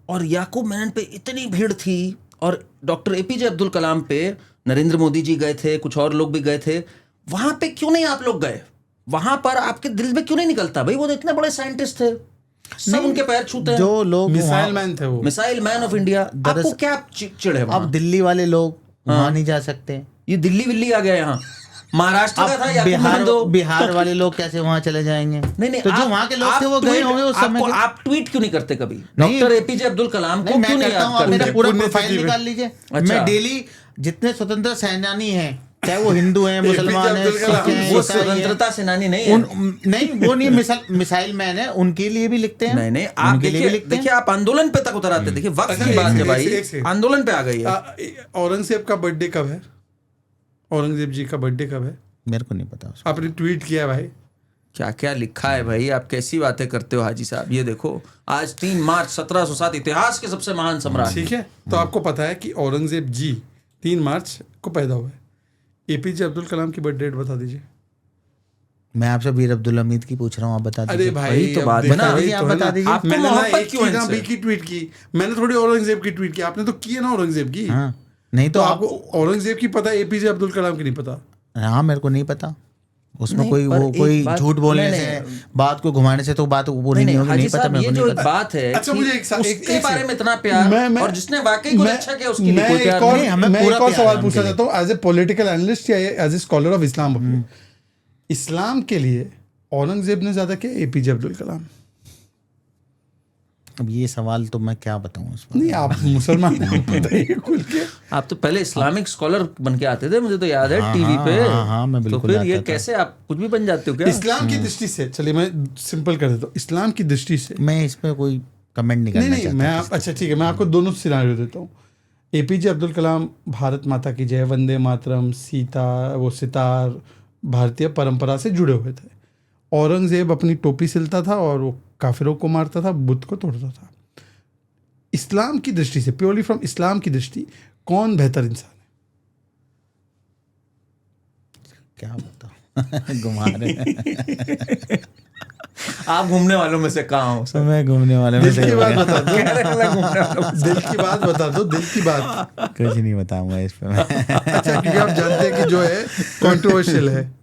और याकूब मेनन पे इतनी भीड़ थी, और डॉक्टर एपीजे अब्दुल कलाम पे नरेंद्र मोदी जी गए थे, कुछ और लोग भी गए थे, वहां पे क्यों नहीं आप लोग गए? वहां पर आपके दिल में क्यों नहीं निकलता भाई, वो तो इतने बड़े साइंटिस्ट थे, सब उनके पैर छूते हैं, जो लोग मिसाइल मैन थे, वो मिसाइल मैन ऑफ इंडिया। आपको क्या चिड़ है? अब दिल्ली वाले लोग वहां नहीं जा सकते, ये दिल्ली विल्ली आ गया यहाँ, महाराष्ट्र का था याकूब मेनन तो। बिहार वाले लोग कैसे वहां चले जाएंगे? नहीं, तो जो वहां के लोग थे वो गए होंगे उस समय। आप ट्वीट क्यों नहीं करते कभी डॉक्टर एपीजे अब्दुल कलाम को? क्यों नहीं याद करते? मेरा पूरा प्रोफाइल निकाल लीजिए। मैं डेली जितने स्वतंत्रता सेनानी हैं, चाहे वो हिंदू हैं, मुसलमान हैं, सिख हैं, वो स्वतंत्रता सेनानी नहीं है, नहीं वो नहीं, मिसाइल मैन है, उनके लिए भी लिखते हैं। नहीं, आप देखिए आप आंदोलन पे तक उतर आते। देखिए वक्त की बात है भाई, आंदोलन पे आ गई है। औरंगजेब का बर्थडे कब है? औरंगजेब जी का बर्थडे कब है? मेरे को नहीं पता। आपने ट्वीट किया भाई? क्या क्या लिखा है भाई, आप कैसी बातें करते हो हाजी साहब? ये देखो, आज 3 मार्च 1707, इतिहास के सबसे महान सम्राट। ठीक है, तो आपको पता है कि औरंगजेब जी 3 मार्च को पैदा हुए। एपीजे अब्दुल कलाम की बर्थ डेट बता दीजिए। मैं आपसे वीर अब्दुल हमीद की पूछ रहा हूँ, आप बता दीजिए। अरे भाई तो बात है ना, आप बता दीजिए। मैंने ना एक की ट्वीट की, मैंने थोड़ी औरंगजेब की ट्वीट की, आपने तो की है ना औरंगजेब की। हाँ, नहीं तो आपको औरंगजेब की पता, एपीजे अब्दुल कलाम की नहीं पता? हाँ, मेरे को नहीं पता। उसमें कोई झूठ बोलने से, बात को घुमाने से तो बात पूरी नहीं होगी। नहीं पता, मेरे को नहीं पता। बात है अच्छा, मुझे उसके बारे में इतना प्यार, और जिसने वाकई कुछ अच्छा किया उसके लिए कोई प्यार नहीं। मैं एक और सवाल पूछना चाहता हूँ, एज ए पॉलिटिकल एनालिस्ट या as a scholar of Islam, इस्लाम के लिए औरंगजेब ने ज्यादा किया, एपीजे अब्दुल कलाम? अब ये सवाल तो मैं क्या बताऊं इसमें। नहीं, आप मुसलमान बताइए खुल के। आप तो पहले इस्लामिक स्कॉलर बन के आते थे, मुझे तो याद है टीवी पे। हाँ, मैं बिल्कुल। तो फिर ये कैसे आप कुछ भी बन जाते हो क्या? इस्लाम की दृष्टि से, चलिए मैं सिंपल कर देता हूँ, इस्लाम की दृष्टि से मैं इस पे कोई कमेंट नहीं करना चाहता। मैं अच्छा ठीक है, मैं आपको दोनों सिनारियो देता हूँ। एपीजे अब्दुल कलाम भारत माता की जय, वंदे मातरम, सीता, वो सितार, भारतीय परंपरा से जुड़े हुए थे। औरंगजेब अपनी टोपी सिलता था और वो काफिरों को मारता था, बुद्ध को तोड़ता था। इस्लाम की दृष्टि से, प्योरली फ्रॉम इस्लाम की दृष्टि, कौन बेहतर इंसान है? क्या बताऊं, घुमा रहे आप घूमने वालों में से कहाँ हो? मैं घूमने वाले में से दिल की बात बता दो, दिल की बात बता दो, दिल की बात। कुछ नहीं बताऊंगा इस पे मैं। अच्छा, क्योंकि आप जानते हैं कि जो है कंट्रोवर्शियल है।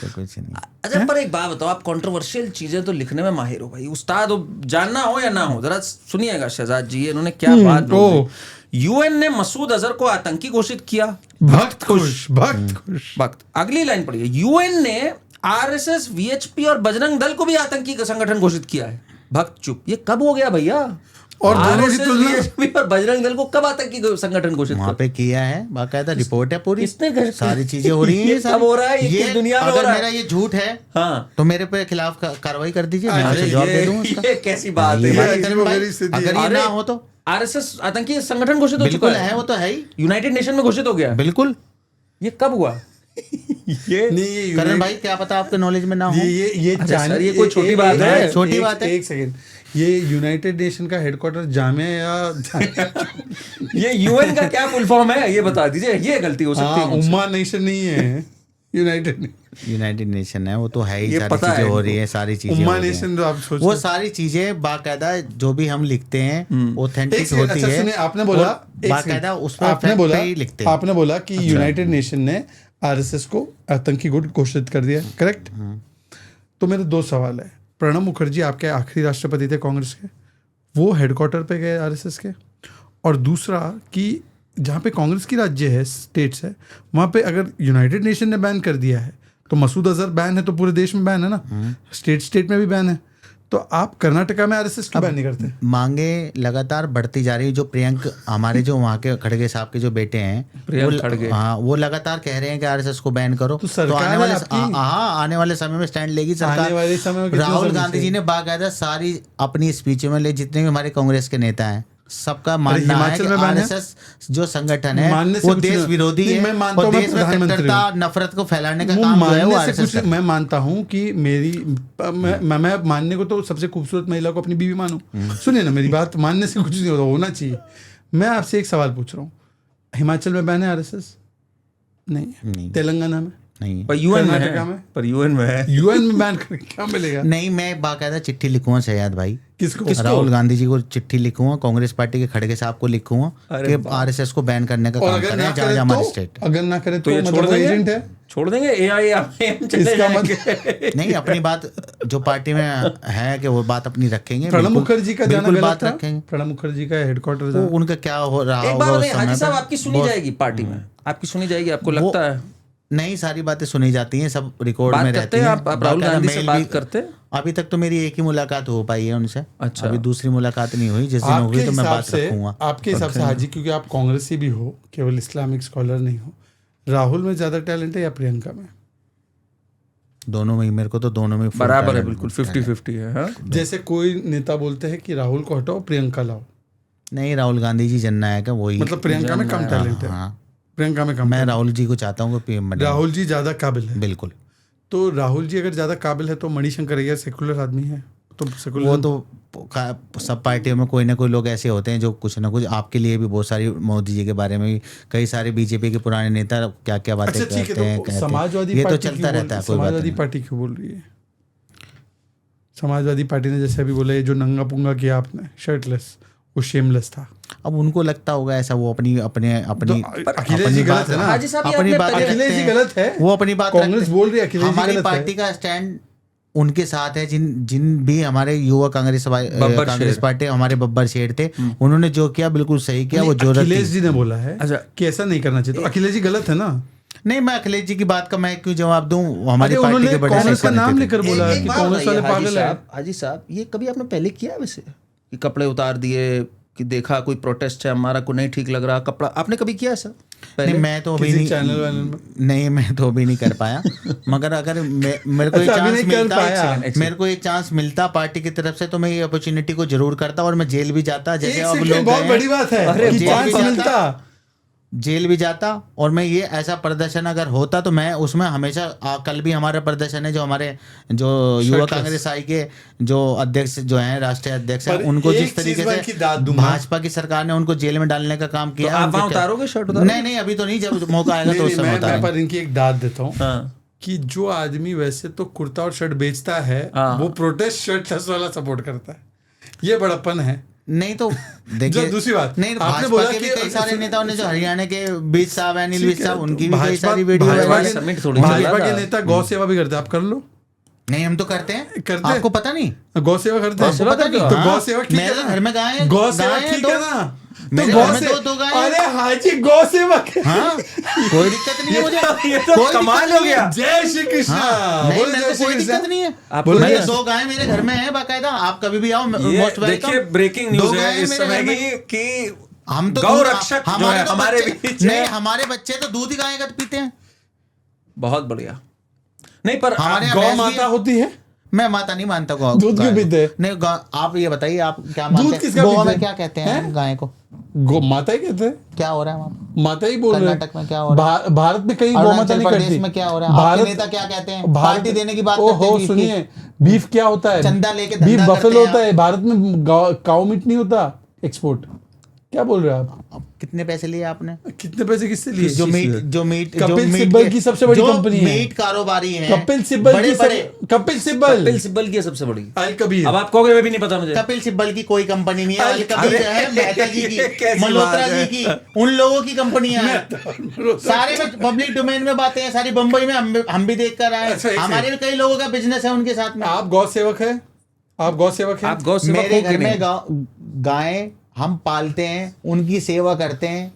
कुछ नहीं। अच्छा, पर एक बात बताओ, आप कंट्रोवर्शियल चीजें तो लिखने में माहिर हो भाई, उस्ताद हो, जानना हो या ना हो, जरा सुनिएगा शहजाद जी, इन्होंने क्या बात बोली। यूएन ने मसूद अजहर को आतंकी घोषित किया। भक्त खुश, भक्त खुश। भक्त, अगली लाइन पढ़िए। यूएन ने आरएसएस, वीएचपी और बजरंग दल को भी आतंकी संगठन घोषित किया है। भक्त चुप। ये कब हो गया भैया? और दोनों की तुलना, वीएचपी और बजरंग दल को कब आतंकी संगठन घोषित वहां पे किया है, बाकायदा रिपोर्ट है पूरी, किसने सारी चीजें हो रही हैं। ये सब हो रहा है, ये दुनिया में हो अगर रहा है। मेरा ये झूठ है, हाँ, तो मेरे पे खिलाफ कार्रवाई कर दीजिए, मैं आपसे जवाब दे दूंगा उसका। ये कैसी बात है? अगर ये ना हो तो आरएसएस आतंकी संगठन घोषित हो चुका है, वो तो है ही, यूनाइटेड नेशन में घोषित हो गया। बिल्कुल। ये कब हुआ? ये नहीं, करण भाई क्या पता आपके नॉलेज में ना हो। ये सर, ये कोई छोटी बात है? छोटी बात है। एक सेकंड, ये यूनाइटेड नेशन का हेडक्वार्टर जामिया या ये यूएन का क्या फुल फॉर्म है, ये बता दीजिए। ये गलती हो सकती है। उम्मा नेशन नहीं है, यूनाइटेड नेशन है, वो तो है ही। ये सारी चीजें हो रही है, सारी चीजें उम्मा नेशन, आप सोच, वो सारी चीजें बाकायदा जो भी हम लिखते हैं ऑथेंटिक होती है। सुनिए, आपने बोला बाकायदा उस पर आपने बोला कि यूनाइटेड नेशन ने आरएसएस को आतंकी गुट घोषित कर दिया, करेक्ट? तो मेरे 2 सवाल है। प्रणब मुखर्जी आपके आखिरी राष्ट्रपति थे कांग्रेस के, वो हेडक्वार्टर पे गए आरएसएस के। और दूसरा कि जहाँ पे कांग्रेस की राज्य है, स्टेट्स है, वहाँ पे अगर यूनाइटेड नेशन ने बैन कर दिया है तो मसूद अजहर बैन है, तो पूरे देश में बैन है ना, स्टेट में भी बैन है। तो आप कर्नाटका में आरएसएस क्यों बैन नहीं करते? मांगे लगातार बढ़ती जा रही है। जो प्रियंक हमारे जो वहाँ के खड़गे साहब के जो बेटे हैं, प्रियंक खड़गे, हाँ, वो लगातार कह रहे हैं कि आरएसएस को बैन करो। तो सरकार आने वाले आपकी- आने वाले समय में स्टैंड लेगी आने वाले समय सरकार। में कितना राहुल समय गांधी जी चाहिए? ने बाकायदा सारी अपनी स्पीच में ले, जितने भी हमारे कांग्रेस के नेता हैं, सबका मानना है हिमाचल कि में बैन है? आरएसएस जो संगठन है मानने से वो कुछ देश नहीं- विरोधी नहीं, है मैं मानता और हूं, मैं देश में प्रधानमंत्री कट्टरता हूं। नफरत को फैलाने का वो काम जो है वो मानने से आरएसएस कुछ मैं मानता हूं कि मैं मानने को तो सबसे खूबसूरत महिला को अपनी बीवी मानूं। सुनिए ना मेरी बात, मानने से कुछ नहीं होता, होना चाहिए। मैं आपसे एक सवाल पूछ रहा हूँ, हिमाचल में बैन है आरएसएस? नहीं है। नहीं। तेलंगाना में? नहीं पर यूएन में कर्नाटका है, में? पर यूएन में है। यूएन में बैन करके क्या मिलेगा? नहीं, मैं बाकायदा चिट्ठी लिखूंगा शहजाद भाई, किसको? राहुल गांधी जी को चिट्ठी लिखूंगा, कांग्रेस पार्टी के खड़गे साहब को लिखूंगा कि आरएसएस को बैन करने का और काम अगर करें ना जहाँ करे हमारे तो? स्टेट। अगर ना करे तो तो ये मतलब छोड़ वो देंगे, एजेंट है? छोड़ देंगे AIM चले इसका जाएंगे। नहीं, अपनी बात जो पार्टी में है कि वो बात अपनी रखेंगे। प्रणब बिल्कुल- मुखर्जी का जाना बिल्कुल गलत बात था? रखेंगे। प्रणब मुखर्जी का हेडक्वार्टर वो जहाँ- उनका क्या हो रहा एक होगा बात उस बताइए, हाजी समय साहब पे? आपकी सुनी बहुत- जाएगी पार्टी में? आपकी सुनी जाएगी, आपको लगता है? नहीं, सारी बातें सुनी जाती हैं, सब रिकॉर्ड बात में करते रहती हैं हैं। आप राहुल बाकायदा गांधी से मेल बात भी- करते हैं? अभी तक तो मेरी एक ही मुलाकात हो पाई है उनसे। अच्छा। अभी दूसरी मुलाकात नहीं हुई, जिस दिन आपके होगी तो मैं हिसाब बात से, रखूंगा। आपके हिसाब से हाजी, क्योंकि आप कांग्रेसी भी हो, केवल इस्लामिक स्कॉलर नहीं हो, राहुल में ज्यादा टैलेंट है या प्रियंका में? दोनों में, मेरे को तो दोनों में full बराबर है, talent बिल्कुल लगता है। 50-50 है। हाँ? जैसे कोई नेता बोलते हैं कि राहुल को हटाओ, प्रियंका लाओ, नहीं, राहुल गांधी जी जननायक है, वही। मतलब प्रियंका में कम टैलेंट है? हाँ, प्रियंका में कम मैं talent राहुल जी को चाहता हूँ कि PM है। बने। राहुल जी ज्यादा काबिल है। बिल्कुल। तो राहुल जी अगर ज्यादा काबिल है तो मणिशंकर अय्यर सेकुलर आदमी है, तो सेकुलर वो तो सब पार्टियों में कोई ना कोई लोग ऐसे होते हैं जो कुछ ना कुछ, आपके लिए भी बहुत सारी, मोदी जी के बारे में भी कई सारे बीजेपी के पुराने नेता क्या क्या बातें अच्छा ठीक कहते हैं, है, तो कहते हैं। समाजवादी ये तो पार्टी चलता क्यों बोल- रहता है, कोई बात समाजवादी नहीं। पार्टी क्यों बोल रही है? समाजवादी पार्टी ने जैसे अभी बोला, ये जो नंगा पुंगा किया आपने शर्टलेस, वो शेमलेस था। अब उनको लगता होगा ऐसा, वो अपनी अपने अपनी तो अखिलेश जी गलत है ना? हाजी साहब, ये अपनी आपने बात पहले- अखिलेश जी रखते हैं। गलत है, वो अपनी बात कांग्रेस रखते हैं। बोल रही है अखिलेश जी हमारी गलत है। पार्टी का स्टैंड उनके साथ है, जिन भी हमारे युवा कांग्रेस शेर। पार्टी, हमारे बब्बर शेर थे, उन्होंने जो किया बिल्कुल सही किया। वो जरूरत अखिलेश थी। जी ने बोला है अच्छा। कि ऐसा नहीं करना चाहिए, तो अखिलेश जी गलत है ना? नहीं, मैं अखिलेश जी की बात का मैं क्यों जवाब दूं? हमारी अरे पार्टी उन्होंने के बड़े कांग्रेस का नेता नाम थे। लेकर बोला एक कि बात कांग्रेस वाले बताइए, हाजी पागल है। साहब, हाजी साहब, ये कभी आपने पहले किया है वैसे कि कपड़े उतार दिए, कि देखा कोई प्रोटेस्ट है हमारा को नहीं ठीक लग रहा कपड़ा, आपने कभी किया ऐसा पहले? नहीं, मैं तो अभी किसी नहीं, चैनल वाले में? नहीं, मैं तो अभी नहीं कर पाया। मगर अगर मेरे को एक अच्छा, अभी चांस नहीं कर मिलता, पाया। मेरे को एक चांस मिलता पार्टी की तरफ से, तो मैं ये अपॉर्चुनिटी को जरूर करता और मैं जेल भी जाता। जैसे एक अब सेकंड, लोग बहुत गए बड़ी बात है अरे, कि जेल चांस भी जाता। मिलता, जेल भी जाता, और मैं ये ऐसा प्रदर्शन अगर होता तो मैं उसमें हमेशा कल भी हमारा प्रदर्शन है, जो हमारे जो युवा कांग्रेस आई के जो अध्यक्ष जो हैं, राष्ट्रीय अध्यक्ष हैं, पर उनको एक जिस तरीके चीज मैं की दाद से दूंगा। भाजपा की सरकार ने उनको जेल में डालने का काम किया तो है, आप उनके वहाँ क्या- उतारोगे, शर्ट उतारोगे? नहीं नहीं, अभी तो नहीं, जब मौका आएगा तो उस नहीं, समय मैं उतारेंगे। पर इनकी एक दाद देता हूँ हाँ। कि जो आदमी वैसे तो कुर्ता और शर्ट बेचता है, हाँ। वो प्रोटेस्ट शर्ट वाला सपोर्ट करता है, ये बड़प्पन है। नहीं तो देखिए, जो दूसरी बात, नहीं, आपने भाजपा बोला के भी कि- कई सारे नेताओं ने, जो हरियाणा के बीज साहब, अनिल ठीक बीज है, साहब, तो उनकी भी कई भाजपा- सारी वीडियो भाजपा वायरल के- है। समिट थोड़ी चला भाजपा के था। नेता गौ सेवा भी करते हैं, आप कर लो। नहीं, हम तो करते हैं, करते हैं। आपको पता नहीं? गौ सेवा करते हैं, आपको पता नहीं? तो हाँ, गौ सेवा ठीक मेरे है ना? घर में गाय है, गौ सेवा गाय है ठीक दो। है ना? तो मेरे गौ घर में से- दो गाय हैं। अरे हाजी गौ सेवा हाँ, कोई दिक्कत नहीं है मुझे, ये तो कोई कमाल दिक्कत हो नहीं है। गया। जय श्री कृष्ण। हाँ, नहीं, बोलो मेरे जय को श्री कोई कृष्ण। दिक्कत नहीं है। आपको बोलो मेरे जय- 2 गाय मेरे घर में है बाकायदा, आप कभी भी आओ, ये मोस्ट देखिए, वेलकम। ब्रेकिंग 2 न्यूज गाय है इस मेरे समय घर में। की कि हम तो गौ दूध- रक्षक जो है तो हमारे बच्चे- बीच नहीं, है। हमारे बच्चे तो दूध ही गाय का पीते हैं। बहुत बढ़िया। नहीं, पर हमारे यहाँ गौ भैंस भी माता है। होती है, मैं माता नहीं मानता गौ। दूध क्यों गाय को। पीते हैं? नहीं, आप ये बताइए, आप क्या मानते हैं? किसका गोवा पीते में हैं? क्या कहते हैं गाय को? गौ माता ही कहते हैं, क्या हो रहा है वहाँ? माता ही बोल रहे हैं। कर्नाटक में क्या हो रहा है? भारत में कहीं गौ माता अरुणाचल नहीं प्रदेश करती। में क्या हो रहा है? आपके नेता क्या कहते हैं? पार्टी देने की बात करते हैं, ओहो, बीफ की। सुनिए, बीफ क्या होता है? चंदा लेके बीफ धंधा बफेलो करते हैं होता है भारत में, काऊ मीट नहीं होता एक्सपोर्ट। क्या बोल रहे हैं आप? अब कितने पैसे लिए आपने? कितने पैसे किससे लिए? जो मीट कपिल सिब्बल की सबसे बड़ी कंपनी है। मीट कारोबारी हैं, कपिल सिब्बल बड़े की बड़े। कपिल सिब्बल कपिल सिब्बल की है सबसे बड़ी। अल कबीर। अब आप कहोगे मैं भी नहीं पता मुझे। कपिल सिब्बल की कोई कंपनी नहीं है, अल कबीर अरे, है मेहता जी ये की, कैसी मल्होत्रा बात जी है? की, उन लोगों की कंपनियां हैं। सारे में पब्लिक डोमेन में बातें हैं, सारी बंबई में हम भी देख कर आए। अच्छा, एक हमारे भी कई लोगों का बिजनेस है उनके साथ में। आप गौ सेवक है? आप गौ सेवक है? आप गौ सेवक मेरे हो कि घर में नहीं? गायें हम पालते हैं, उनकी सेवा करते हैं,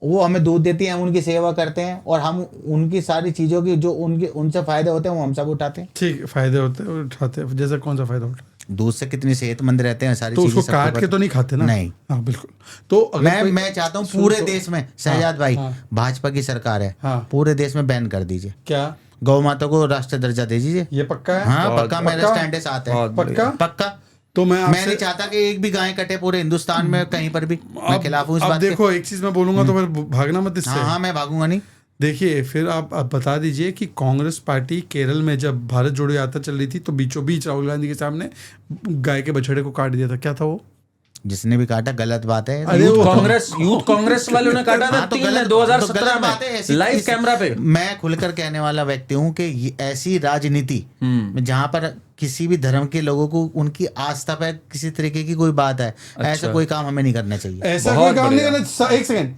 वो हमें दूध देती हैं, हम उनकी सेवा करते हैं, और हम उनकी सारी चीजों की जो उनके उनसे फायदे होते हैं वो हम सब उठाते हैं। ठीक, फायदे होते हैं, उठाते हैं। जैसे कौन सा फायदा उठा? दूध से कितनी सेहतमंद रहते हैं सारी तो चीजें उसको काट के तो नहीं खाते ना? नहीं। हाँ बिल्कुल। तो अगर मैं चाहता हूँ पूरे देश में शहजाद भाई, भाजपा की सरकार है, हाँ। पूरे देश में बैन कर दीजिए। क्या गौ माता को राष्ट्रीय दर्जा दे दीजिए। ये पक्का है? हाँ पक्का, मेरा स्टैंड है, साथ है। पक्का? पक्का। तो मैं नहीं चाहता कि एक भी गाय कटे पूरे हिंदुस्तान में कहीं पर भी। मैं खिलाफ हूँ इस बात के। देखो एक चीज मैं बोलूंगा तो फिर भागना मत इससे। हाँ मैं भागूंगा नहीं। देखिए फिर आप बता दीजिए कि कांग्रेस पार्टी केरल में जब भारत जोड़ो यात्रा चल रही थी तो बीचों बीच राहुल गांधी के सामने गाय के बछड़े को काट दिया था। क्या था वो? जिसने भी काटा गलत बात है। अरे यूथ कांग्रेस वालों ने काटा था 2017 में लाइव कैमरा पे। मैं खुलकर कहने वाला व्यक्ति हूँ कि ऐसी राजनीति जहाँ पर किसी भी धर्म के लोगों को उनकी आस्था पे किसी तरीके की कोई बात है, ऐसा कोई काम हमें नहीं करना चाहिए। ऐसा कोई काम नहीं करना। एक सेकंड,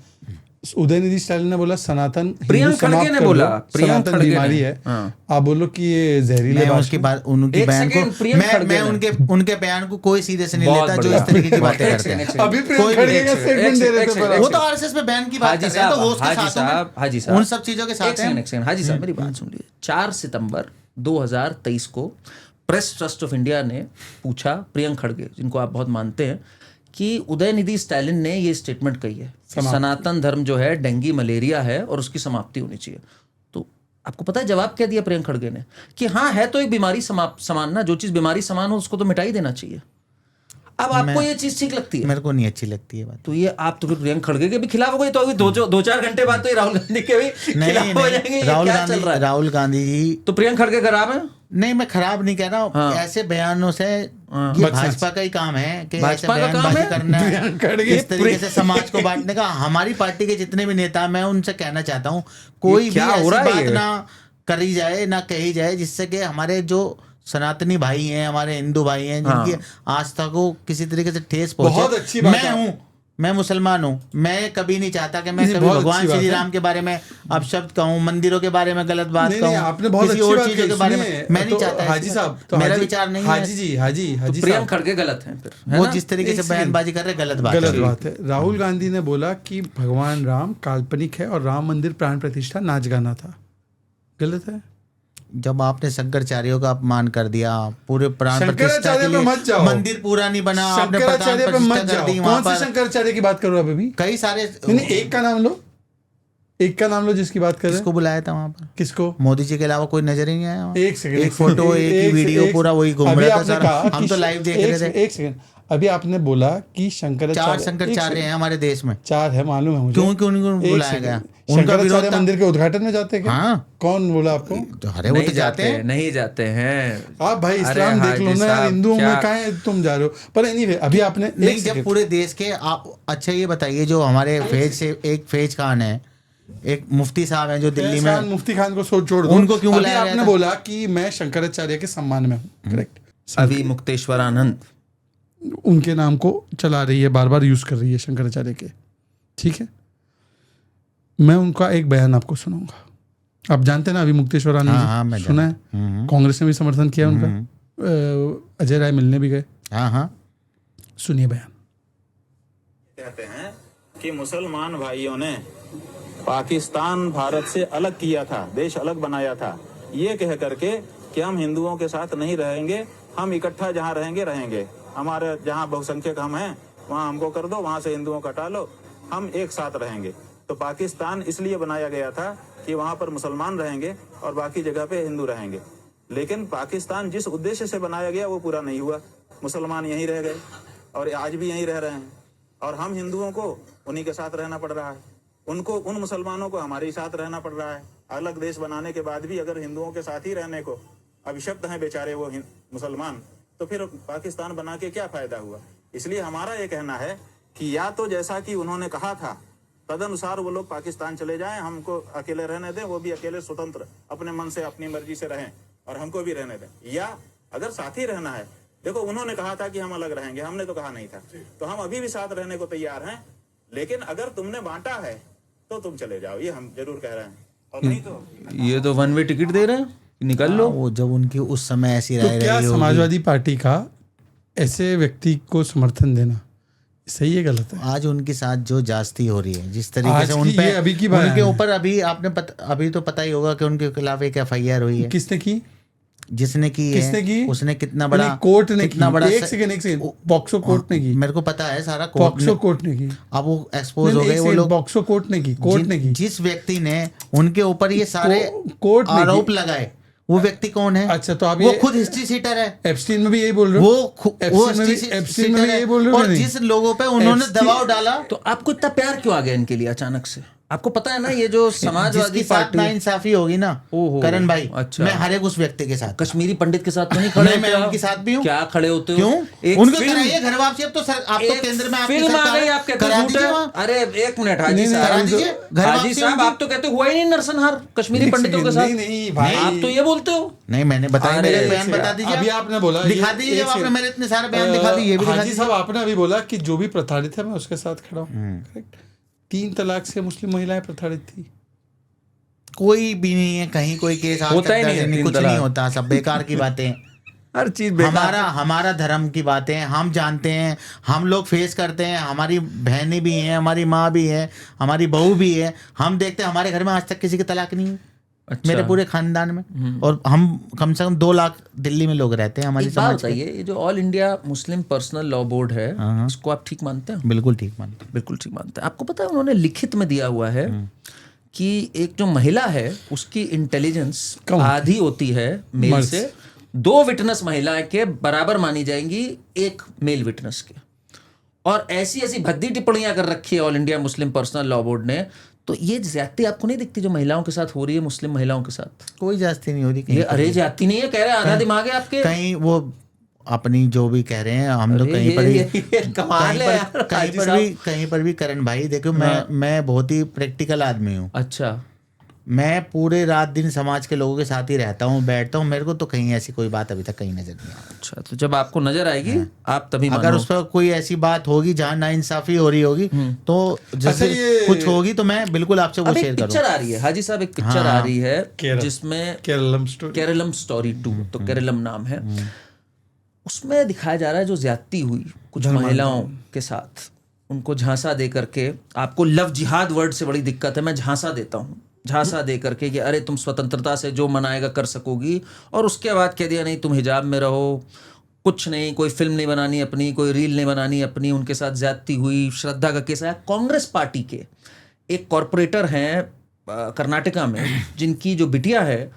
उदयनिधि स्टालिन ने बोला सनातन प्रियंक खड़गे ने बोला सनातन बीमारी है। आप बोलो कि ये जहरीले उसकी बात उनकी बयान को मैं उनके बयान को कोई सीधे से नहीं लेता जो इस तरीके की बातें करते हैं। अभी प्रियंक खड़गे का स्टेटमेंट दे रहे थे। वो तो आरएसएस में बैन की बात कर रहे हैं, तो वो उसके साथ हाजी साहब उन सब चीजों के साथ हैं। हाजी साहब मेरी बात सुन लीजिए। 4 सितंबर 2023 को प्रेस ट्रस्ट ऑफ इंडिया ने पूछा प्रियंक खड़गे, जिनको आप बहुत मानते हैं, कि उदयनिधि स्टालिन ने ये स्टेटमेंट कही है कि सनातन धर्म जो है डेंगू मलेरिया है और उसकी समाप्ति होनी चाहिए। तो आपको पता है जवाब क्या दिया प्रियंक खड़गे ने? कि हाँ है तो एक बीमारी समान ना, जो चीज बीमारी समान हो उसको तो मिटा ही देना चाहिए। अब आपको ये चीज ठीक लगती है? मेरे को नहीं अच्छी लगती है बात। तो ये आप तो फिर प्रियंक खड़गे के भी खिलाफ हो गए, तो अभी 2-4 घंटे बाद तो ये राहुल गांधी के भी खिलाफ हो जाएंगे। राहुल गांधी जी तो प्रियंक खड़गे खराब है? नहीं मैं खराब नहीं कह रहा हूँ। ऐसे बयानों से ये भाजपा का ही काम है कि भाजपा का काम है करना है, इस तरीके से समाज को बांटने का। हमारी पार्टी के जितने भी नेता, मैं उनसे कहना चाहता हूँ कोई भी ऐसी बात ना करी जाए, ना कही जाए जिससे कि हमारे जो सनातनी भाई हैं, हमारे हिंदू भाई हैं, जिनकी आस्था को किसी तरीके से ठेस पहुंचे। बहुत अच्छी बात मैं मुसलमान हूँ, मैं कभी नहीं चाहता कि मैं कभी भगवान श्री राम के बारे में अपशब्द कहूँ, मंदिरों के बारे में गलत बात कहूँ, आपने बहुत किसी और चीजों के बारे में मैं नहीं चाहता। हाजी साहब तो मेरा विचार नहीं है। हाजी प्रियंक खड़गे गलत हैं फिर, वो जिस तरीके से बयानबाजी कर रहे गलत बात है। राहुल गांधी ने बोला कि भगवान राम काल्पनिक है और राम मंदिर प्राण प्रतिष्ठा नाच गाना था। गलत है। जब आपने शंकराचार्यों का अपमान कर दिया, पूरे प्राण प्रतिष्ठा के लिए मंदिर पूरा नहीं बना, आपने प्राण प्रतिष्ठा कर दी। कौन से शंकराचार्य की बात करो आप अभी? कई सारे, एक का नाम लो, एक का नाम लो जिसकी बात कर रहे हैं। किसको बुलाया था वहां पर? किसको? मोदी जी के अलावा कोई नजर ही नहीं आया। एक सेकंड, एक फोटो, एक वीडियो, पूरा वही घूम रहा था सारा। हम तो लाइव देख रहे थे। एक सेकंड, अभी आपने बोला कि 4 शंकराचार्य हैं हमारे देश में। 4 है, मालूम है मुझे। क्यों उनको बुलाया गया? उनका विरोध मंदिर के उद्घाटन में जाते हैं क्या? हाँ। कौन बोला आपको? अरे वो तो जाते हैं। नहीं जाते हैं आप भाई इस्लाम देख लो ना यार, हिंदुओं में कहाँ तुम जा रहे हो? पर एनीवे अभी आपने नहीं, जब पूरे देश के आप, अच्छा ये बताइए, जो हमारे फेज से एक फेज खान है, एक मुफ्ती साहब हैं जो दिल्ली में, मुफ्ती खान को छोड़ दो, उनको क्यों बुलाया? आपने बोला कि मैं शंकराचार्य के सम्मान में हूँ, करेक्ट? अभी मुक्तेश्वर आनंद उनके नाम को चला रही है, बार बार यूज कर रही है शंकराचार्य के, ठीक है? मैं उनका एक बयान आपको सुनाऊंगा। आप जानते हैं ना अभी मुक्तेश्वर आनंद जी, सुना है? कांग्रेस ने भी समर्थन किया उनका, अजय राय मिलने भी गए। हाँ, सुनिए बयान। कहते हैं कि मुसलमान भाइयों ने पाकिस्तान भारत से अलग किया था, देश अलग बनाया था, ये कह करके कि हम हिंदुओं के साथ नहीं रहेंगे, हम इकट्ठा जहाँ रहेंगे, हमारे जहाँ बहुसंख्यक हम हैं वहाँ हमको कर दो, वहाँ से हिंदुओं को हटा लो, हम एक साथ रहेंगे। तो पाकिस्तान इसलिए बनाया गया था कि वहाँ पर मुसलमान रहेंगे और बाकी जगह पे हिंदू रहेंगे। लेकिन पाकिस्तान जिस उद्देश्य से बनाया गया वो पूरा नहीं हुआ, मुसलमान यहीं रह गए और आज भी यहीं रह रहे हैं, और हम हिंदुओं को उन्हीं के साथ रहना पड़ रहा है, उनको, उन मुसलमानों को हमारे साथ रहना पड़ रहा है। अलग देश बनाने के बाद भी अगर हिंदुओं के साथ ही रहने को अभिशप्त हैं बेचारे वो मुसलमान, तो फिर पाकिस्तान बना के क्या फायदा हुआ? इसलिए हमारा ये कहना है कि या तो जैसा कि उन्होंने कहा था तदनुसार वो लोग पाकिस्तान चले जाएं, हमको अकेले रहने दें, वो भी अकेले स्वतंत्र अपने मन से अपनी मर्जी से रहें और हमको भी रहने दें। या अगर साथ ही रहना है, देखो उन्होंने कहा था कि हम अलग रहेंगे, हमने तो कहा नहीं था, तो हम अभी भी साथ रहने को तैयार हैं, लेकिन अगर तुमने बांटा है तो तुम चले जाओ, ये हम जरूर कह रहे हैं। और नहीं तो ये तो 1 वे टिकट दे रहे हैं, निकल लो। वो जब उनकी उस समय ऐसी राय रही, तो क्या समाजवादी पार्टी का ऐसे व्यक्ति को समर्थन देना सही है गलत है? आज उनके साथ जो जास्ती हो रही है, जिस तरीके से उन पे अभी की उनके ऊपर अभी आपने अभी तो पता ही होगा कि उनके खिलाफ एक FIR हुई है। किसने की? जिसने की है, किसने की? उसने कितना बड़ा, कोर्ट ने कितना की। बड़ा एक सेकंड पॉक्सो कोर्ट ने की। मेरे को पता है सारा, कोर्ट पॉक्सो कोर्ट ने की। अब वो एक्सपोज हो गए वो लोग। पॉक्सो कोर्ट ने की, कोर्ट ने की। जिस व्यक्ति ने उनके ऊपर ये सारे कोर्ट ने आरोप लगाए, वो व्यक्ति कौन है? अच्छा, तो आप वो ये खुद हिस्ट्री सीटर है। एप्स्टीन में भी यही बोल रहे हो? एप्स्टीन में भी यही बोल रहे हो? और जिस लोगों पे उन्होंने दबाव डाला, तो आपको इतना प्यार क्यों आ गया इनके लिए अचानक से? आपको पता है ना ये जो समाजवादी जिसके साथ पार्टी नाइंसाफी होगी ना करण भाई, अच्छा। मैं हर एक उस व्यक्ति के साथ, कश्मीरी पंडित के साथ तो नहीं खड़े नहीं, मैं होते उनके साथ भी हूँ। क्या खड़े होते हो? क्यों? उनको कराइए घर वापसी। अब तो सर आप तो केंद्र में आपकी फिल्म आ सरकार गई, है, आप कहते करा हो दीजिए झूठ है। वहाँ। अरे एक मिनट हाजी करा साहब, दीजिए घर हाजी वापसी साहब उनकी। आप तो कहते हो हुआ ही नहीं नरसंहार कश्मीरी पंडितों के साथ। नहीं भाई, आप तो ये बोलते हो। नहीं, मैंने बताया, अरे, मेरे बयान बता दीजिए। अभी आपने बोला, दिखा ये- दीजिए, एक आपने सेकंड। मेरे इतने सारे बयान दिखा दिए, ये भी दिखा हाजी दीजिए। साहब आपने अभी बोला कि जो भी प्रताड़ित है मैं उसके साथ खड़ा हूँ। करेक्ट। 3 तलाक से मुस्लिम महिलाएं प्रताड़ित थी। कोई भी नहीं है कहीं, कोई केस आज होता तक ही नहीं दर्ज है, तीन कुछ तलाक। नहीं होता, सब बेकार की बातें हैं। हर चीज हमारा धर्म की बातें हम जानते हैं, हम लोग फेस करते हैं, हमारी बहनें भी हैं, हमारी माँ भी है, हमारी बहू भी है, हम देखते हैं। हमारे घर में आज तक किसी की तलाक नहीं है। अच्छा। मेरे पूरे खानदान में, और हम कम से कम 2 लाख दिल्ली में लोग रहते हैं हमारी एक बात समाज के। बताइए, ये जो all India Muslim personal law board है, इसको आप ठीक मानते हैं? बिल्कुल ठीक मानते हैं। बिल्कुल ठीक मानते हैं। आपको पता है उन्होंने लिखित में दिया हुआ है कि एक जो महिला है उसकी इंटेलिजेंस आधी होती है मेल से, 2 विटनेस महिलाएं के बराबर मानी जाएंगी एक मेल विटनेस के। और ऐसी ऐसी भद्दी टिप्पणियां कर रखी है all India Muslim personal law board ने। तो ये ज्यादती आपको नहीं दिखती जो महिलाओं के साथ हो रही है, मुस्लिम महिलाओं के साथ? कोई जाती नहीं हो रही कहीं ये पर अरे भी। जाती नहीं है, कह रहे हैं आधा दिमाग है आपके। कहीं वो अपनी जो भी कह रहे हैं, हम तो कहीं पर भी कमाल है यार, हाजी साहब। कहीं पर भी करण भाई देखो, मैं बहुत ही प्रैक्टिकल आदमी हूँ। अच्छा, मैं पूरे रात दिन समाज के लोगों के साथ ही रहता हूँ, बैठता हूँ। मेरे को तो कहीं ऐसी कोई बात अभी तक कहीं नजर नहीं आई। अच्छा, तो जब आपको नजर आएगी आप तभी अगर मानो। उस पर कोई ऐसी बात होगी जहाँ नाइंसाफी हो रही होगी, तो जैसे ये- कुछ होगी तो मैं बिल्कुल आपसे वो अब एक शेयर पिक्चर करूँगा। आ रही है हाजी साहब, एक पिक्चर आ रही है जिसमें केरलम स्टोरी, केरलम स्टोरी 2, तो केरलम नाम है। उसमें दिखाया जा रहा है जो ज्यादती हुई कुछ महिलाओं के साथ, उनको झांसा दे करके। आपको लव जिहाद वर्ड से बड़ी दिक्कत है, मैं झांसा देता हूँ, झांसा दे करके कि अरे तुम स्वतंत्रता से जो मनाएगा कर सकोगी, और उसके बाद कह दिया नहीं तुम हिजाब में रहो, कुछ नहीं, कोई फिल्म नहीं बनानी अपनी, कोई रील नहीं बनानी अपनी। उनके साथ ज्यादती हुई। श्रद्धा का केस आया। कांग्रेस पार्टी के एक कॉरपोरेटर हैं कर्नाटका में, जिनकी जो बिटिया है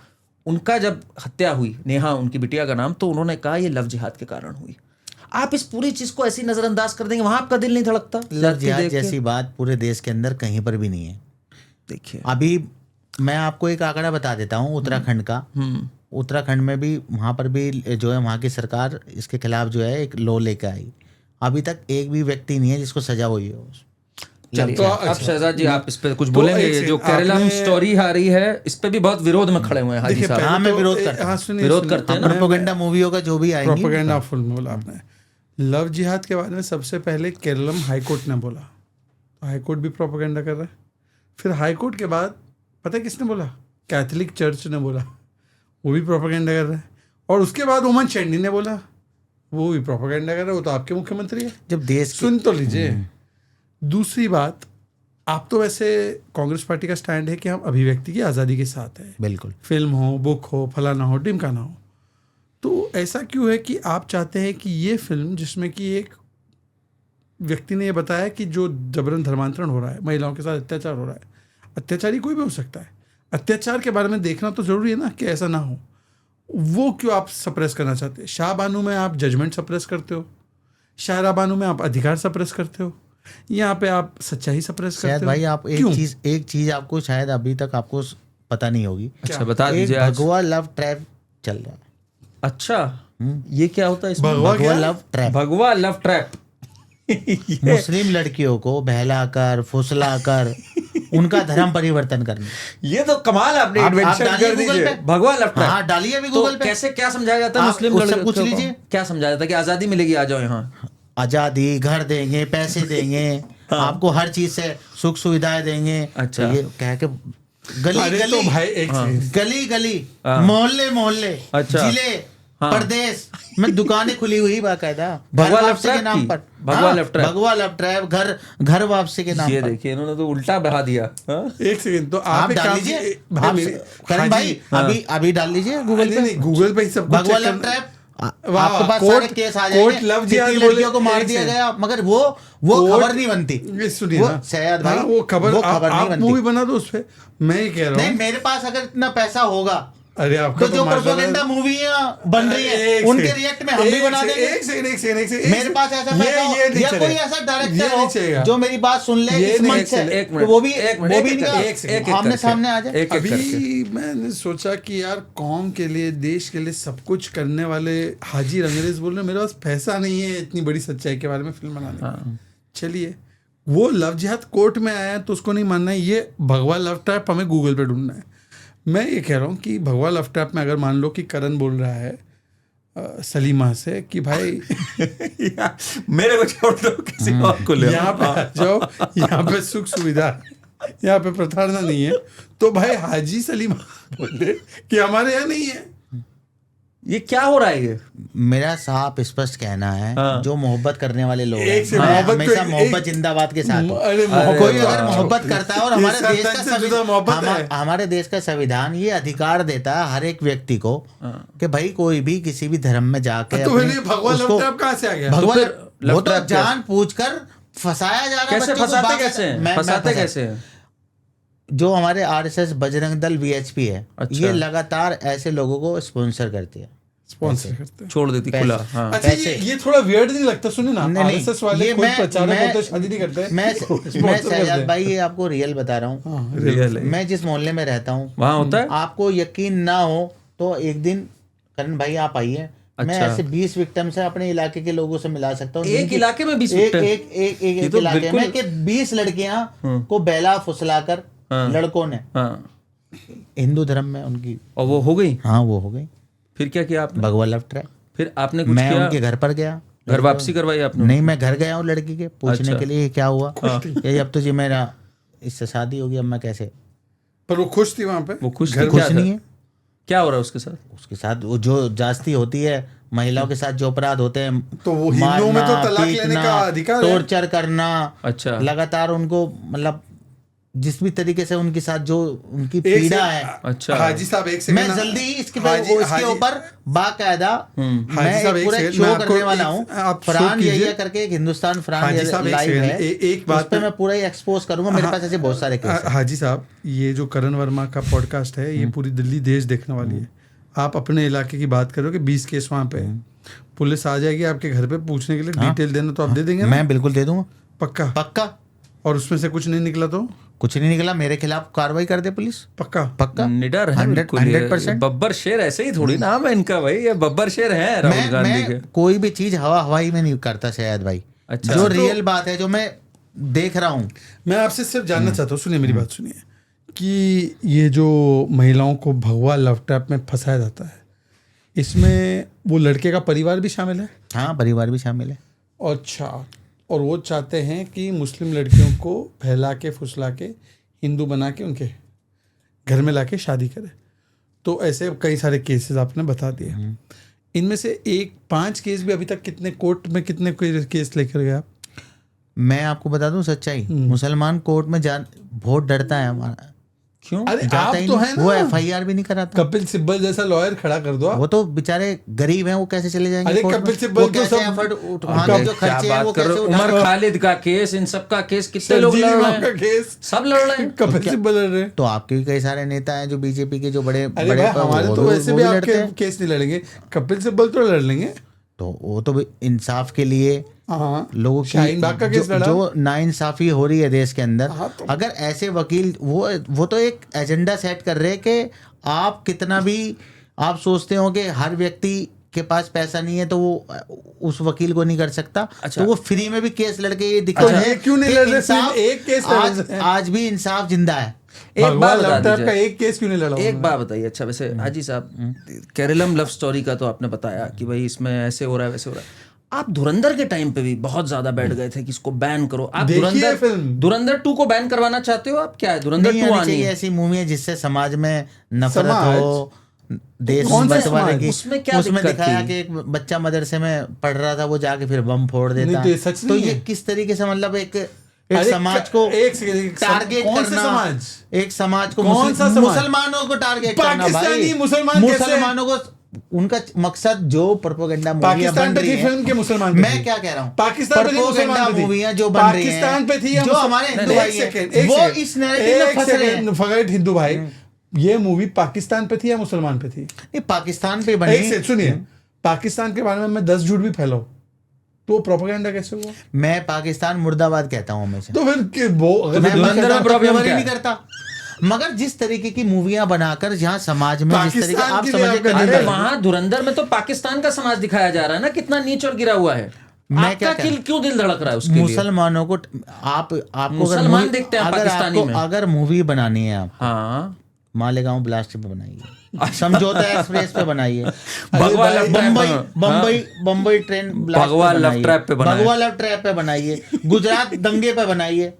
उनका जब हत्या हुई, नेहा उनकी बिटिया का नाम, तो उन्होंने कहा ये लव जिहाद के कारण हुई। आप इस पूरी चीज को ऐसी नजरअंदाज कर देंगे, वहां आपका दिल नहीं धड़कता? लव जिहाद जैसी बात पूरे देश के अंदर कहीं पर भी नहीं है। देखिए, अभी मैं आपको एक आंकड़ा बता देता हूँ उत्तराखंड का। उत्तराखंड में भी, वहाँ पर भी जो है वहाँ की सरकार इसके खिलाफ जो है एक लॉ लेकर आई। अभी तक एक भी व्यक्ति नहीं है जिसको सजा हुई हो। चलिए, अब शहजाद जी आप इस पे कुछ बोलेंगे? एक ये जो सेकंड, केरलम आपने- स्टोरी आ रही है, इस पे भी बहुत विरोध में खड़े हुए हैं हाजी देखिए, साहब। हाँ, मैं विरोध करता हूँ। सुनिए, विरोध सुनिए। करते हैं ना। प्रोपेगेंडा मूवियों का जो भी आएंगी, प्रोपेगेंडा फुल में बोला आपने। लव जिहाद के बारे में सबसे पहले केरलम हाई कोर्ट ने बोला, तो हाई कोर्ट भी प्रोपेगेंडा कर रहा है। फिर हाई कोर्ट के बाद पता है किसने बोला? कैथोलिक चर्च ने बोला, वो भी प्रोपेगेंडा कर रहा है। और उसके बाद उमन चंडी ने बोला, वो भी प्रोपेगेंडा कर रहा है। वो तो आपके मुख्यमंत्री है। जब देश की सुन तो लीजिए। दूसरी बात, आप तो वैसे कांग्रेस पार्टी का स्टैंड है कि हम अभिव्यक्ति की आज़ादी के साथ है, बिल्कुल फिल्म हो, बुक हो, फलाना हो, ढिमकाना हो, तो ऐसा क्यों है कि आप चाहते हैं कि ये फिल्म, जिसमें कि एक व्यक्ति ने ये बताया कि जो जबरन धर्मांतरण हो रहा है, महिलाओं के साथ अत्याचार हो रहा है, अत्याचारी कोई भी हो सकता है, अत्याचार के बारे में देखना तो जरूरी है ना कि ऐसा ना हो, वो क्यों आप सप्रेस करना चाहते हैं? शाह बानू में आप जजमेंट सप्रेस करते हो, शाहरा बानू में आप अधिकार सप्रेस करते हो, यहाँ पे आप सच्चाई सप्रेस करते शायद हो। भाई आप क्यों? एक चीज आपको शायद अभी तक आपको पता नहीं होगी। अच्छा, बता एक दीजिए आज। भगवा लव ट्रैप चल रहा है। अच्छा, ये क्या होता है इसमें? भगवा भगवा क्या? Love trap. भगवा लव ट्रैप। मुस्लिम लड़कियों को बहलाकर फुसलाकर उनका धर्म परिवर्तन करना। ये तो कमाल आपने आप इन्वेंशन डालिए कर गूगल दीजिए। पे। भगवा लव ट्रैप। हाँ, डालिए अभी तो गूगल पे। कैसे क्या समझाया जाता है आप मुस्लिम उससे लड़कियों पूछ को? लीजिए। क्या समझाया जाता है कि आजादी मिलेगी, आ जाओ यहाँ। आजादी, घर देंगे, पैसे देंगे, आपको हर चीज से सुख सुविधाएं देंगे। अच्छा। तो ये कह के गली अरे गली तो भाई एक सेकंड। गली गली मोहल्ले मोहल्ले अच्छा। जिले परदेश में दुकानें खुली हुई बाकायदा भगवा घर लव वापसी के ट्रैप नाम की। पर। भगवा हाँ, लव ट्रैप। भगवा लव ट्रैप, घर वापसी के नाम ये पर। देखिए इन्होंने तो उल्टा बहा दिया। हाँ? एक सेकंड, तो आप आप एक डाल काम लीजिए, भाई आप मेरे- करण भाई अभी डाल लीजिए गूगल पे। नहीं, गूगल पे ही सब कुछ भगवा check लव करना- ट्रैप, वाह, आपके पास कोर्ट- सारे केस आ कोर्ट जाएंगे, लव कितनी जिहाद लड़कियों को बोले- मार एक दिया सेकंड। गया, मगर वो कोर्ट- खबर नहीं बनती। ये सुनिए वो ना, सयाद भाई, हाँ, वो खबर वो आप नहीं बनती। मूवी बना दो उस पे। मैं ये कह रहा नहीं, हूँ, मेरे पास अगर इतना पैसा होगा अरे आपका तो जो माशाल्लाह- प्रोपेगेंडा मूवियां बन रही एक हैं उनके सेकंड, रिएक्ट में हम भी एक बना सेकंड, देंगे। एक सेकंड, मेरे पास ऐसा पैसा हो, नहीं या कोई चलेगा। ऐसा ये डायरेक्टर नहीं चलेगा। हो जो मेरी बात सुन ले ये इस नहीं मंच से, चलेगा। एक तो मिनट, वो भी एक मिनट, एक इनका एक सेकंड, आमने करके। सामने आ जाए। एक करके। अभी मैंने सोचा कि यार कौम के लिए, देश के लिए सब कुछ करने वाले हाजी रंगरेज बोल रहे हैं, मेरे पास पैसा नहीं है इतनी बड़ी सच्चाई के बारे में फिल्म बनाने का। चलिए, वो लव जिहाद कोर्ट में आया है तो उसको नहीं मानना है, ये भगवा लव ट्रैप हमें गूगल पे ढूंढना है। मैं ये कह रहा हूँ कि भगवा लव ट्रैप में अगर मान लो कि करण बोल रहा है सलीमा से कि भाई मेरे को छोड़ दो, किसी और को ले आओ। यहाँ पे आ जाओ, यहाँ पे सुख सुविधा, यहाँ पे प्रताड़ना नहीं है, तो भाई हाजी सलीमा बोले कि हमारे यहाँ नहीं है। ये क्या हो रहा है ये? मेरा साफ स्पष्ट कहना है, हाँ। जो मोहब्बत करने वाले लोग एक हैं, से मैं मोहब्बत हमेशा को- मोहब्बत एक- जिंदाबाद के साथ हूं। अरे कोई वाह। अगर मोहब्बत करता है और ये हमारे देश संतान से जुदा मोहब्बत है। हमारे देश का संविधान ये अधिकार देता है हर एक व्यक्ति को कि भाई कोई भी किसी भी धर्म में जाके तो अपने- फिर ये भगवा लव उसको- ट्रैप कहाँ से आ गया? भगवा तो फिर लव- वो लव तो ट्रैप जान पूछ कर फंसाया जा रहा है कैसे बच्चों को। फंसाते बात- कैसे हैं? मैं फंसाते फंसा- कैसे हैं? जो हमारे आरएसएस बजरंग दल वीएचपी है, अच्छा। ये लगातार ऐसे लोगों को स्पॉन्सर करती है। स्पॉन्सर करते हैं। छोड़ देती खुला। हाँ। अच्छा, ये थोड़ा वियर्ड नहीं लगता? सुनिए ना, नहीं, नहीं, आरएसएस वाले ये कोई मैं- प्रचारक मैं- होते शादी नहीं करते। मैं sponsor सयाद करते भाई ये आपको रियल बता रहा हूँ। हाँ, रियल है। मैं जिस मोहल्ले में रहता हूँ वहाँ होता है? आपको यकीन ना हो तो एक दिन करण भाई आप आइए, मैं अच्छा। ऐसे 20 विक्टिम से अपने इलाके के लोगों से मिला सकता हूँ। एक जिनकी- इलाके में 20 एक victim? एक एक एक, ये एक तो इलाके में बिल्कुल- कि 20 लड़कियां को बेला फुसलाकर हाँ। लड़कों ने हाँ। हिंदू धर्म में उनकी, और वो हो गई? हाँ वो हो गई। फिर क्या किया आपने? भगवा लव ट्रैप। फिर आपने कुछ मैं किया? उनके घर पर गया, घर वापसी करवाई आपने? नहीं मैं घर गया हूँ लड़की के पूछने अच्छा। के लिए क्या हुआ, कि अब तो जी मेरा इससे शादी होगी, अब मैं कैसे। पर वो खुश थी वहां पे? वो खुश घर थी? कुछ क्या नहीं था? है क्या हो रहा है उसके साथ? उसके साथ, वो जो जास्ती होती है महिलाओं के साथ, जो अपराध होते हैं, तो वो हिंदुओं में तो मारना, तलाक लेने पीटना, का अधिकार है। टॉर्चर करना, अच्छा। लगातार उनको मतलब जिस भी तरीके से उनके साथ जो उनकी एक पीड़ा से- है। अच्छा। हाजी साहब एक सेकंड मैं ना- जल्दी ही इसके हाजी- ऊपर बाकायदा मैं हाजी साहब, एक एक पूरा सेकंड, शो मैं आपको करने वाला एक- हूँ। आप शो फरहान कीजिए। यहिया करके एक हिंदुस्तान फरहान हाजी साहब, एक लाइव सेकंड, है, एक बात उस पे मैं- मैं पूरा ही एक्सपोज करूंगा। मेरे पास ऐसे बहुत सारे केस हैं। हाजी साहब, ये जो करण वर्मा का पॉडकास्ट है, ये पूरी दिल्ली देश देखने वाली है। आप अपने इलाके की बात करो कि 20 केस वहां पे है, पुलिस आ जाएगी आपके घर पे पूछने के लिए, डिटेल देना तो आप दे देंगे ना? मैं बिल्कुल दे दूंगा, पक्का? पक्का। और उसमें से कुछ नहीं निकला तो कुछ नहीं निकला, मेरे खिलाफ कार्रवाई कर दे पुलिस, पक्का? पक्का। निडर है 100% बिल्कुल ये। 100%। बब्बर शेर ऐसे ही थोड़ी नाम है इनका भाई, ये बब्बर शेर है राहुल गांधी के। मैं कोई भी चीज हवाई में नहीं करता शायद भाई। अच्छा। जो तो- रियल बात है, जो मैं देख रहा हूँ। मैं आपसे सिर्फ जानना चाहता हूँ, सुनिए मेरी बात सुनिए, कि ये जो महिलाओं को भगवा लव ट्रैप में फंसाया जाता है, इसमें वो लड़के का परिवार भी शामिल है? हाँ, परिवार भी शामिल है। अच्छा, और वो चाहते हैं कि मुस्लिम लड़कियों को बहला के फुसला के हिंदू बना के उनके घर में लाके शादी करे। तो ऐसे कई सारे केसेस आपने बता दिए। इनमें से 5 केस भी अभी तक कितने कोर्ट में, कितने केस लेकर गए आप? मैं आपको बता दूं सच्चाई, मुसलमान कोर्ट में बहुत डरता है हमारा। क्यों? अरे आप जाता ही तो नहीं, है ना, वो FIR भी नहीं कराता। कपिल सिब्बल जैसा लॉयर खड़ा कर दो आप। वो तो बेचारे गरीब हैं, वो कैसे चले जाएंगे अरे कोर्ट में? कपिल सिब्बल वो तो कैसे सब- एफर्ट उठाएंगे, जो क्या खर्चे हैं वो बात कर कैसे रहे हो? उठाएंगे? उमर खालिद का केस, इन सब का केस, कितने लोग संजीव लड़ रहे इमाम का हैं? केस, सब लड़ रहे हैं। कपिल सिब्बल लड़ रहे हैं। तो आपके भी कई सारे नेता हैं जो बीजेपी के, जो बड़े अरे बड़े भाई, हमारे वो तो वैसे वो भी लड़ते आपके हैं। केस नहीं लड़ेंगे, कपिल सिब्बल तो लड़ लेंगे। तो वो तो इंसाफ के लिए हाँ, लोगों शाहीन बाग का की केस लड़ा। जो नाइंसाफी हो रही है देश के अंदर, हाँ, तो- अगर ऐसे वकील, वो तो एक एजेंडा सेट कर रहे हैं कि आप कितना भी आप सोचते हो कि हर व्यक्ति के पास पैसा नहीं है तो वो उस वकील को नहीं कर सकता। अच्छा। तो वो फ्री में भी केस लड़के ये दिखा तो रहे ये हैं क्यों नहीं कि लड़ रहे? इंसाफ- सिर्फ एक केस लड़ आज, रहे हैं। आज भी इंसाफ जिंदा है। एक भगवान बात लव बता ट्रैप का दीजिए, एक केस क्यों नहीं लड़ा? एक बात बताइए। अच्छा, वैसे हाजी साहब, केरलम लव स्टोरी का तो आपने बताया कि भाई इसमें ऐसे हो रहा है, वैसे हो रहा है। आप धुरंधर के टाइम पे भी बहुत ज्यादा बैठ गए थे कि इसको बैन करो। आप देखिए फिल्म। धुरंधर 2 को बैन करवाना चाहते हो? आप क्या है, धुरंधर नहीं 2 आनी आनी चाहिए है? ऐसी मूवी है जिससे समाज में नफरत समाज। हो, देश कौन सा बंटवारे समाज? की, उसमें क्या उसमें दिक्कत दिखाया थी? कि एक बच्चा मदरसे में पढ़ रहा था, वो जाके फिर बम फोड़ देता। नहीं, तो ये सच तो नहीं ये है। किस तरीके से मतलब एक अरे समाज को एक सेकंड, एक टारगेट कौन सा करना, समाज? एक समाज को कौन सा समाज? मुसलमानों को टारगेट करना भाई। पाकिस्तानी मुसलमान कैसे? मुसलमानों को उनका मकसद जो प्रोपेगेंडा मूवियां पाकिस्तान बन पे रही थी हैं, फिल्म के मुसलमान पे मैं थी। क्या कह रहा हूँ, पाकिस्तान पे थी, मुसलमान पे थी। मूवियां जो बन रही हैं, पाकिस्तान पे थी या जो हमारे हिंदू एक भाई सेकंड, हैं, एक वो सेकंड, इस नैरेटिव में एक फंस रहे हैं। सेकंड, फगैट हिंदू भाई, ये मूवी पाकिस्तान पे थी या मुसलमान पे थी? ये पाकिस्तान पे बनी। एक सेकंड सुनिए, पाकिस्तान के बारे में मैं 10 झूठ भी फैलाऊं तो प्रोपेगेंडा कैसे हुआ? मैं पाकिस्तान मुर्दाबाद कहता हूँ हमेशा। तो फिर वो अगर मैं धुरंधर में पाकिस्तान प्रॉब्लम कभी क्या नहीं है? करता, मगर जिस तरीके की मूवियां बनाकर जहां समाज में जिस तरीके पाकिस्तान आप के लिए समझे आपका कर- अरे वहां धुरंधर में तो पाकिस्तान का समाज दिखाया जा रहा है ना, कितना नीच और गिरा हुआ है। मैं आपका क्या क्यों दिल धड़क रहा है उसके लिए? मुसलमानों को आपको अगर मुसलमान मूवी- देखते हैं अगर पाकिस्तानी आपको में। अगर मूवी बनानी है आप हाँ, मालेगांव ब्लास्ट पे बनाइए, समझौता एक्सप्रेस पे बनाइए, भगवा लव ट्रैप बम्बई पे- बम्बई बम्बई ट्रेन ब्लास्ट भगवा पे लव बनाइए, ट्रैप पे बनाइए। भगवा लव ट्रैप पे बनाइए, गुजरात दंगे पे बनाइए।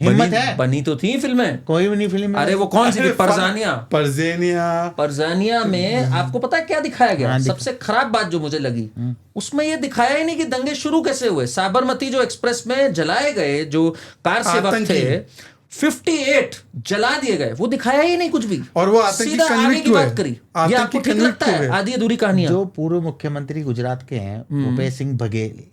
हिम्मत है? बनी तो थी फिल्में। कोई भी नहीं फिल्म में। अरे वो कौन सी थी? परजानिया। परजेनिया परजानिया में आपको पता है क्या दिखाया गया? हाँ, सबसे खराब बात जो मुझे लगी, उसमें ये दिखाया ही नहीं कि दंगे शुरू कैसे हुए। साबरमती जो एक्सप्रेस में जलाए गए जो कार सेवक आतंकी। थे, 58 जला दिए गए, वो दिखाया ही नहीं कुछ भी। और वो आतंकी सीधा आगे convict की हुए। बात करी। ये आतंकी आपको ठीक convict लगता है? हुए। आधी अधूरी कहानियां। जो पूर्व मुख्यमंत्री गुजरात के हैं भूपेश सिंह बघेल,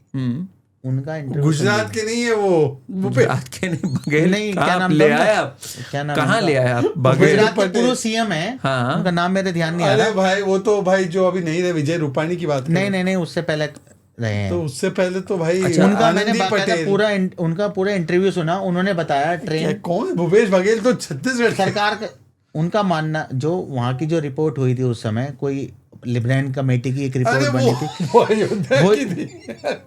उनका इंटरव्यू गुजरात के नहीं है वो गुजरात के नहीं, बघेल नहीं, क्या कहाँ नाम ले था उनका? आए आप? क्या नाम कहाँ उनका? ले आए आप? बघेल गुजरात के पटेल। पूर्व सीएम है, हाँ। उनका नाम मेरे ध्यान नहीं आ अरे रहा। भाई वो तो भाई जो अभी नहीं रहे, विजय रूपाणी की बात कर नहीं नहीं नहीं, उससे पहले रहे हैं। तो उससे पहले तो भाई उनका मैंने आनंदी बाकायदा पटेल उनका पूरा इंटरव्यू सुना। उन्होंने बताया क्या, ट्रेन कौन है? भूपेश बघेल तो छत्तीसगढ़ के। सरकार का, उनका मानना जो वहां की जो रिपोर्ट हुई थी उस समय, कोई लिब्रान कमेटी की एक अरे रिपोर्ट बनी थी। वो अयोध्या वो- की थी।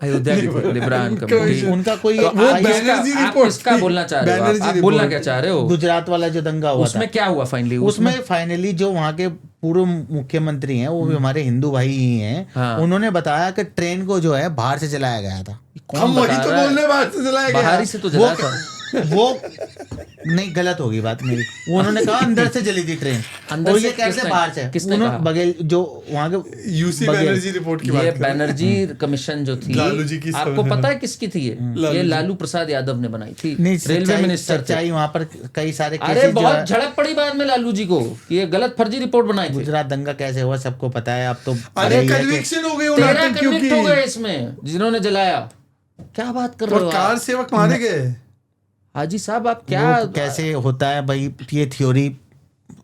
अयोध्या की थी, लिब्रान कमेटी। उनका कोई तो एक आप आई- बैनर्जी किसका- आप रिपोर्ट किसका थी। बोलना चाह रहे हो? बैनर्जी आप बोलना रिपोर्ट। क्या चाह रहे हो? गुजरात वाला जो दंगा हुआ था, उसमें क्या हुआ फाइनली? उसमें फाइनली जो वहाँ के पूर्व मुख्यमंत्री हैं, वो भी हमारे हिंदू भाई ही हैं, हाँ। उन्होंने बताया कि ट्रेन को जो है बाहर से जलाया गया था। कौन हम वही बता तो रहा है? बोलने बाहर से चलाया गया। बाहरी से तो वो जला था। वो नहीं, गलत होगी बात मेरी। वो उन्होंने कहा अंदर से जली थी ट्रेन, अंदर और से ये कहते किसने- बाहर से। किसने उन्होंने कहा? बघेल जो वहाँ के यूसी बघेल। बैनर्जी रिपोर्ट की ये बात कर रहे हैं। बैनर्जी कमीशन जो थी, लालू जी की आपको सब- पता है किसकी थी? ये जी। लालू प्रसाद यादव ने बनाई थी। नहीं, रेलवे मिनिस्टर थे। सच्चाई वहाँ पर कई सारे अरे केसेस जो बहुत है, झड़प पड़ी बाद में लालू जी को, ये गलत फर्जी रिपोर्ट बनाई थी। गुजरात दंगा कैसे हुआ सबको पता है। अब तो अरे यही है कि- कन्विक्शन हो गई 13 उन्हें कन्विक्ट हो गए इसमें जिन्होंने जलाया। क्या बात कर रहे और हो कार आप? सेवक मारे गए। हाजी साहब आप क्या वो कैसे होता है भाई, ये थ्योरी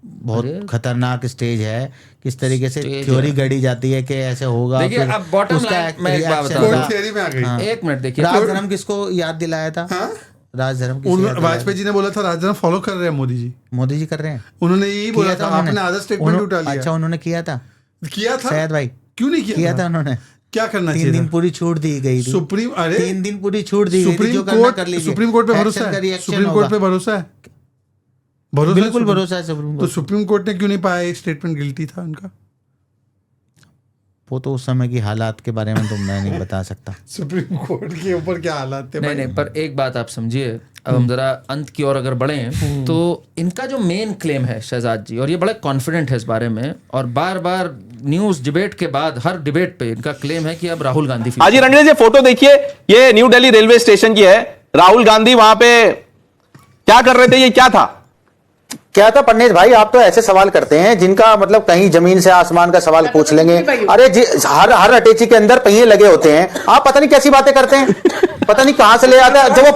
बहुत अरे। खतरनाक स्टेज है। किस तरीके से स्टेज थ्योरी है। गढ़ी जाती है कि ऐसे होगा। देखिए, फिर अब bottom उसका line मैं एक बात reaction बता कोर्ट रहा होगा। थियरी में आ गई। हाँ। एक मिनट देखिए, राजधर्म किसको याद दिलाया था? हाँ? राजधर्म किसको याद दिलाया वाजपेयी जी ने बोला था राजधर्म फॉलो कर रहे हैं मोदी जी। था? मोदी जी कर रहे हैं। उन्होंने यही बोला था, उन्होंने। आपने आधा स्टेटमेंट उठा लिया। अच्छा, उन्होंने किया था किया था? सैयद भाई, क्यों नहीं किया था उन्होंने। क्या करना 3 चाहिए दिन था? पूरी छूट दी गई थी। सुप्रीम अरे 3 दिन पूरी छूट दी गई थी, सुप्रीम जो करना कर लीजिए। सुप्रीम कोर्ट पे भरोसा Action का है? reaction सुप्रीम कोर्ट पे होगा। भरोसा है? भरोसा बिल्कुल सुप्रीम- भरोसा है सुप्रीम तो कोर्ट। सुप्रीम कोर्ट ने क्यों नहीं पाया एक स्टेटमेंट गिल्टी था उनका? वो तो उस समय की हालात के बारे में तो मैं नहीं बता सकता। सुप्रीम कोर्ट के ऊपर क्या हालात थे नहीं भाई? नहीं, पर एक बात आप समझिए, अब हम जरा अंत की ओर अगर बढ़े तो इनका जो मेन क्लेम है शहजाद जी, और ये बड़े कॉन्फिडेंट है इस बारे में, और बार बार न्यूज डिबेट के बाद हर डिबेट पे इनका क्लेम है कि अब राहुल गांधी हाजी रणवीर जी फोटो देखिए, ये न्यू दिल्ली रेलवे स्टेशन की है। राहुल गांधी वहां पे क्या कर रहे थे? ये क्या था? क्या था पंडित भाई, आप तो ऐसे सवाल करते हैं जिनका मतलब कहीं जमीन से आसमान का सवाल पूछ लेंगे। अरे हर अटैची के अंदर पहिए लगे होते हैं, आप पता नहीं कैसी बातें करते हैं। पता नहीं कहां से ले आते हैं। जब वो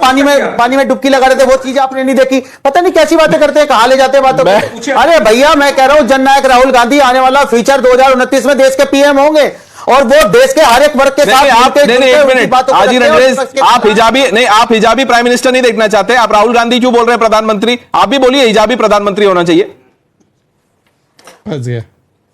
पानी में डुबकी लगा रहे थे, वो चीज आपने नहीं देखी। पता नहीं कैसी बातें करते हैं, कहां ले जाते हैं बातों को। अरे भैया, मैं कह रहा हूं जननायक राहुल गांधी आने वाला फ्यूचर 2029 में देश के पीएम होंगे, और वो देश के हर एक वर्ग के साथ आप एक मिनट हाजी रणवीर, आप हिजाबी प्राइम मिनिस्टर नहीं देखना चाहते? आप राहुल गांधी क्यों बोल रहे हैं प्रधानमंत्री? आप भी बोलिए हिजाबी प्रधानमंत्री होना चाहिए। फंस गया।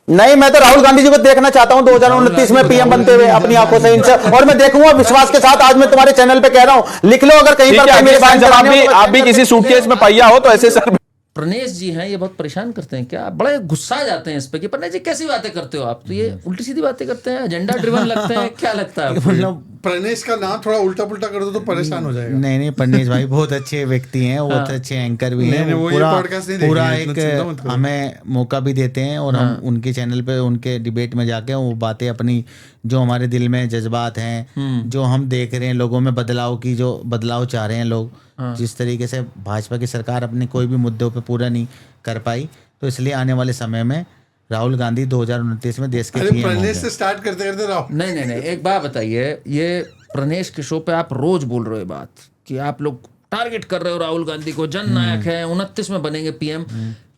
नहीं, मैं तो राहुल गांधी जी को देखना चाहता हूं 2029 में पीएम बनते हुए अपनी आंखों से इनसे, और मैं देखूंगा विश्वास के साथ। आज मैं तुम्हारे चैनल पे कह रहा हूं, लिख लो अगर कहीं पर मेरे बारे में आप भी किसी सूटकेस में पहिया हो तो ऐसे सर प्रणेश जी हैं, ये बहुत परेशान करते हैं। क्या बड़े गुस्सा आ जाते हैं इस पे कि प्रणेश जी कैसी बातें करते हो आप? तो ये उल्टी सीधी बातें करते हैं, एजेंडा ड्रिवन लगते हैं। क्या लगता है आपको? मतलब प्रणेश का नाम थोड़ा उल्टा पुल्टा कर दो तो परेशान हो जाएगा। नहीं प्रणेश भाई बहुत अच्छे व्यक्ति हैं, बहुत अच्छे एंकर भी हैं, वो ये podcast नहीं पूरा देखेंगे, इतना चिंता मत एक करो। हमें मौका भी देते हैं और हम उनके चैनल पे उनके डिबेट में जाके वो बातें अपनी जो हमारे दिल में जज्बात हैं, जो हम देख रहे हैं लोगों में बदलाव की, जो बदलाव चाह रहे हैं लोग, जिस तरीके से भाजपा की सरकार अपने कोई भी मुद्दों पे पूरा नहीं कर पाई, तो इसलिए आने वाले समय में राहुल गांधी 2029 में देश के अरे पीएम प्रणेश होंगे। से स्टार्ट करते करते राहुल। नहीं, एक बात बताइए, ये प्रणेश के शो पे आप रोज बोल रहे हो ये बात कि आप लोग टारगेट कर रहे हो राहुल गांधी को, जननायक है, 29 में बनेंगे पीएम।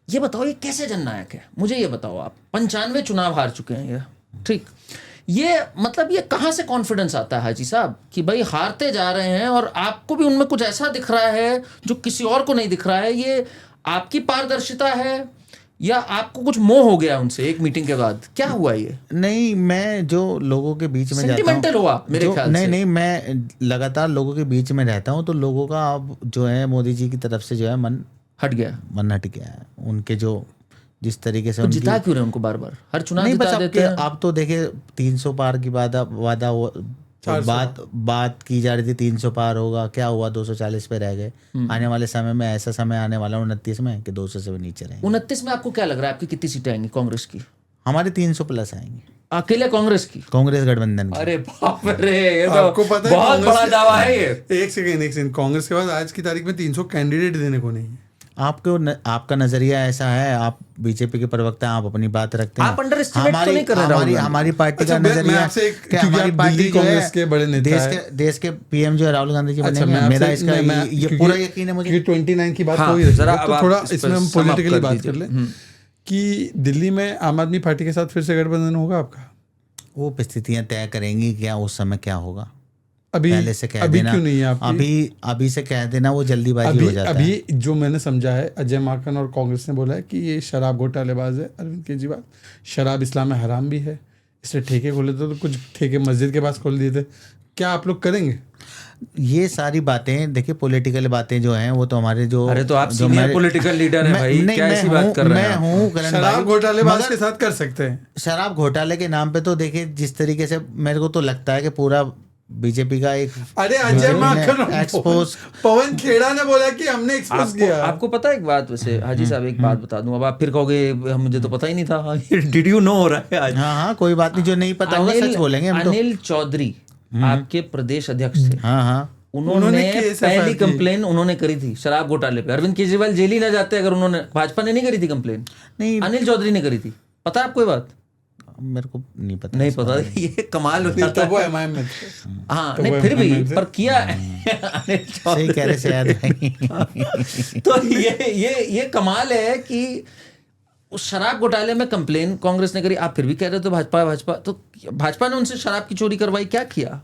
ये बताओ ये कैसे जननायक है, मुझे ये बताओ। आप 95 चुनाव हार चुके हैं ये, ठीक, ये मतलब ये कहाँ से कॉन्फिडेंस आता है हाजी साहब कि भाई हारते जा रहे हैं और आपको भी उनमें कुछ ऐसा दिख रहा है जो किसी और को नहीं दिख रहा है? ये आपकी पारदर्शिता है या आपको कुछ मोह हो गया उनसे एक मीटिंग के बाद? क्या हुआ ये? नहीं, मैं जो लोगों के बीच में जाता हूँ, सेंटिमेंटल हुआ मेरे ख्याल से। नहीं, मैं लगातार लोगों के बीच में रहता हूँ, तो लोगों का अब जो है मोदी जी की तरफ से जो है मन हट गया है। उनके जो जिस तरीके से तो जिता क्यों रहे उनको बार बार हर चुनाव नहीं, जिता बस देते हैं? आप तो देखे 300 पार की वादा बात की जा रही थी, 300 पार होगा, क्या हुआ 240 पे रह गए। आने वाले समय में ऐसा समय आने वाला 29 में कि 200 से भी नीचे रहेंगे। 29 में आपको क्या लग रहा है आपकी कितनी सीटें आएंगी कांग्रेस की? हमारे 300 प्लस आएंगे अकेले कांग्रेस की? कांग्रेस गठबंधन की। अरे बाप रे, ये तो आपको पता है बहुत बड़ा दावा है ये। एक सेकंड, कांग्रेस के पास आज की तारीख में 300 कैंडिडेट देने को नहीं है। आपका नजरिया ऐसा है, आप बीजेपी के प्रवक्ता हैं, आप अपनी बात रखते हैं। आप अंडर एस्टिमेट तो नहीं कर रहे हैं? हमारी पार्टी का अच्छा, मैं नजरिया आपसे एक- कि क्योंकि हमारी आप पार्टी दिल्ली जो है कांग्रेस के बड़े नेता देश के पीएम जो है राहुल गांधी जी अच्छा, बनेंगे। मैं मेरा आपसे- इसका मैं- ये क्योंकि- पूरा यकीन है मुझे। क्योंकि 29 की बात हाँ, हो ही रही जरा है, अब तो आप थोड़ा इस पर इसमें हम sum up पॉलिटिकली कर बात दीजिए। कर लें कि दिल्ली में आम आदमी पार्टी के साथ फिर से गठबंधन होगा आपका? वो परिस्थितियां तय करेंगी क्या उस समय क्या होगा, अभी पहले से कह अभी देना। क्यों नहीं है आपकी? अभी से कह देना वो जल्दीबाजी हो जाता है। अभी जो मैंने समझा है, अजय माकन और कांग्रेस ने बोला है कि ये शराब घोटालेबाज है अरविंद केजरीवाल, शराब इस्लाम में हराम भी है, इसलिए ठेके खोले तो कुछ ठेके मस्जिद के पास खोल दिए थे। क्या आप लोग करेंगे ये सारी बातें? देखिए पॉलिटिकल बातें जो हैं वो तो हमारे जो अरे तो आप जो सीनियर मेरे- पॉलिटिकल लीडर हैं भाई, नहीं, क्या मैं ऐसी बात कर रहे हैं मैं आप? हूँ करण शराब भाई, घोटालेबाज मगर के साथ कर सकते हैं? शराब घोटाले के नाम पे तो देखिए जिस तरीके से मेरे को तो लगता है कि पूरा बीजेपी का एक अरे अजय माकन और एक्सपोज पवन खेड़ा ने बोला कि हमने एक्सपोज किया। आपको पता है एक बात, वैसे हाजी साहब एक बात बता दूं, अब आप फिर कहोगे मुझे तो पता ही नहीं था। डिड यू नो हो रहा है आज? हाँ कोई बात नहीं, जो नहीं पता होगा सच बोलेंगे हम तो। अनिल चौधरी आपके प्रदेश अध्यक्ष थे, हाँ उन्होंने केस पहली FIR की। कंप्लेन उन्होंने करी थी शराब घोटाले पे। अरविंद केजरीवाल जेल ही ना जाते अगर उन्होंने, भाजपा ने नहीं करी थी कंप्लेन, नहीं अनिल चौधरी ने करी थी। पता है आपको ये बात? मेरे को नहीं पता। नहीं पता, ये कमाल हो जाता तो वो है। MIM में थे। हाँ तो नहीं वो फिर भी MIM थे। पर किया अनिल सही चौधरी। कह रहे शायद। तो ये कमाल है कि उस शराब घोटाले में कंप्लेन कांग्रेस ने करी, आप फिर भी कह रहे हो भाजपा, तो भाजपा ने उनसे शराब की चोरी करवाई, क्या किया?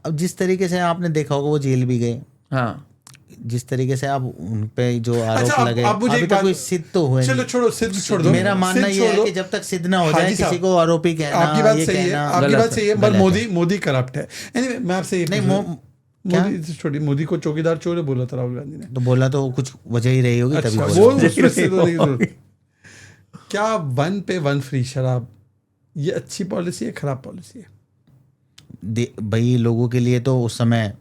अब जिस तरीके से आपने देखा होगा वो जेल भी गए, हाँ जिस तरीके से अब उन पे जो आरोप अच्छा, लगे अब मुझे अभी एक तो बात- कोई सिद्ध तो हुए चलो नहीं। छोड़ो, सिद्ध छोड़ दो। मेरा मानना सिद्ध ये है छोड़ो। कि जब तक सिद्ध ना हो हाजी जाए साहब, किसी को आरोपी कहना, आपकी बात ये सही है, कहना आपकी गलत बात सही है, पर गलत है। मोदी करप्ट है। Anyway, मैं आपसे ये नहीं, पूछ रहा हूं। मोदी छोड़ी, मोदी को चौकीदार चोर है बोला था राहुल गांधी ने। तो बोला तो कुछ वजह ही रही होगी तभी अच्छा, बोला। वो उसमें से तो नहीं जरूरत। क्या 1 पे 1 फ्री शराब ये अच्छी पॉलिसी है, खराब पॉलिसी है? भाई लोगों के लिए तो उस समय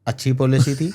अच्छी पॉलिसी थी।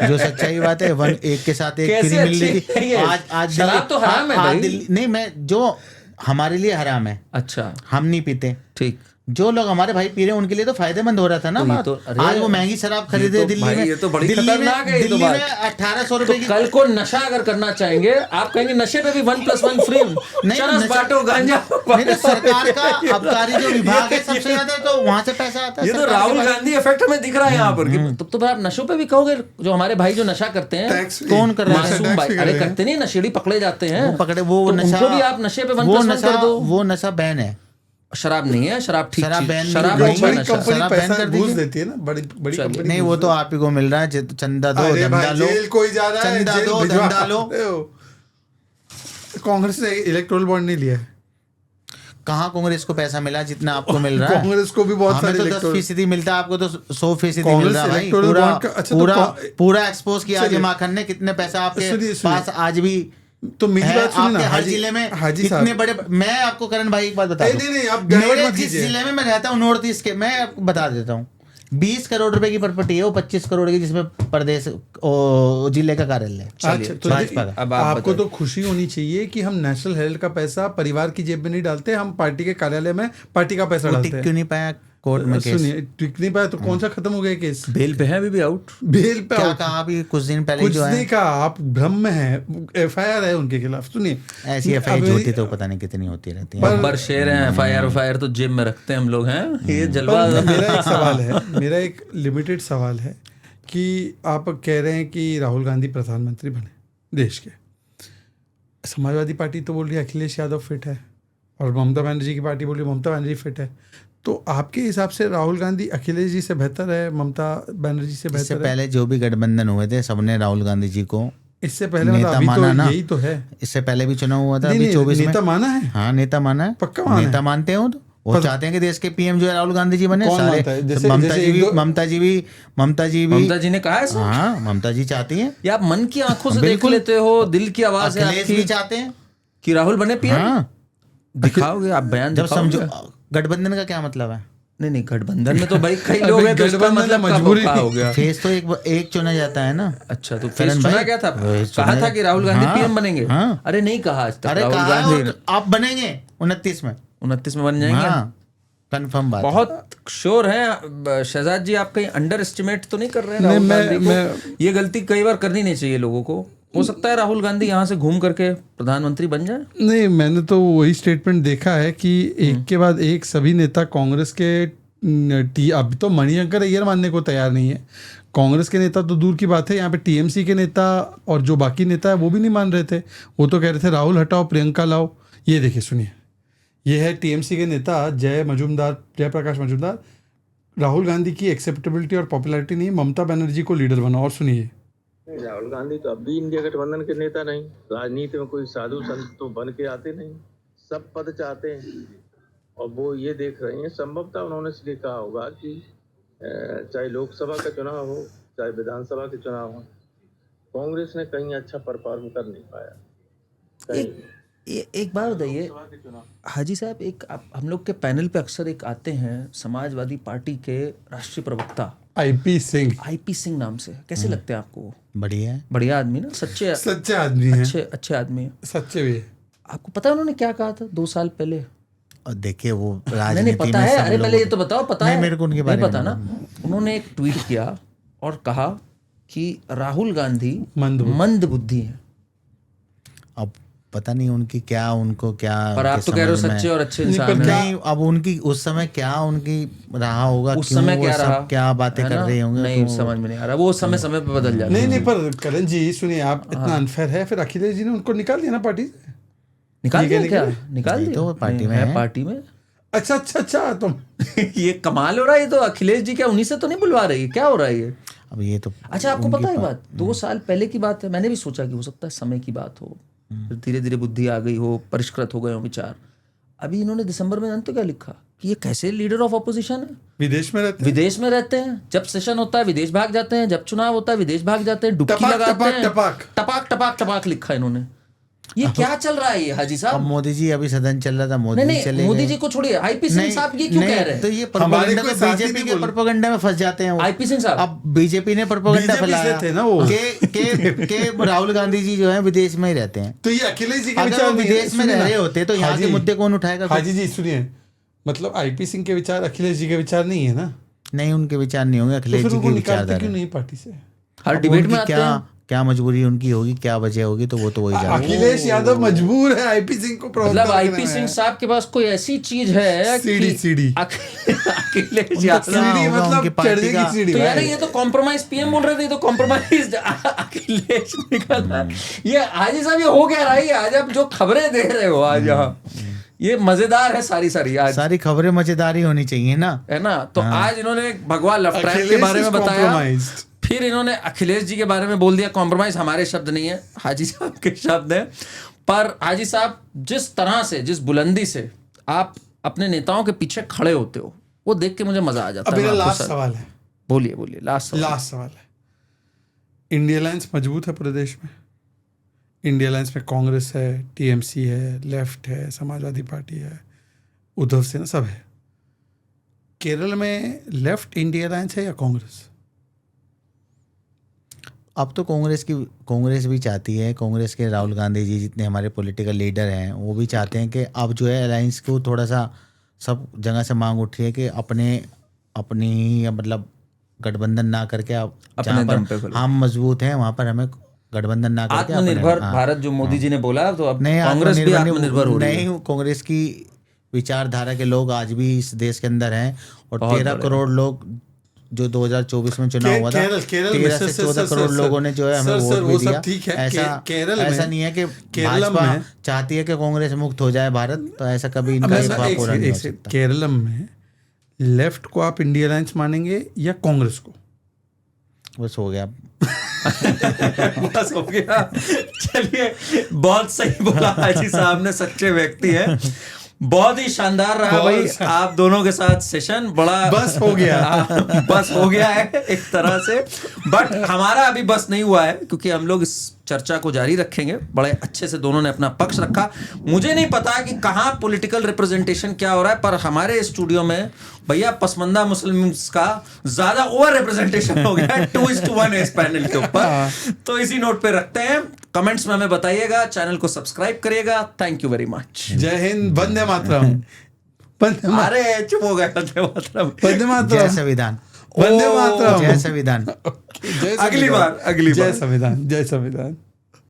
जो सच्चाई बात है, 1 एक के साथ एक कैसे फ्री मिल रही अच्छी है थी। ये? आज शराब तो हराम है भाई। नहीं, मैं जो हमारे लिए हराम है, अच्छा हम नहीं पीते। ठीक, जो लोग हमारे भाई पी रहे हैं उनके लिए तो फायदेमंद हो रहा था ना तो ये बात। तो- अरे आज वो महंगी शराब खरीदे तो दिल्ली भाई, में, ये तो बड़ी दिल्ली में- खतरनाक है ये तो दिल्ली बात। में 1800 तो रुपए की कल को नशा अगर करना चाहेंगे आप कहेंगे नशे पे भी 1+1 फ्री, चरस नशा- बांटो, गांजा नहीं तो सरकार का आबकारी जो विभाग है सबसे ज्यादा तो वहां से पैसा आता है। ये तो सरकार के राहुल पास। गांधी इफेक्ट हमें दिख रहा है यहाँ पर कि तो आप नशों पे भी कहोगे, जो हमारे भाई जो नशा करते हैं, टैक्स कौन कर रहा है? मासूम भाई, अरे करते नहीं, नशेड़ी पकड़े जाते हैं, वो पकड़े, वो तो नशा, उनको भी आप नशे पे वो 1+1 कर दो। वो नशा बैन है। शराब नहीं है, शराब ठीक शराब चीज, बैन नहीं, शराब बड़ी अच्छा बड़ी नशा। कंपनी शराब बैन पैसा कर घूस दीजिए। देती है ना, बड़ी कंपनी नहीं वो तो आप ही को मिल रहा है, चंदा दो, अरे धंधा भाई, लो, जेल कोई जा रहा है, चंदा जेल दो, भिजवा धंधा लो। रहे हो। कांग्रेस ने इलेक्टोरल बॉन्ड नहीं लिया है। कहाँ कांग्रेस को पैसा मिला जितना आपको मिल रहा है? कांग्रेस को भी बहुत हमें सारे तो electoral- 10% मिलता है, आपको तो 100% कांग्रेस मिल रहा है भाई। electoral पूरा bond का- अच्छा, तो पूरा का- पूरा एक्सपोज किया चलिए। अजय माखन ने, कितने पैसा आपके सुनिए। पास आज भी तो मेरी है, बात सुनिए आपके ना, हर हाजी- जिले में हाजी इतने साहब। बड़े। मैं आपको करण भाई एक बात बता दूं। नहीं, आप गड़बड़ मेरे मत जिस कीजिए। जिले में मैं रहता हूँ नॉर्थ ईस्ट के, मैं आपको बता देता हूँ, 20 करोड़ रुपए की प्रॉपर्टी है वो, 25 करोड़ की, जिसमें प्रदेश जिले का कार्यालय। अच्छा, तो भाजपा का। अब आप आपको तो खुशी होनी चाहिए कि हम नेशनल हेल्थ का पैसा परिवार की जेब में नहीं डालते, हम पार्टी के कार्यालय में पार्टी का पैसा डालते टिक हैं। क्यों नहीं पाया कोर्ट में केस? सुनिए, टिक नहीं पाया तो कौन सा खत्म हो गया केस? बेल पे है अभी भी आउट। बेल पे क्या out। कहा अभी कुछ दिन पहले कुछ जो है, नहीं कहा, आप भ्रम में हैं। FIR है उनके खिलाफ। सुनिए, ऐसी एफआईआर अभी- होती तो पता नहीं कितनी होती रहती है। बब्बर शेर हैं, FIR तो जेब में रखते हैं हम लोग हैं, ये जलवा। पर मेरा एक सवाल है, मेरा एक लिमिटेड सवाल है कि आप कह रहे हैं कि राहुल गांधी प्रधानमंत्री बने देश के, समाजवादी पार्टी तो बोल रही है अखिलेश यादव फिट है, और ममता बनर्जी की पार्टी बोल रही है ममता बनर्जी फिट है। तो आपके हिसाब से राहुल गांधी अखिलेश जी से बेहतर है, ममता बनर्जी से इससे बेहतर है? पहले जो भी गठबंधन हुए थे सबने राहुल गांधी जी को इससे पहले मतलब नेता अभी माना तो ना। यही तो है। इससे पहले भी चुनाव हुआ था नहीं, अभी नहीं, 24 में। नेता माना है। हाँ, नेता माना है, पक्का माना है। नेता मानते हैं वो पर- चाहते हैं कि देश के पीएम जो है राहुल गांधी जी बने। कौन सारे मानता है? जैसे- ममता जैसे जी एक भी दो- ममता जी भी ममता जी ने कहा है सर? हाँ, ममता जी चाहती हैं। ये आप मन की आंखों से देख बिल्कुल। लेते हो, दिल की आवाज है अखिलेश भी आपकी चाहते हैं। कि राहुल बने पीएम। हाँ, दिखाओगे आप बयान? जब दिखाओगे? समझो गठबंधन का क्या मतलब है? नहीं, गठबंधन में तो भाई कई लोग हैं, तो इसका गठबंधन मतलब मजबूरी क्या हो गया? फेस तो एक चुना जाता है ना। अच्छा, तो करण फेस चुना भाई, क्या था? फेस कहा चुना- था कि राहुल गांधी हाँ, पीएम बनेंगे। हाँ। अरे नहीं कहा आज तक अरे राहुल कहा है, गांधी और आप बनेंगे 29 में। 29 में बन जाएंगे। हाँ, कंफर्म बात है। बहुत श्योर है शहजाद जी, आप कहीं अंडर एस्टिमेट तो नहीं कर रहे हैं नहीं, राहुल मैं- गांधी को? ये गलती कई बार करनी नहीं चाहिए लोगों को। हो सकता है राहुल गांधी यहाँ से घूम करके प्रधानमंत्री बन जाए। नहीं, मैंने तो वही स्टेटमेंट देखा है कि एक के बाद एक सभी नेता कांग्रेस के अब तो मणिशंकर अय्यर मानने को तैयार नहीं है। कांग्रेस के नेता तो दूर की बात है, यहाँ पे TMC के नेता और जो बाकी नेता है वो भी नहीं मान रहे थे। वो तो कह रहे थे राहुल हटाओ प्रियंका लाओ। ये देखिए, सुनिए, ये है TMC के नेता जयप्रकाश मजूमदार। राहुल गांधी की एक्सेप्टेबिलिटी और पॉपुलैरिटी नहीं, ममता बनर्जी को लीडर बना। और सुनिए, राहुल गांधी तो अब भी इंडिया गठबंधन के नेता नहीं, राजनीति में कोई साधु संत तो बन के आते नहीं, सब पद चाहते हैं। और वो ये देख रहे हैं, संभवतः उन्होंने इसलिए कहा होगा कि चाहे लोकसभा का चुनाव हो चाहे विधानसभा के चुनाव हो, कांग्रेस ने कहीं अच्छा परफॉर्म कर नहीं पाया कहीं। एक बात बताइए हाजी साहब, एक हम लोग के पैनल पे अक्सर एक आते हैं समाजवादी पार्टी के राष्ट्रीय प्रवक्ता IP सिंह नाम से, कैसे लगते हैं आपको? बढ़िया है, बढ़िया आदमी ना, सच्चे आदमी हैं, अच्छे आदमी है। सच्चे भी है। आपको पता है उन्होंने क्या कहा था 2 साल पहले? और देखिए वो नहीं राजनीति पता में है। सब अरे लोग- पहले ये तो बताओ, पता नहीं, है? मेरे को उनके नहीं बारे में पता ना। उन्होंने एक ट्वीट किया और कहा कि राहुल गांधी मंद बुद्धि है। अब पता नहीं उनकी क्या, उनको क्या, पर आप तो कह रहे हो सच्चे और अच्छे इंसान हैं। नहीं, अब उनकी उस समय क्या उनकी रहा होगा, उस समय वो क्या सब रहा, क्या बातें है कर ना? रहे होंगे, नहीं तो- समझ में नहीं आ रहा। वो समय समय पे बदल जाता है। नहीं, पर करण जी सुनिए, आप इतना अनफेयर है, फिर अखिलेश जी ने उनको निकाल दिया ना पार्टी से। निकाल ये दिया क्या क्या? निकाल नहीं, दिया तो वो पार्टी में है, है। पार्टी में। अच्छा तुम ये कमाल हो रहा है। ये तो अखिलेश जी क्या उन्हीं से तो नहीं बुलवा रही है? क्या हो रहा है ये? अब ये तो अच्छा, आपको पता है बात 2 साल पहले की बात है। मैंने भी सोचा कि हो सकता है समय की बात हो, फिर धीरे धीरे बुद्धि आ गई हो, परिष्कृत हो गए हो विचार। अभी इन्होंने दिसंबर में जानते हो क्या लिखा कि ये कैसे लीडर ऑफ ऑपोजिशन है? विदेश में रहते विदेश में रहते हैं, जब सेशन होता है विदेश भाग जाते हैं, जब चुनाव होता है विदेश भाग जाते हैं, डुबकी टपाक, लगाते हैं। टपाक। टपाक टपाक टपाक लिखा इन्होंने। ये क्या चल रहा है ये हाजी अब साहब? मोदी जी अभी सदन चल रहा था, मोदी जी नहीं चले मोदी गए। जी को छोड़िए, IP सिंह नहीं, साहब ये क्यों नहीं, कह रहे हैं? तो ये हमारे प्रोपेगेंडा कोई तो साथी बीजेपी नहीं के बोल- प्रोपेगेंडा में फंस जाते हैं वो। IP सिंह साहब अब बीजेपी ने प्रोपेगेंडा बीजेपी फैलाया से थे ना वो। के राहुल गांधी जी जो है विदेश में ही रहते हैं। तो ये अखिलेश जी के अगर विचार वो नहीं है। विदेश में सुनिए रह ना। रहे होते तो यहाँ के हाजी- मुद्दे कौन उठाएगा? हाजी जी सुनिए, मतलब IP सिंह के विचार अखिलेश जी के विचार नहीं है ना, नहीं, उनके विचार नहीं होंगे, तो अखिलेश फिर जी उनको के निकालते विचारधारा। क्यों नहीं पार्टी से? हर अब डिबेट उनकी में आते क्या हैं। क्या मजबूरी उनकी होगी, क्या वजह होगी, तो वो तो वही जाने। अखिलेश यादव मजबूर है IP सिंह को प्रवक्ता मतलब बनाने IP में। सिंह साहब के पास कोई ऐसी चीज है सीढ़ी। अखिलेश उनका यादव। क्या सीढ़ी होगा मतलब उनकी पार्टी चढ़ने का? की सीढ़ी तो यार भाई। ये तो कॉम्प्रोमाइज PM बोल रहे थे, ये तो कॉम्प्रोमाइज अखिलेश निकला। ये हाजी साहब ये हो क्या रहा है? ये आज आप जो खबरें दे रहे हो आज यहाँ, ये मजेदार है सारी आज, सारी खबरें मजेदारी होनी चाहिए ना, है ना? तो आज इन्होंने भगवान लव ट्रैक के अखिलेश बारे में is बताया, compromised। फिर इन्होंने अखिलेश जी के बारे में बोल दिया। कॉम्प्रोमाइज हमारे शब्द नहीं है, हाजी साहब के शब्द हैं। पर हाजी साहब जिस तरह से, जिस बुलंदी से आप अपने नेताओं के पीछे खड़े होते हो, वो देख के मुझे मजा आ जाता अब है। मेरा मैं आपको लास्ट सवाल है, बोलिए लास्ट सवाल है। इंडिया अलायंस मजबूत है पूरे देश में। इंडिया अलायंस में कांग्रेस है, TMC है, लेफ्ट है, समाजवादी पार्टी है, उद्धव सेना, सब है। केरल में लेफ्ट इंडिया अलायंस है या कांग्रेस? अब तो कांग्रेस भी चाहती है, कांग्रेस के राहुल गांधी जी जितने हमारे पॉलिटिकल लीडर हैं वो भी चाहते हैं कि अब जो है अलायंस को थोड़ा सा सब जगह से मांग उठ रही है कि अपनी ही मतलब गठबंधन ना करके अब जहाँ पर हम मजबूत हैं वहाँ पर हमें गठबंधन ना करके आत्मनिर्भर भारत जो मोदी जी ने बोला, तो अब कांग्रेस भी आत्मनिर्भर हो रही है। नहीं, कांग्रेस की विचारधारा के लोग आज भी इस देश के अंदर हैं और 13 करोड़ लोग जो 2024 में चुनाव हुआ था, 13 से 14 करोड़ लोगों ने जो है हमें वोट भी दिया। ठीक है, ऐसा नहीं है कि भाजपा चाहती है कि कांग्रेस मुक्त हो जाए भारत, तो ऐसा कभी इनका ख्वाब पूरा नहीं हो सकता। केरलम में लेफ्ट को आप इंडिया अलायंस मानेंगे या कांग्रेस को? बस हो गया। बस हो गया। चलिए, बहुत सही बोला हाजी साहब ने, सच्चे व्यक्ति है। बहुत ही शानदार रहा भाई आप दोनों के साथ सेशन, बड़ा बस हो गया। बस हो गया है एक तरह से, बट हमारा अभी बस नहीं हुआ है क्योंकि हम लोग इस चर्चा को जारी रखेंगे। बड़े अच्छे से दोनों ने अपना पक्ष रखा। मुझे नहीं पता कि कहाँ पॉलिटिकल रिप्रेजेंटेशन क्या हो रहा है, पर हमारे स्टूडियो में भैया पसमंदा मुस्लिम का ज्यादा ओवर रिप्रेजेंटेशन हो गया है 2:1 इस पैनल के ऊपर। तो इसी नोट पे रखते हैं। कमेंट्स में हमें बताइएगा, चैनल को सब्सक्राइब करिएगा। Thank you very much. जय हिंद, वंदे मातरम। अरे चुप हो गए, वंदे मातरम, वंदे मातरम, जय संविधान, वंदे मातरम, जय संविधान। अगली बार जय संविधान, जय संविधान।